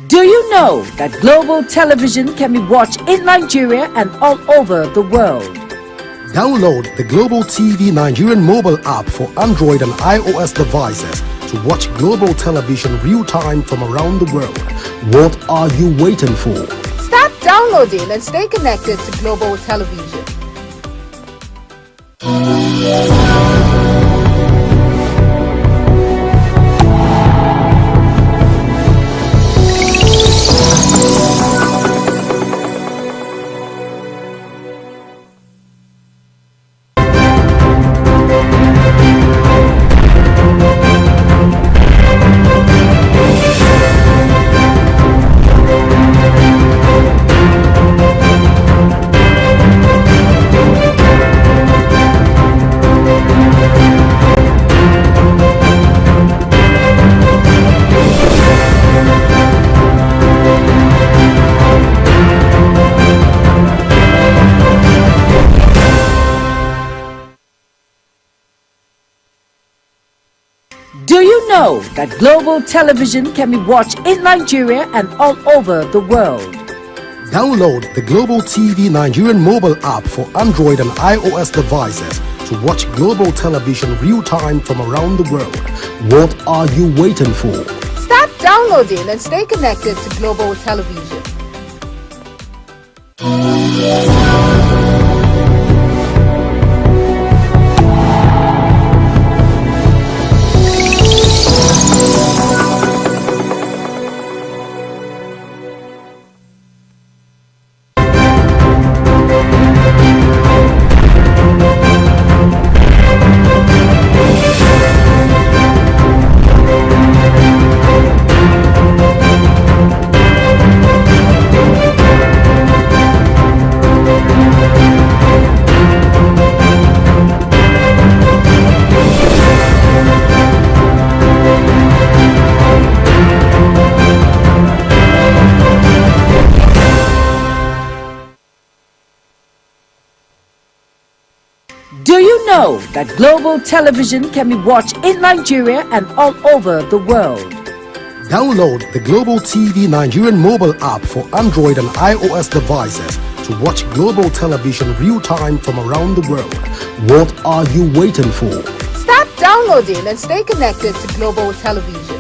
Do you know that global television can be watched in Nigeria and all over the world? Download the Global TV Nigerian mobile app for Android and iOS devices to watch global television real-time from around the world. What are you waiting for? Start downloading and stay connected to global television. Do you know that global television can be watched in Nigeria and all over the world? Download the Global TV Nigerian mobile app for Android and iOS devices to watch global television real-time from around the world. What are you waiting for? Start downloading and stay connected to global television. Do you know that global television can be watched in Nigeria and all over the world? Download the Global TV Nigerian mobile app for Android and iOS devices to watch global television real-time from around the world. What are you waiting for? Start downloading and stay connected to global television.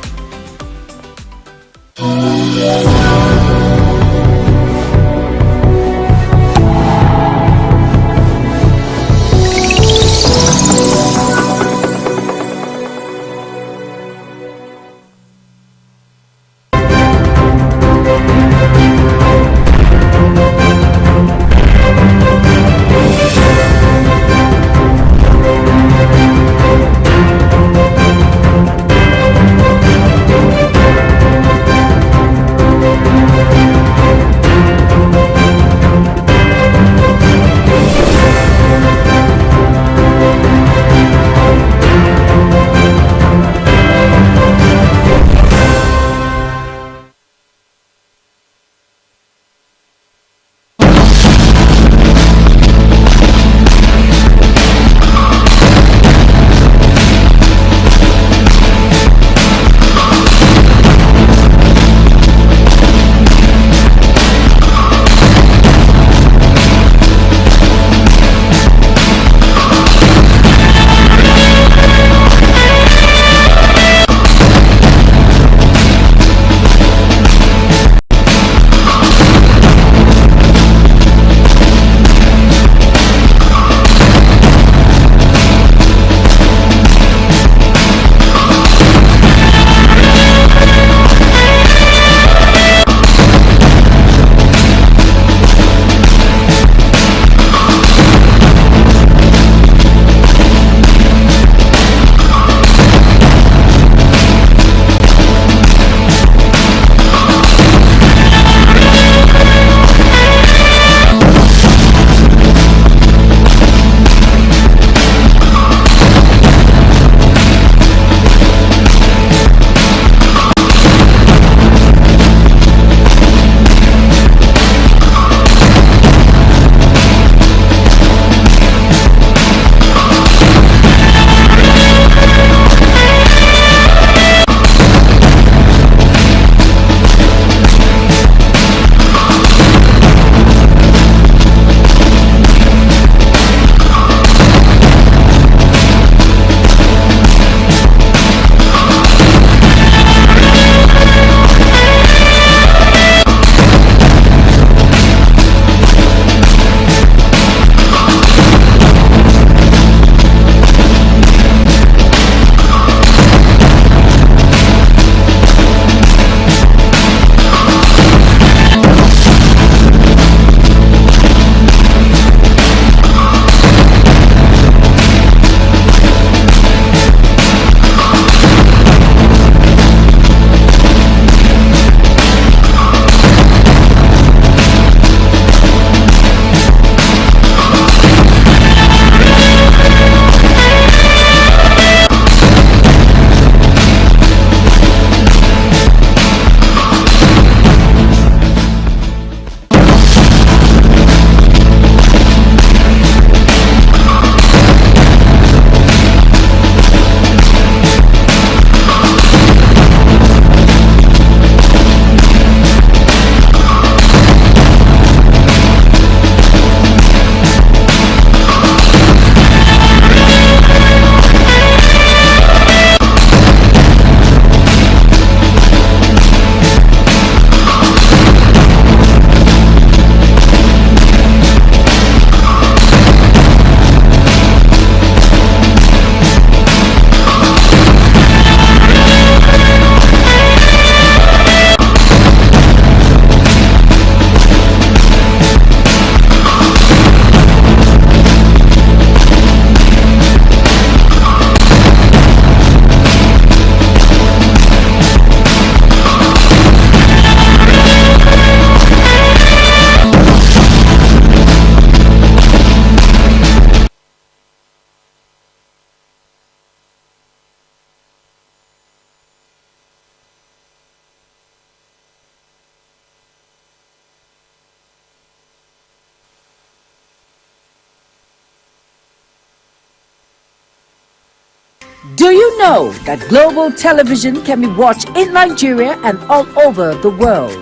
Do you know that Global Television can be watched in Nigeria and all over the world?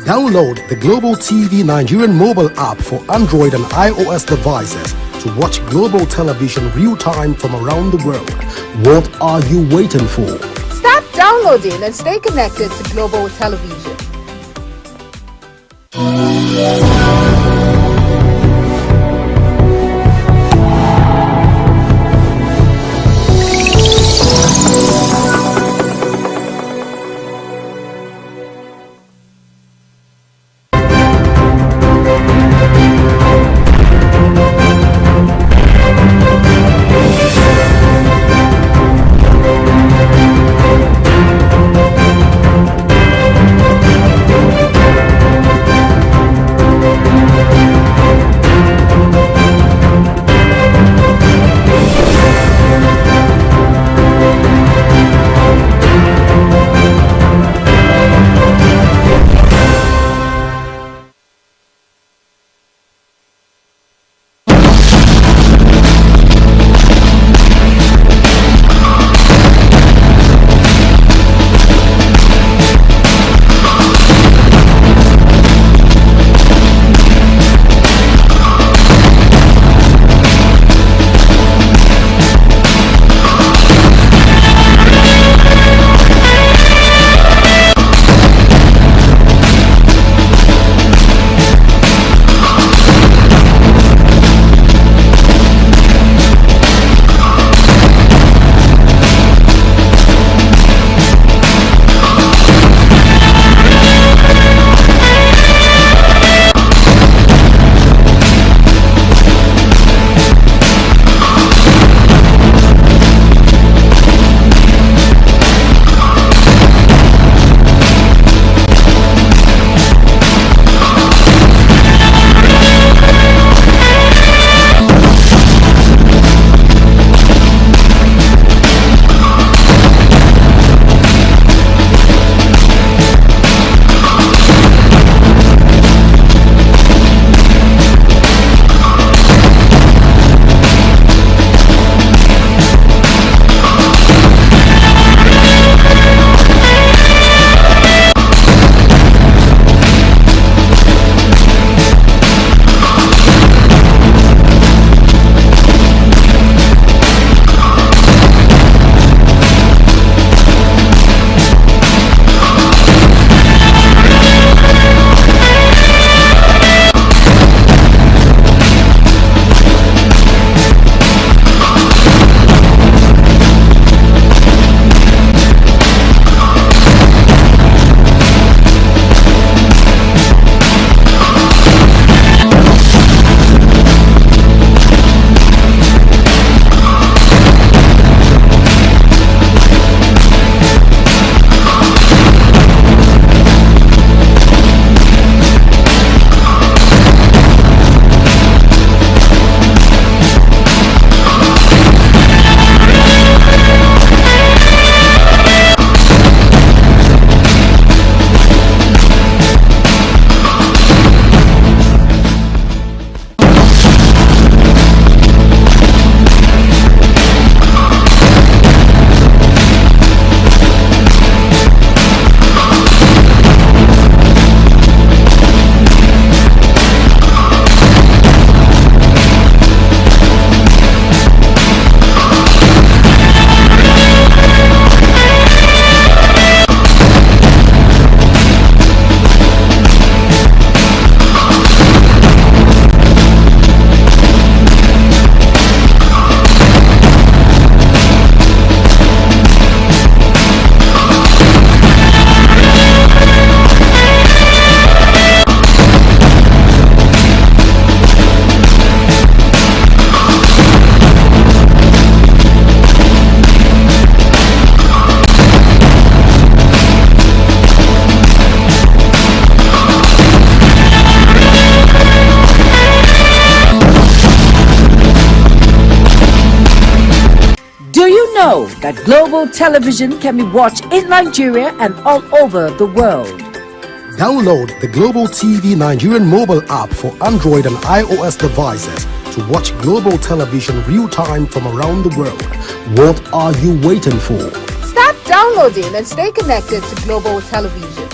Download the Global TV Nigerian mobile app for Android and iOS devices to watch Global Television real-time from around the world. What are you waiting for? Start downloading and stay connected to Global Television. know that Global Television can be watched in Nigeria and all over the world. Download the Global TV Nigerian mobile app for Android and iOS devices to to watch global television real-time from around the world. What are you waiting for? Start downloading and stay connected to Global Television.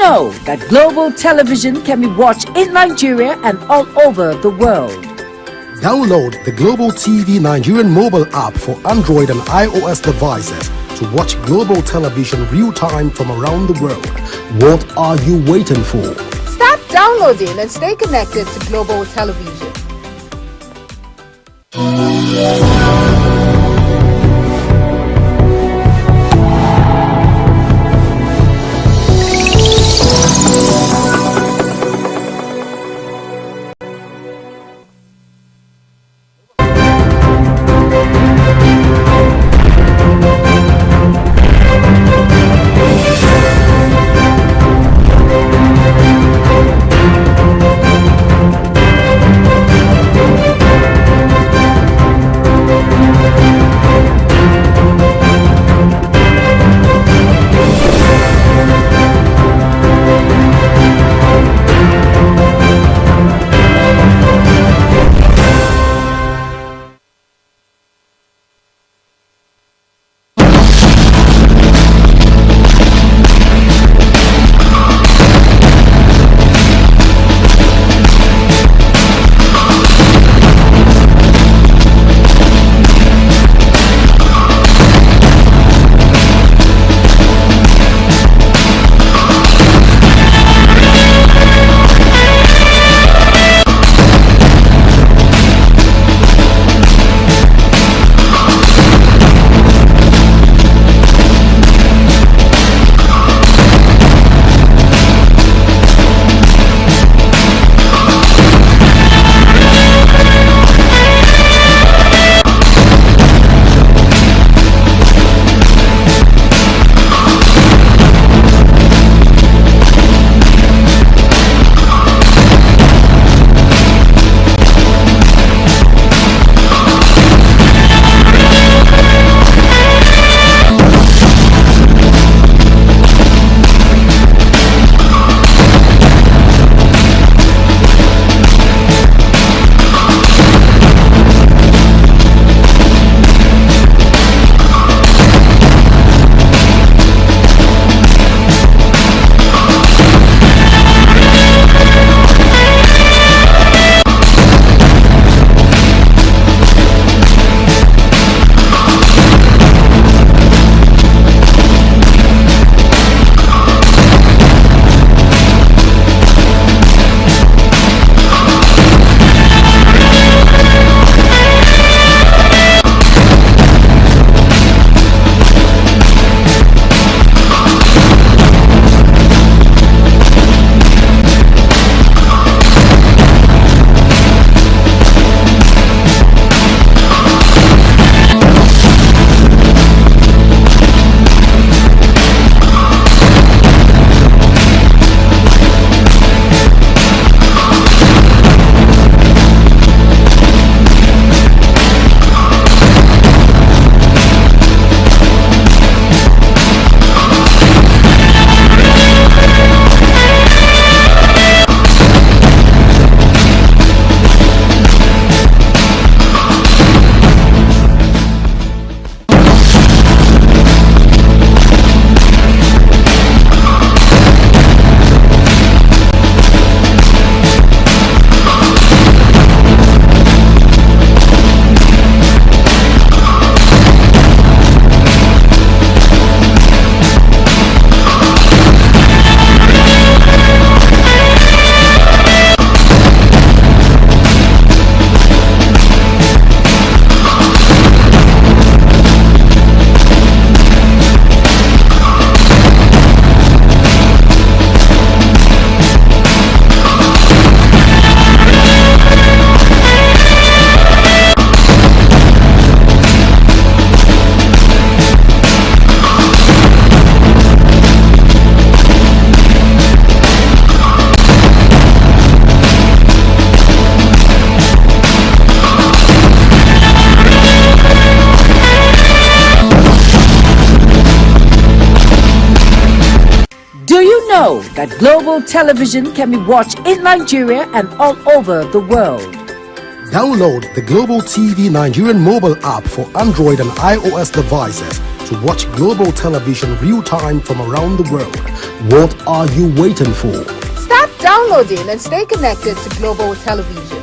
know that global television can be watched in Nigeria and all over the world. Download the Global TV Nigerian mobile app for Android and iOS devices to watch global television real-time from around the world. What are you waiting for? Start downloading and stay connected to global television. know that global television can be watched in Nigeria and all over the world? Download the Global TV Nigerian mobile app for Android and iOS devices to watch global television real-time from around the world. What are you waiting for? Start downloading and stay connected to global television.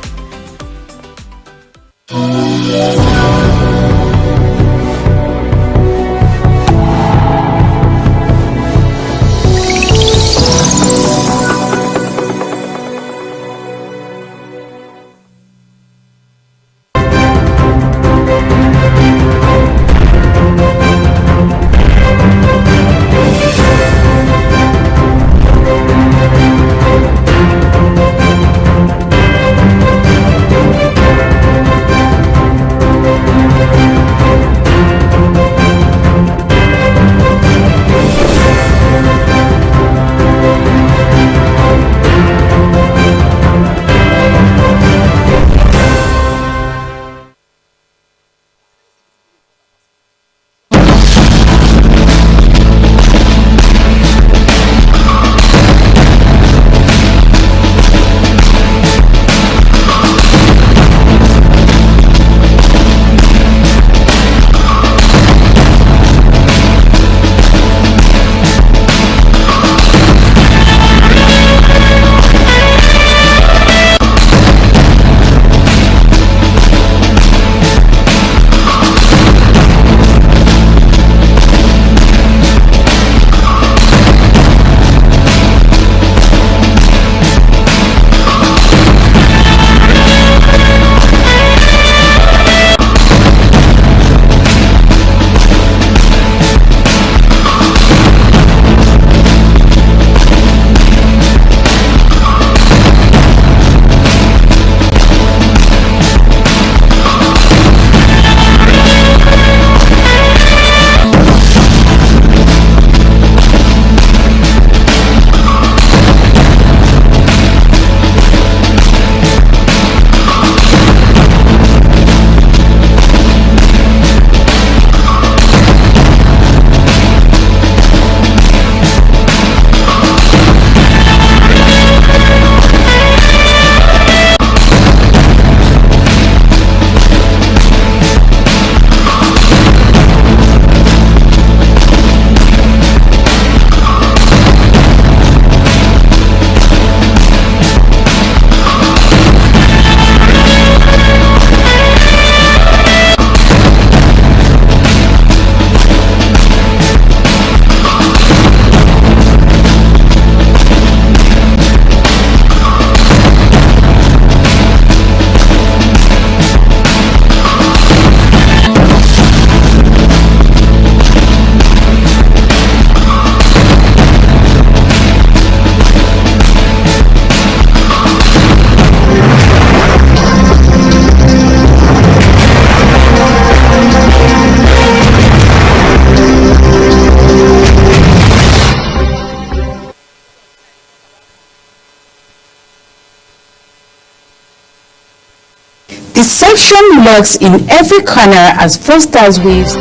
Deception lurks in every corner as fraudsters weaves.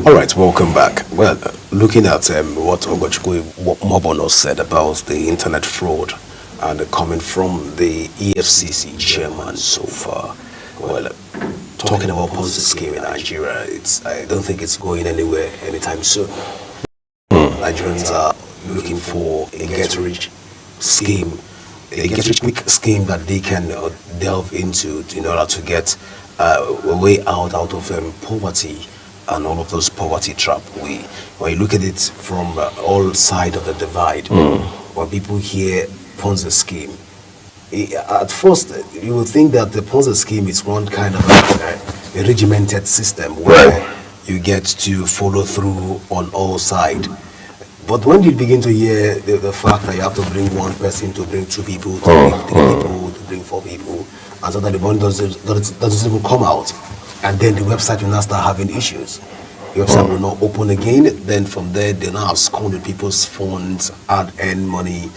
All right, welcome back. Well, looking at what Ogochukwu Mobono said about the internet fraud and coming from the EFCC chairman so far, well, talking about Ponzi scheme in Nigeria, I don't think it's going anywhere anytime soon. Nigerians are looking for a get-rich scheme, a get-rich-quick scheme that they can delve into in order to get a way out of poverty and all of those poverty trap. When you look at it from all sides of the divide, when people hear Ponzi scheme, at first you would think that the Ponzi scheme is one kind of a regimented system where you get to follow through on all sides. But when you begin to hear the fact that you have to bring one person to bring two people, to bring three people, to bring four people, and so that the money doesn't even come out, and then the website will now start having issues. your website will not open again. Then from there, they now have squandered people's funds, hard earned money.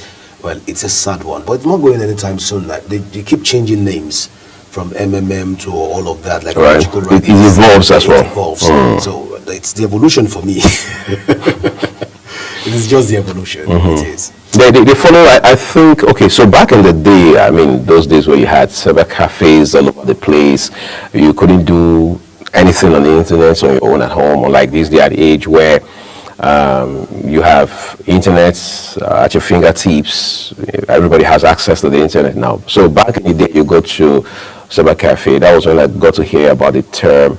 Well, it's a sad one, but it's not going anytime soon. Like they keep changing names from MMM to all of that. Like Right. It evolves as well. It evolves. So it's the evolution for me. It is just the evolution. It is. They follow, I think, okay, so back in the day, I mean, those days where you had cyber cafes all over the place, you couldn't do anything on the internet on your own at home, or like this day at the age where you have internet at your fingertips. Everybody has access to the internet now. So back in the day, you go to cyber cafe. That was when I got to hear about the term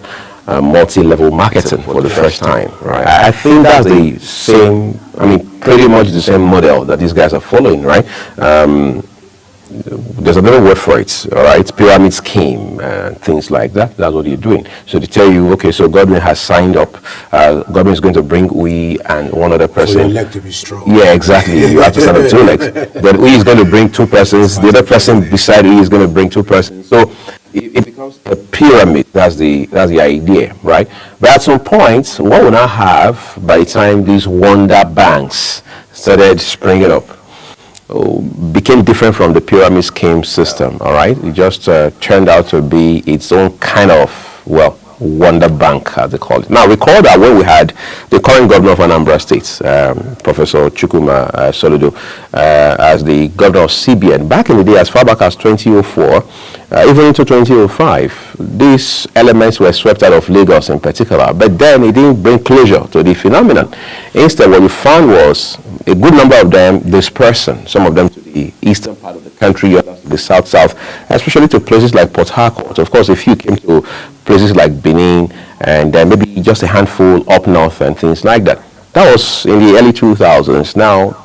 multi-level marketing for the first time. Right? I think that's the same. I mean, pretty much the same model that these guys are following. Right? There's another word for it, all right? Pyramid scheme and things like that. That's what you're doing. So they tell you, okay, so Godwin has signed up. Godwin is going to bring Uyi and one other person. For your leg to be strong. Yeah, exactly. You have to stand on 2 legs. Then Uyi is going to bring 2 persons. The other person beside Uyi is going to bring 2 persons. So it becomes a pyramid. That's the idea, right? But at some point, what we now have by the time these wonder banks started springing up, became different from the pyramid scheme system, all right? It just turned out to be its own kind of, well, wonder bank, as they call it. Now, recall that when we had the current governor of Anambra State, Professor Chukwuma Soludo, as the governor of CBN, back in the day, as far back as 2004, even into 2005, these elements were swept out of Lagos in particular, but then it didn't bring closure to the phenomenon. Instead, what we found was a good number of them dispersing, some of them to the eastern part of the country, others to the south, especially to places like Port Harcourt. Of course, a few came to places like Benin, and maybe just a handful up north and things like that. That was in the early 2000s. Now,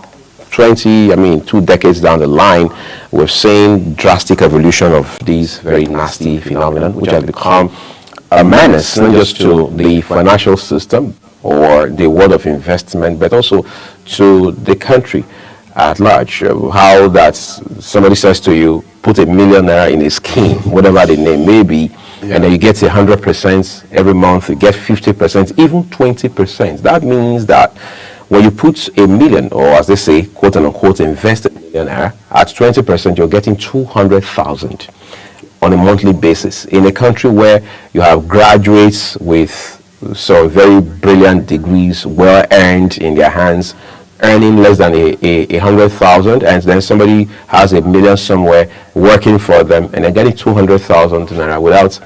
2 decades down the line, we've seen drastic evolution of these very nasty phenomenon, which has become a menace, not just to the financial system or the world of investment, but also to the country at large. How that somebody says to you, put $1 million in a scheme, whatever the name may be, and then you get 100% every month, you get 50%, even 20%. That means that when you put $1 million, or as they say, quote unquote, invest $1 million at 20%, you're getting 200,000 on a monthly basis in a country where you have graduates with some very brilliant degrees, well earned in their hands, earning less than 100,000, and then somebody has $1 million somewhere working for them, and they're getting 200,000 naira without,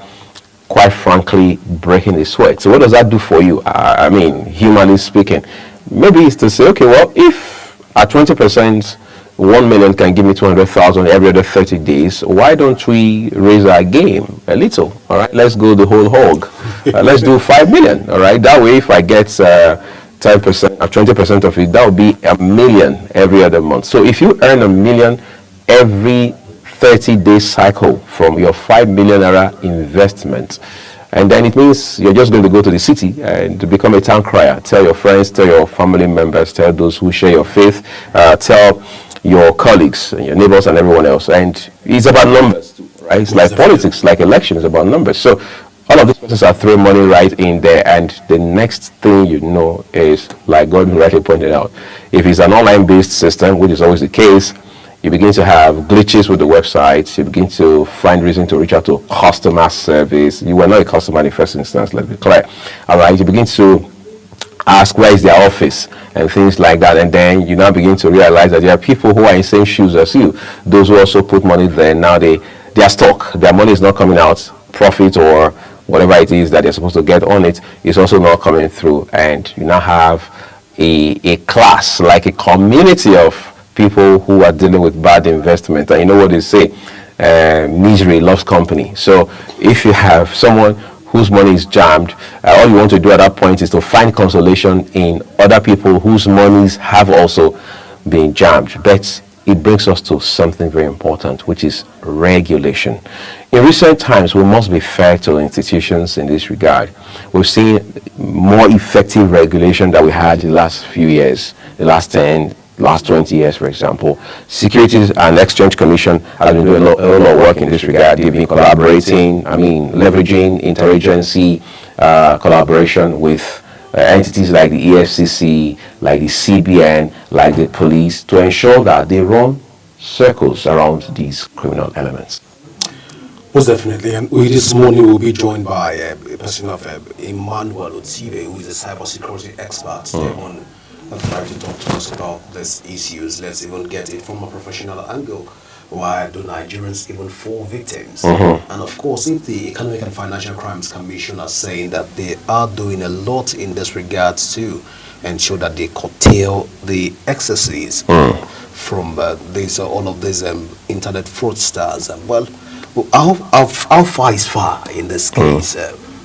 quite frankly, breaking a sweat. So what does that do for you? I mean, humanly speaking, maybe it's to say, okay, well, if at 20%, 1 million can give me 200,000 every other 30 days, why don't we raise our game a little? All right, let's go the whole hog. Let's do 5 million. All right, that way if I get 10% or 20% of it, that would be $1 million every other month. So if you earn $1 million every 30-day cycle from your 5 million naira investment, and then it means you're just going to go to the city and to become a town crier. Tell your friends, tell your family members, tell those who share your faith, tell your colleagues and your neighbors and everyone else. And it's about numbers too, right? It's like politics, like elections, about numbers. So all of these persons are throwing money right in there, and the next thing you know is, like Gordon rightly pointed out, if it's an online-based system, which is always the case, you begin to have glitches with the websites, you begin to find reason to reach out to customer service. You were not a customer in the first instance, let's be clear. All right, you begin to ask where is their office and things like that, and then you now begin to realize that there are people who are in the same shoes as you, those who also put money there. Now they are stuck, their money is not coming out, profit or whatever it is that they're supposed to get on it is also not coming through, and you now have a class, like a community of people who are dealing with bad investment. And you know what they say, misery loves company. So if you have someone whose money is jammed, all you want to do at that point is to find consolation in other people whose monies have also been jammed. But it brings us to something very important, which is regulation. In recent times, we must be fair to institutions in this regard. We've seen more effective regulation than we had in the last few years, the last 10, last 20 years, for example. Securities and Exchange Commission has been doing a lot of work in this regard. They've been collaborating, leveraging interagency collaboration with entities like the EFCC, like the CBN, like the police, to ensure that they run circles around these criminal elements. Most definitely, and this morning we'll be joined by a person of Emmanuel Otibe, who is a cybersecurity expert. And try to talk to us about these issues. Let's even get it from a professional angle. Why do Nigerians even fall victims? And of course, if the Economic and Financial Crimes Commission are saying that they are doing a lot in this regard to ensure that they curtail the excesses from all of these internet fraudsters. Well, how far is far in this case?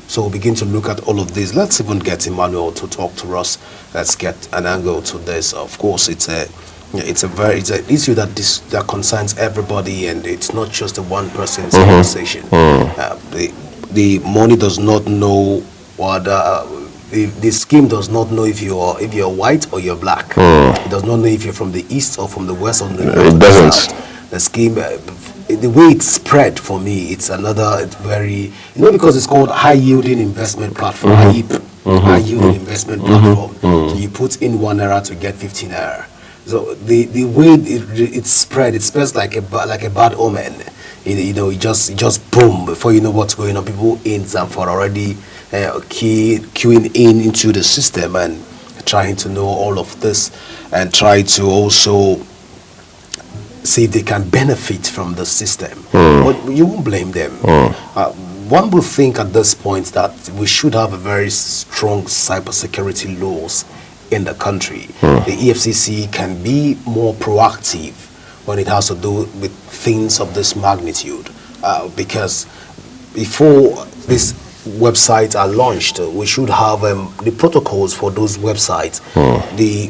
So we'll begin to look at all of this. Let's even get Emmanuel to talk to us. Let's get an angle to this. Of course, it's an issue that concerns everybody, and it's not just a one person's conversation. The money does not know what the scheme does not know if you're white or you're black. It does not know if you're from the east or from the west or the north. It doesn't. The scheme. The way it's spread for me, it's another very, because it's called high yielding investment platform, high yielding investment platform. So you put in 1 naira to get 15 naira. So the way it's spread, it spreads like a bad omen. You just boom, before you know what's going on, people in Zamfara already queuing into the system and trying to know all of this and try to also see if they can benefit from the system. But you won't blame them. One would think at this point that we should have a very strong cybersecurity laws in the country. The EFCC can be more proactive when it has to do with things of this magnitude, because before these websites are launched, we should have the protocols for those websites,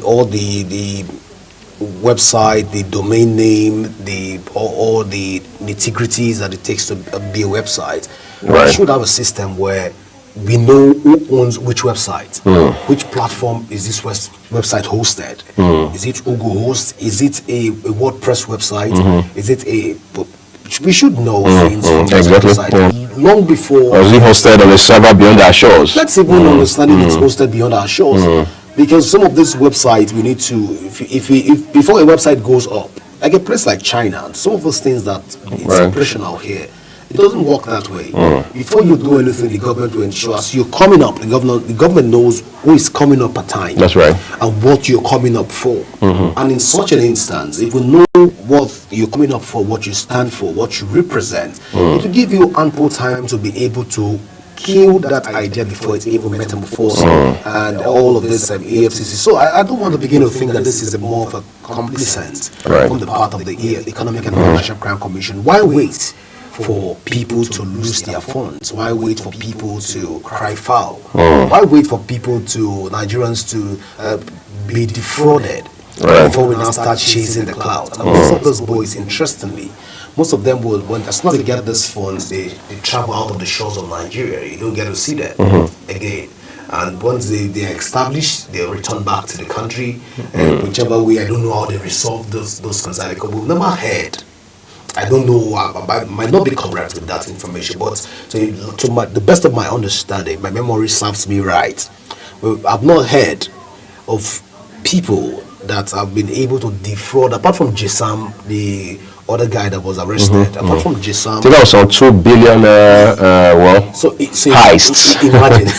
all the website, the domain name, all the nitty-gritties that it takes to be a website. We should have a system where we know who owns which website, which platform is this website hosted. Is it Google host? Is it a WordPress website? Is it we should know things from this website long before. Or is it hosted on a server beyond our shores? Let's even understand if it's hosted beyond our shores. Because some of these websites, we need to, if before a website goes up, like a place like China, some of those things that it's operational here, it doesn't work that way. Before you do anything, the government will ensure as you're coming up, the government knows who is coming up at time. That's right. And what you're coming up for. And in such an instance, if we know what you're coming up for, what you stand for, what you represent, it will give you ample time to be able to kill that idea before it even metamorphoses and all of this EFCC. So I don't want to begin to think that this is more of a complacence from the part of the Economic and Financial Crime Commission. Why wait for people to lose their funds? Why wait for people to cry foul? Why wait for Nigerians to be defrauded before we now start chasing the cloud? And most of those boys, interestingly, most of them will, when that's not to get these funds, they travel out of the shores of Nigeria. You don't get to see them again. And once they are established, they return back to the country. And whichever way, I don't know how they resolve those concerns. Because we've never heard. I don't know, I might not be correct with that information, but to the best of my understanding, my memory serves me right. I've not heard of people that have been able to defraud, apart from Jessam, the other guy that was arrested, apart from Jessam. I think that was on 2 billion, heists. Imagine.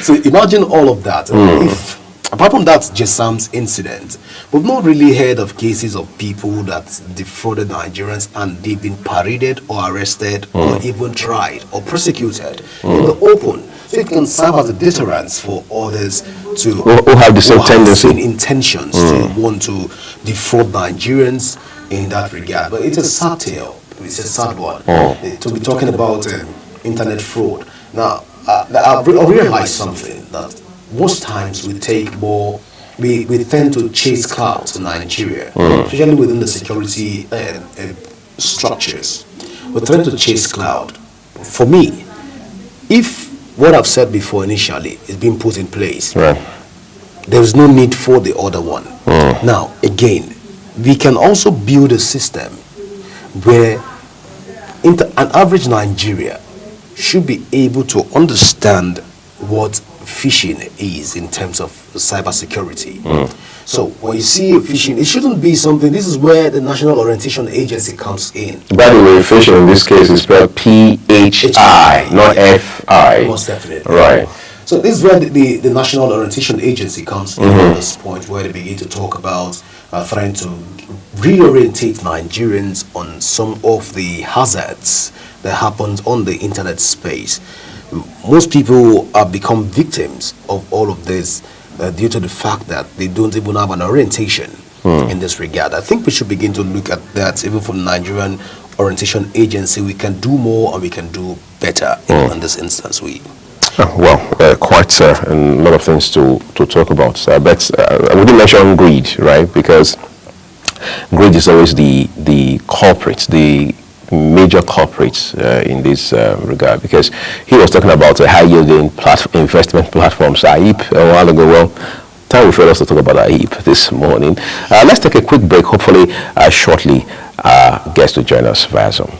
So imagine all of that. If apart from that Jessam's incident, we've not really heard of cases of people that defrauded Nigerians and they've been paraded or arrested or even tried or prosecuted in the open. So it can serve as a deterrence for others who have the same tendency, intentions to want to defraud Nigerians in that regard. But it's a sad tale. It's a sad one to be talking about internet fraud. Now, I've realized something, that most times we tend to chase clouds in Nigeria, especially within the security structures. We tend to chase cloud. For me, if what I've said before initially is being put in place, there is no need for the other one. Now, again, we can also build a system where an average Nigeria should be able to understand what phishing is in terms of cybersecurity. So when you see phishing, it shouldn't be something. This is where the National Orientation Agency comes in. By the way, phishing in this case is spelled P-H-I, not F-I. Most definitely. Right. So this is where the National Orientation Agency comes in at this point, where they begin to talk about trying to reorientate Nigerians on some of the hazards that happens on the internet space. Most people have become victims of all of this due to the fact that they don't even have an orientation in this regard. I think we should begin to look at that even from the Nigerian Orientation Agency. We can do more and we can do better in this instance. Quite a lot of things to talk about. But I wouldn't mention greed, right? Because greed is always the culprit, the major culprits in this regard, because he was talking about a high-yielding investment platforms, AIP, a while ago. Well, time for us to talk about AIP this morning. Let's take a quick break. Hopefully, shortly, guests to join us via Zoom.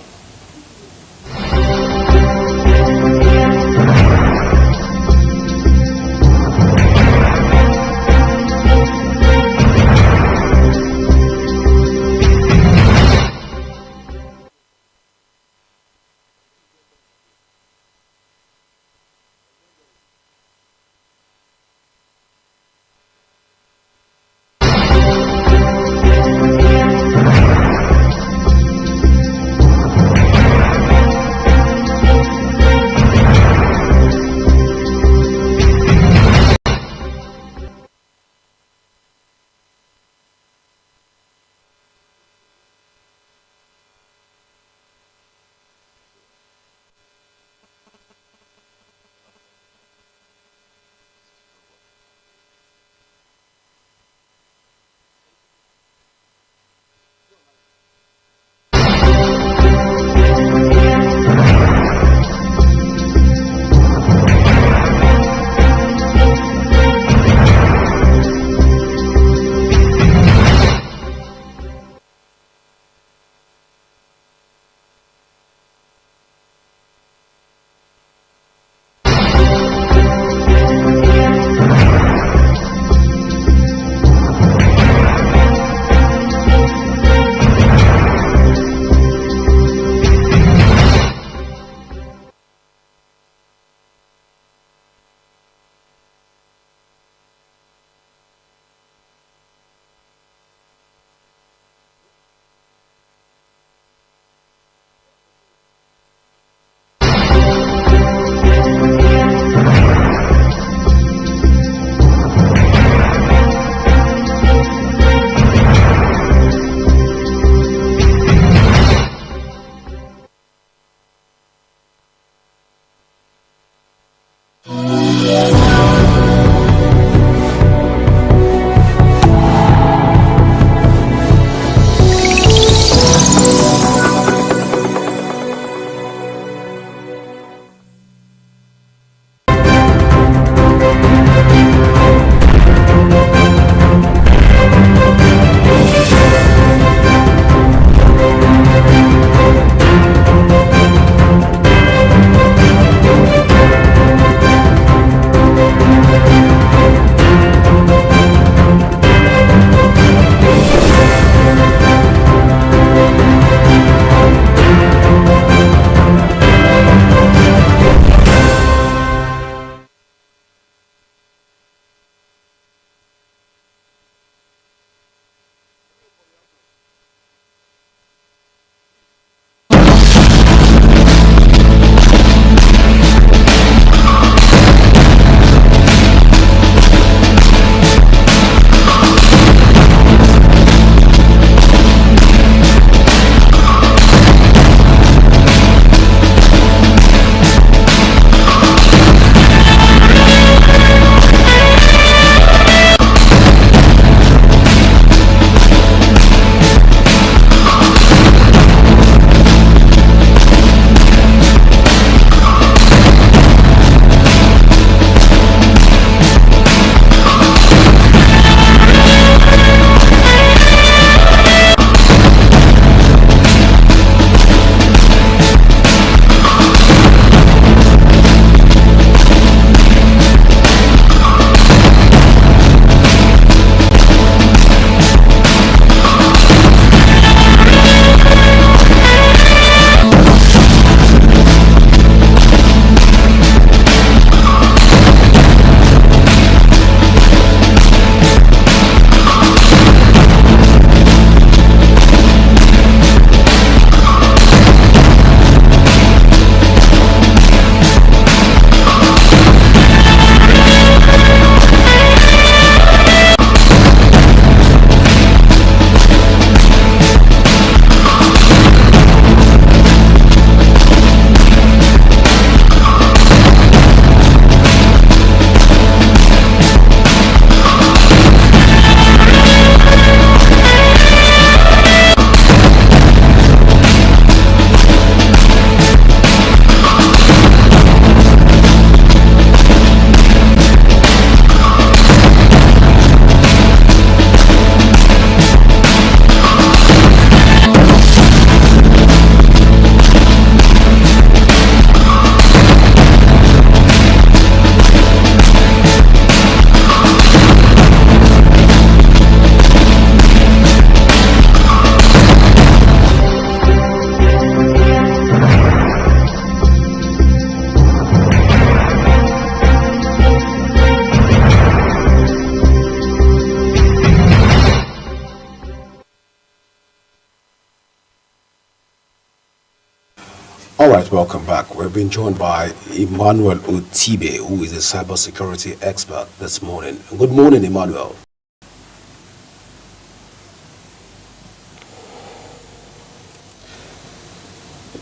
All right, welcome back. We've been joined by Emmanuel Otibe, who is a cybersecurity expert this morning. Good morning, Emmanuel.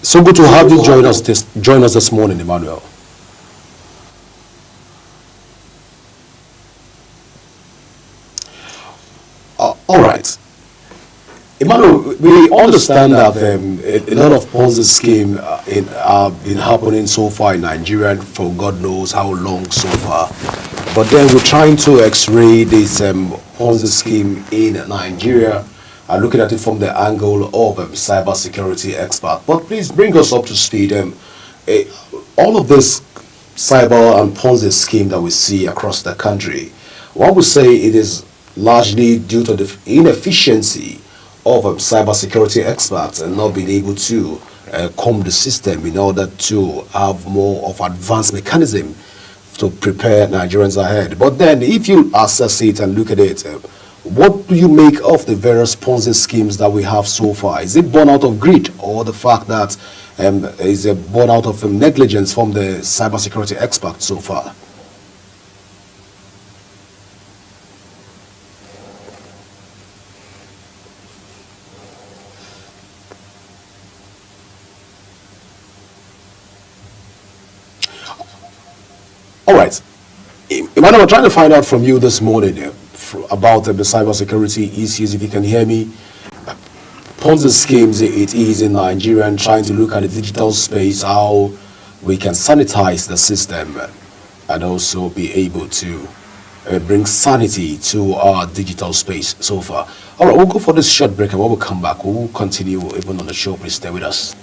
So good to have you join us this morning, Emmanuel. All right. Emmanuel, we understand that a lot of Ponzi scheme have been happening so far in Nigeria for God knows how long so far. But then we're trying to x-ray this Ponzi scheme in Nigeria and looking at it from the angle of a cybersecurity expert. But please bring us up to speed. All of this cyber and Ponzi scheme that we see across the country, one would say it is largely due to the inefficiency of cybersecurity experts and not being able to comb the system in order to have more of advanced mechanism to prepare Nigerians ahead. But then if you assess it and look at it, what do you make of the various Ponzi schemes that we have so far? Is it born out of greed or the fact that is it born out of negligence from the cybersecurity experts so far? All right, Emmanuel, I'm trying to find out from you this morning about the cybersecurity issues, if you can hear me. Ponzi schemes it is in Nigeria, and trying to look at the digital space, how we can sanitize the system and also be able to bring sanity to our digital space so far. All right, we'll go for this short break, and when we come back, we'll continue even on the show. Please stay with us.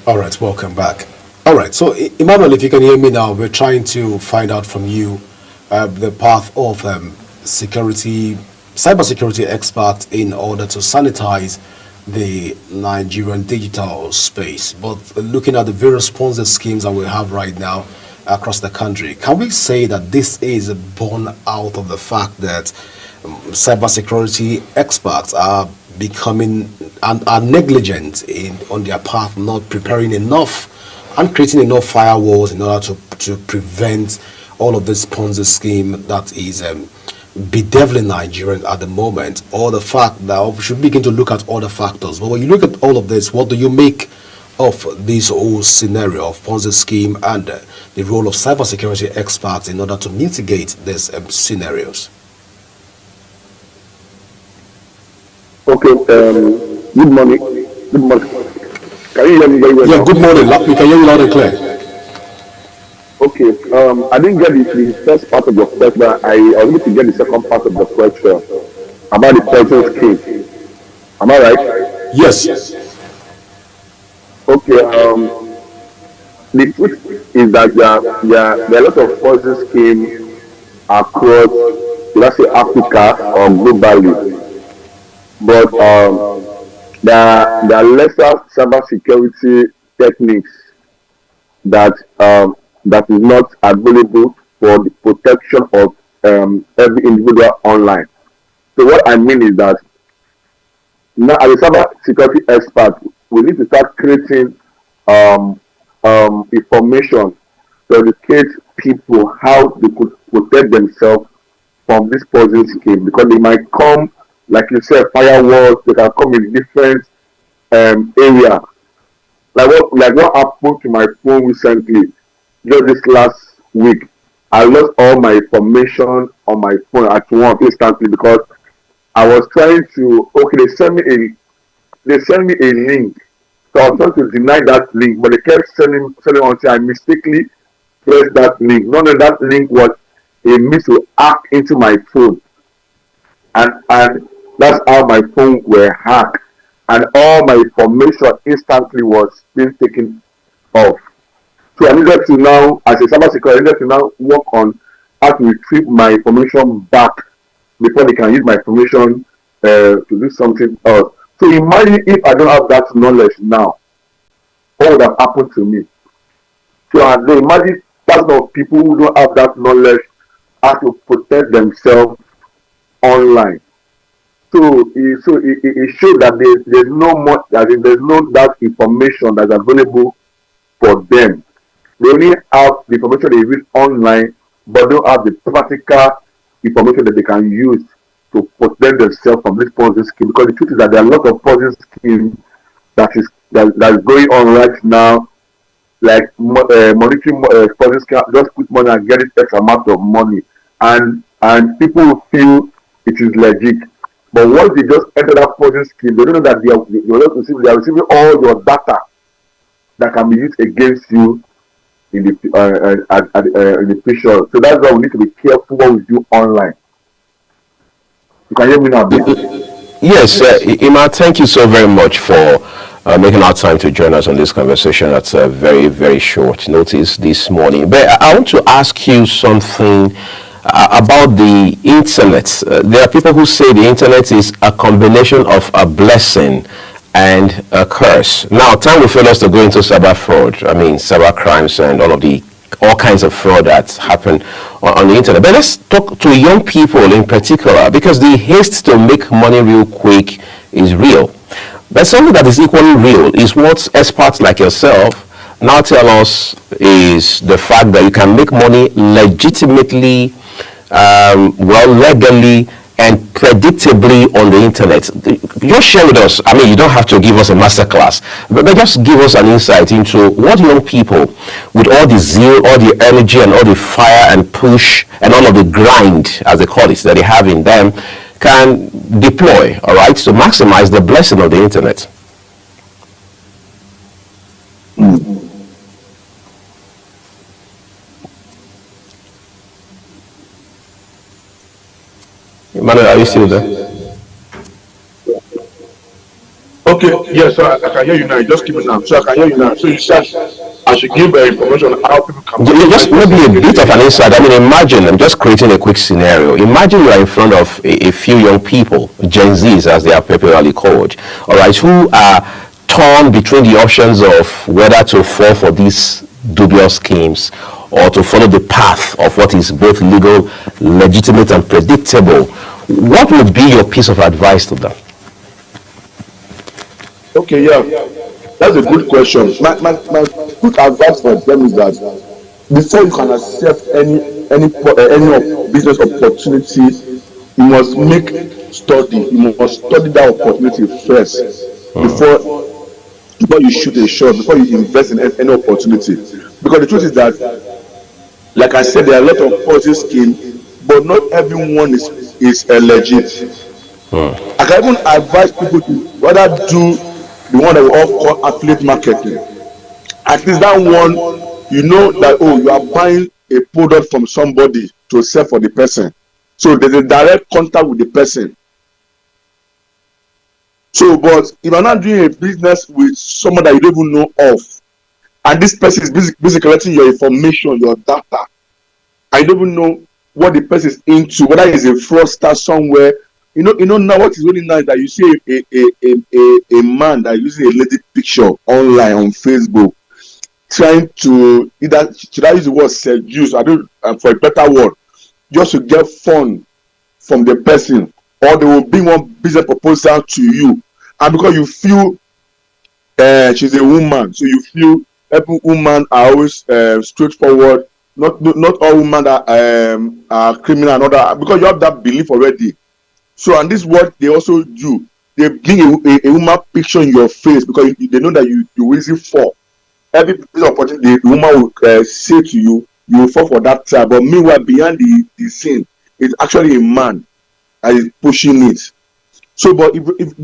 All right, welcome back. All right, so Emmanuel, if you can hear me now, we're trying to find out from you the path of cybersecurity expert in order to sanitize the Nigerian digital space. But looking at the various Ponzi schemes that we have right now across the country, can we say that this is born out of the fact that cybersecurity experts are becoming and are negligent on their path, not preparing enough and creating enough firewalls in order to prevent all of this Ponzi scheme that is bedeviling Nigerians at the moment, or the fact that we should begin to look at other factors? But when you look at all of this, what do you make of this whole scenario of Ponzi scheme and the role of cybersecurity experts in order to mitigate these scenarios? Okay, good morning. Good morning. Can you hear me very well? Yeah, now? good morning. We can hear you loud and clear. Okay. I didn't get the first part of your question, but I was able to get the second part of the question about the person's case. Am I right? Yes. Okay. The truth is that there are a lot of Ponzi schemes across, let's say, Africa or globally, but there are lesser cybersecurity techniques that that is not available for the protection of every individual online. So what I mean is that now, as a cybersecurity expert, we need to start creating information to educate people how they could protect themselves from this Ponzi scheme, because they might come, like you said, firewalls. They can come in different area. Like what happened to my phone recently, just this last week. I lost all my information on my phone at once instantly because I was trying to. Okay, they sent me a link, so I was trying to deny that link, but they kept sending until I mistakenly pressed that link. None of that link was a means to hack into my phone, and that's how my phone were hacked, and all my information instantly was being taken off. So I needed to now, as a cybersecurity, I needed to now work on how to retrieve my information back before they can use my information to do something else. So imagine if I don't have that knowledge now, what would have happened to me? So imagine thousands of people who don't have that knowledge how to protect themselves online. So it shows that there's no more, there's no that information that's available for them. They only have the information they read online, but don't have the practical information that they can use to protect themselves from this Ponzi scheme. Because the truth is that there are a lot of Ponzi schemes that is going on right now, like monetary Ponzi scheme. Just put money and get it X amount of money, and people feel it is legit. But once they just enter that Ponzi scheme, they don't know that they are receiving all your data that can be used against you in the future. So that's why we need to be careful what we do online. You can hear me now, baby? Yes, Ima, thank you so very much for making our time to join us on this conversation at a very, very short notice this morning. But I want to ask you something about the internet. There are people who say the internet is a combination of a blessing and a curse. Now, time will fail us to go into cyber fraud. I mean, cyber crimes and all kinds of fraud that happen on the internet. But let's talk to young people in particular, because the haste to make money real quick is real. But something that is equally real is what experts like yourself now tell us is the fact that you can make money legitimately, legally, and predictably on the internet. Just share with us, I mean, you don't have to give us a masterclass, but just give us an insight into what young people with all the zeal, all the energy, and all the fire and push, and all of the grind, as they call it, that they have in them, can deploy, all right, to maximize the blessing of the internet. Emmanuel, are you still there? Okay, yes, so I can hear you now. Just keep it now. So I can hear you now. So you said I should give information on how people can. Just maybe a bit of an insight. I mean, imagine, I'm just creating a quick scenario. Imagine you are in front of a few young people, Gen Zs as they are popularly called, all right, who are torn between the options of whether to fall for these dubious schemes or to follow the path of what is both legal, legitimate, and predictable. What would be your piece of advice to them? Okay, yeah, that's a good question. My quick advice for them is that before you can accept any business opportunity, you must you must study that opportunity first before you shoot a shot, before you invest in any opportunity. Because the truth is that, like I said, there are a lot of Ponzi schemes, but not everyone is legit. I can even advise people to rather do the one that we all call affiliate marketing. At least that one, you know that, oh, you are buying a product from somebody to sell for the person. So there's a direct contact with the person. So, but if you're not doing a business with someone that you don't even know of, and this person is busy collecting your information, your data, I don't even know what the person is into, whether it's a fraudster somewhere. You know now what is really nice that you see a man that uses a lady picture online on Facebook, trying to either, should I use the word seduce, I don't, for a better word, just to get fun from the person, or they will bring one business proposal to you, and because you feel she's a woman, so you feel every woman are always straightforward. Not all women are criminal and other, because you have that belief already. So, and this is what they also do. They bring a woman picture in your face because they know that you're easy for. Every piece of opportunity the woman will say to you, you will fall for that trap. But meanwhile, behind the scene, it's actually a man that is pushing it. So, but if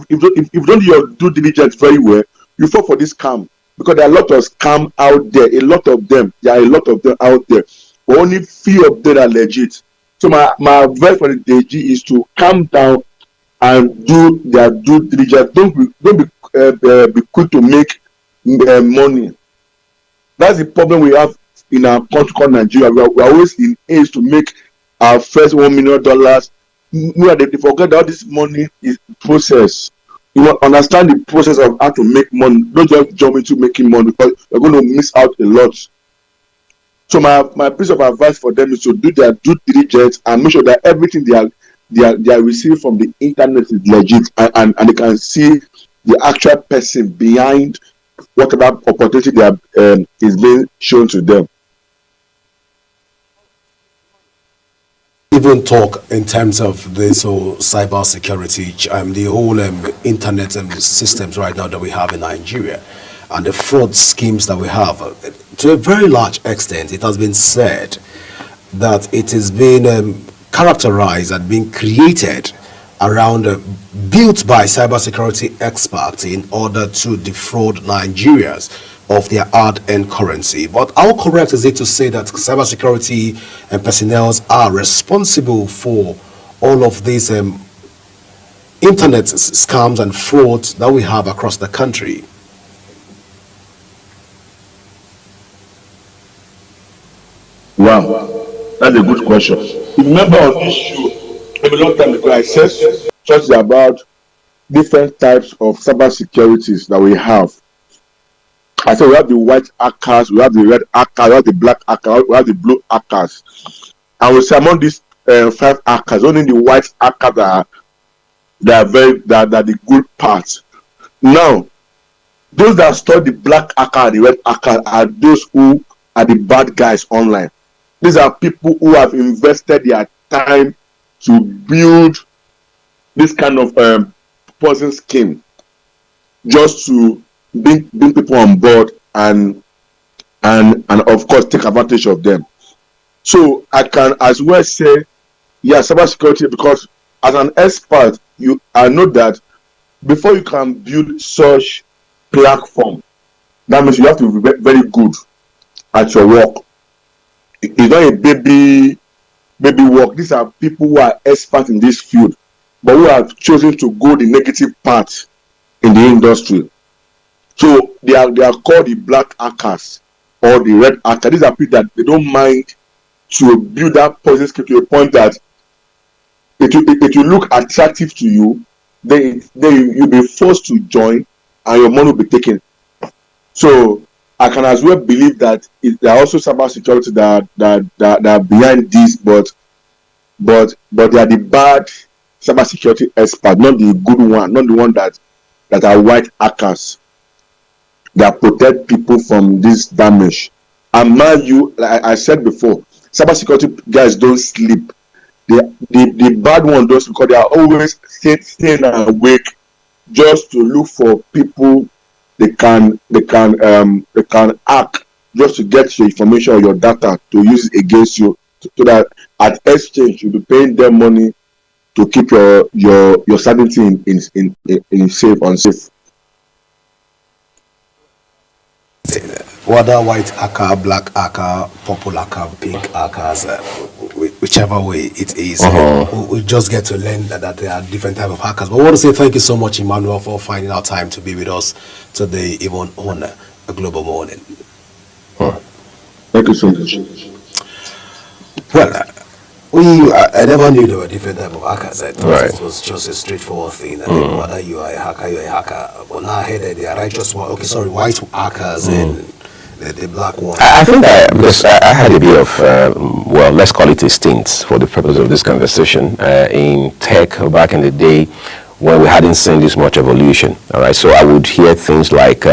you don't do your due diligence very well, you fall for this scam, because there are a lot of scam out there. A lot of them. There are a lot of them out there. But only few of them are legit. So my advice for the DG is to calm down and do their due diligence. Don't be quick to make money. That's the problem we have in our country called Nigeria. We are always in age to make our first $1 million. They forget that all this money is process. You must understand the process of how to make money. Don't just jump into making money, because you're going to miss out a lot. So my piece of advice for them is to do their due diligence and make sure that everything they are receiving from the internet is legit, and they can see the actual person behind whatever opportunity that is being shown to them. Even talk in terms of this whole cyber security, the whole internet systems right now that we have in Nigeria, and the fraud schemes that we have. To a very large extent, it has been said that it is being characterized and being created around, built by cybersecurity experts in order to defraud Nigerians of their hard-earned currency. But how correct is it to say that cybersecurity and personnel are responsible for all of these internet scams and frauds that we have across the country? Wow, that's a good question. Remember on this show, a long time ago, I said something about different types of cyber securities that we have. I said we have the white hackers, we have the red hackers, we have the black hackers, we have the blue hackers. And we say among these 5 hackers, only the white hackers are the good part. Now, those that store the black hacker and the red hacker are those who are the bad guys online. These are people who have invested their time to build this kind of poison scheme, just to bring people on board and of course take advantage of them. So I can as well say, yeah, cybersecurity, because as an expert, I know that before you can build such platform, that means you have to be very good at your work. It's not a baby work. These are people who are experts in this field, but who have chosen to go the negative path in the industry. So they are called the black hackers or the red hackers. These are people that they don't mind to build that poison scheme to a point that it will look attractive to you. Then you'll be forced to join, and your money will be taken. So I can as well believe that there are also cybersecurity that are behind this, but they are the bad cybersecurity experts, not the good one, not the one that are white hackers that protect people from this damage. And mind you, like I said before, cybersecurity guys don't sleep. The bad one does, because they are always staying awake just to look for people they can hack, just to get your information or your data to use it against you, so that at exchange you'll be paying them money to keep your sanity in safe. whether white aka, black aka, purple aka, pink akas, whichever way it is, we just get to learn that there are different types of hackers. But I want to say thank you so much, Emmanuel, for finding out time to be with us today, even on a global morning. Thank you so much. Well, I never knew there were different types of hackers. I thought it was just a straightforward thing. Whether you are a hacker, you're a hacker. But now I heard that they are righteous one. Okay, sorry, white hackers and the black one. I think that because I had a bit of, well, let's call it a stint for the purpose of this conversation in tech back in the day when we hadn't seen this much evolution. All right, so I would hear things like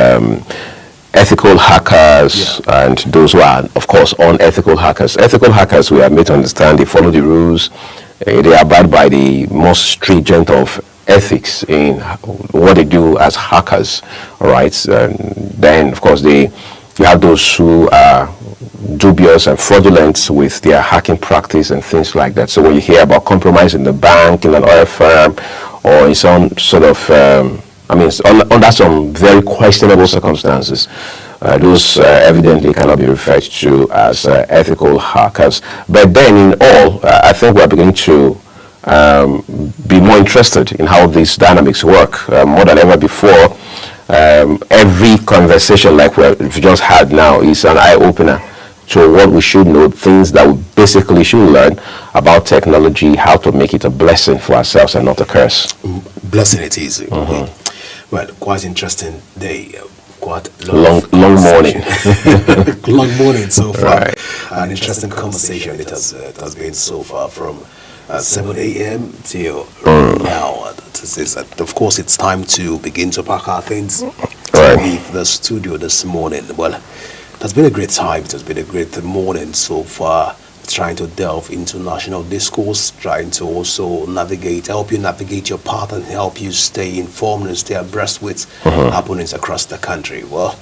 ethical hackers and those who are, of course, unethical hackers. Ethical hackers, we are made to understand, they follow the rules, they abide by the most stringent of ethics in what they do as hackers. All right, then, of course, you have those who are dubious and fraudulent with their hacking practice and things like that. So when you hear about compromising the bank in an oil firm or in some sort of, under some very questionable circumstances, those evidently cannot be referred to as ethical hackers. But then in all, I think we're beginning to be more interested in how these dynamics work more than ever before. Every conversation like we've just had now is an eye-opener to what we should know, things that we basically should learn about technology, how to make it a blessing for ourselves and not a curse. Blessing it is. Well, quite interesting day. Quite long morning. Long morning so far. An interesting conversation it has been so far from 7 a.m. till now. Of course, it's time to begin to pack our things to leave the studio this morning. Well, it has been a great time. It has been a great morning so far, trying to delve into national discourse, trying to also help you navigate your path and help you stay informed and stay abreast with happenings across the country. Well,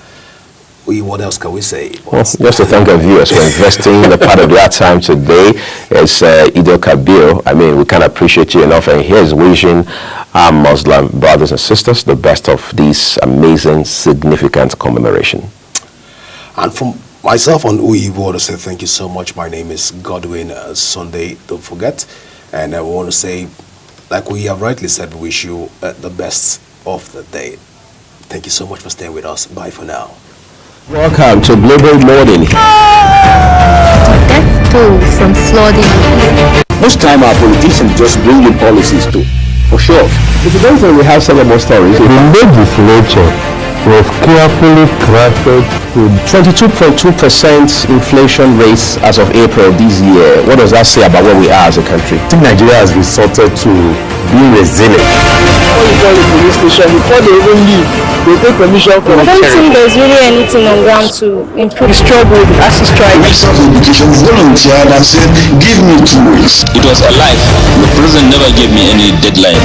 what else can we say? Well, just to thank our viewers for investing the part of their time today. It's Idil Kabir. I mean, we can't appreciate you enough, and here's wishing our Muslim brothers and sisters the best of this amazing, significant commemoration. And from myself on Uyi, I want to say thank you so much. My name is Godwin Sunday, don't forget. And I want to say, like we have rightly said, we wish you the best of the day. Thank you so much for staying with us. Bye for now. Welcome to Global Morning. Death toll from flooding. Most time our politicians just bring in policies to, for sure. It depends on we have some more stories. The legislature was carefully crafted to 22.2% inflation rates as of April this year. What does that say about where we are as a country? I think Nigeria has resorted to being resilient. Before you call the police station, before they even leave, they take permission from I don't think there's really anything on ground to improve the struggle with ASU strike. Education volunteer that said, give me 2 weeks. It was a lie. The president never gave me any deadline.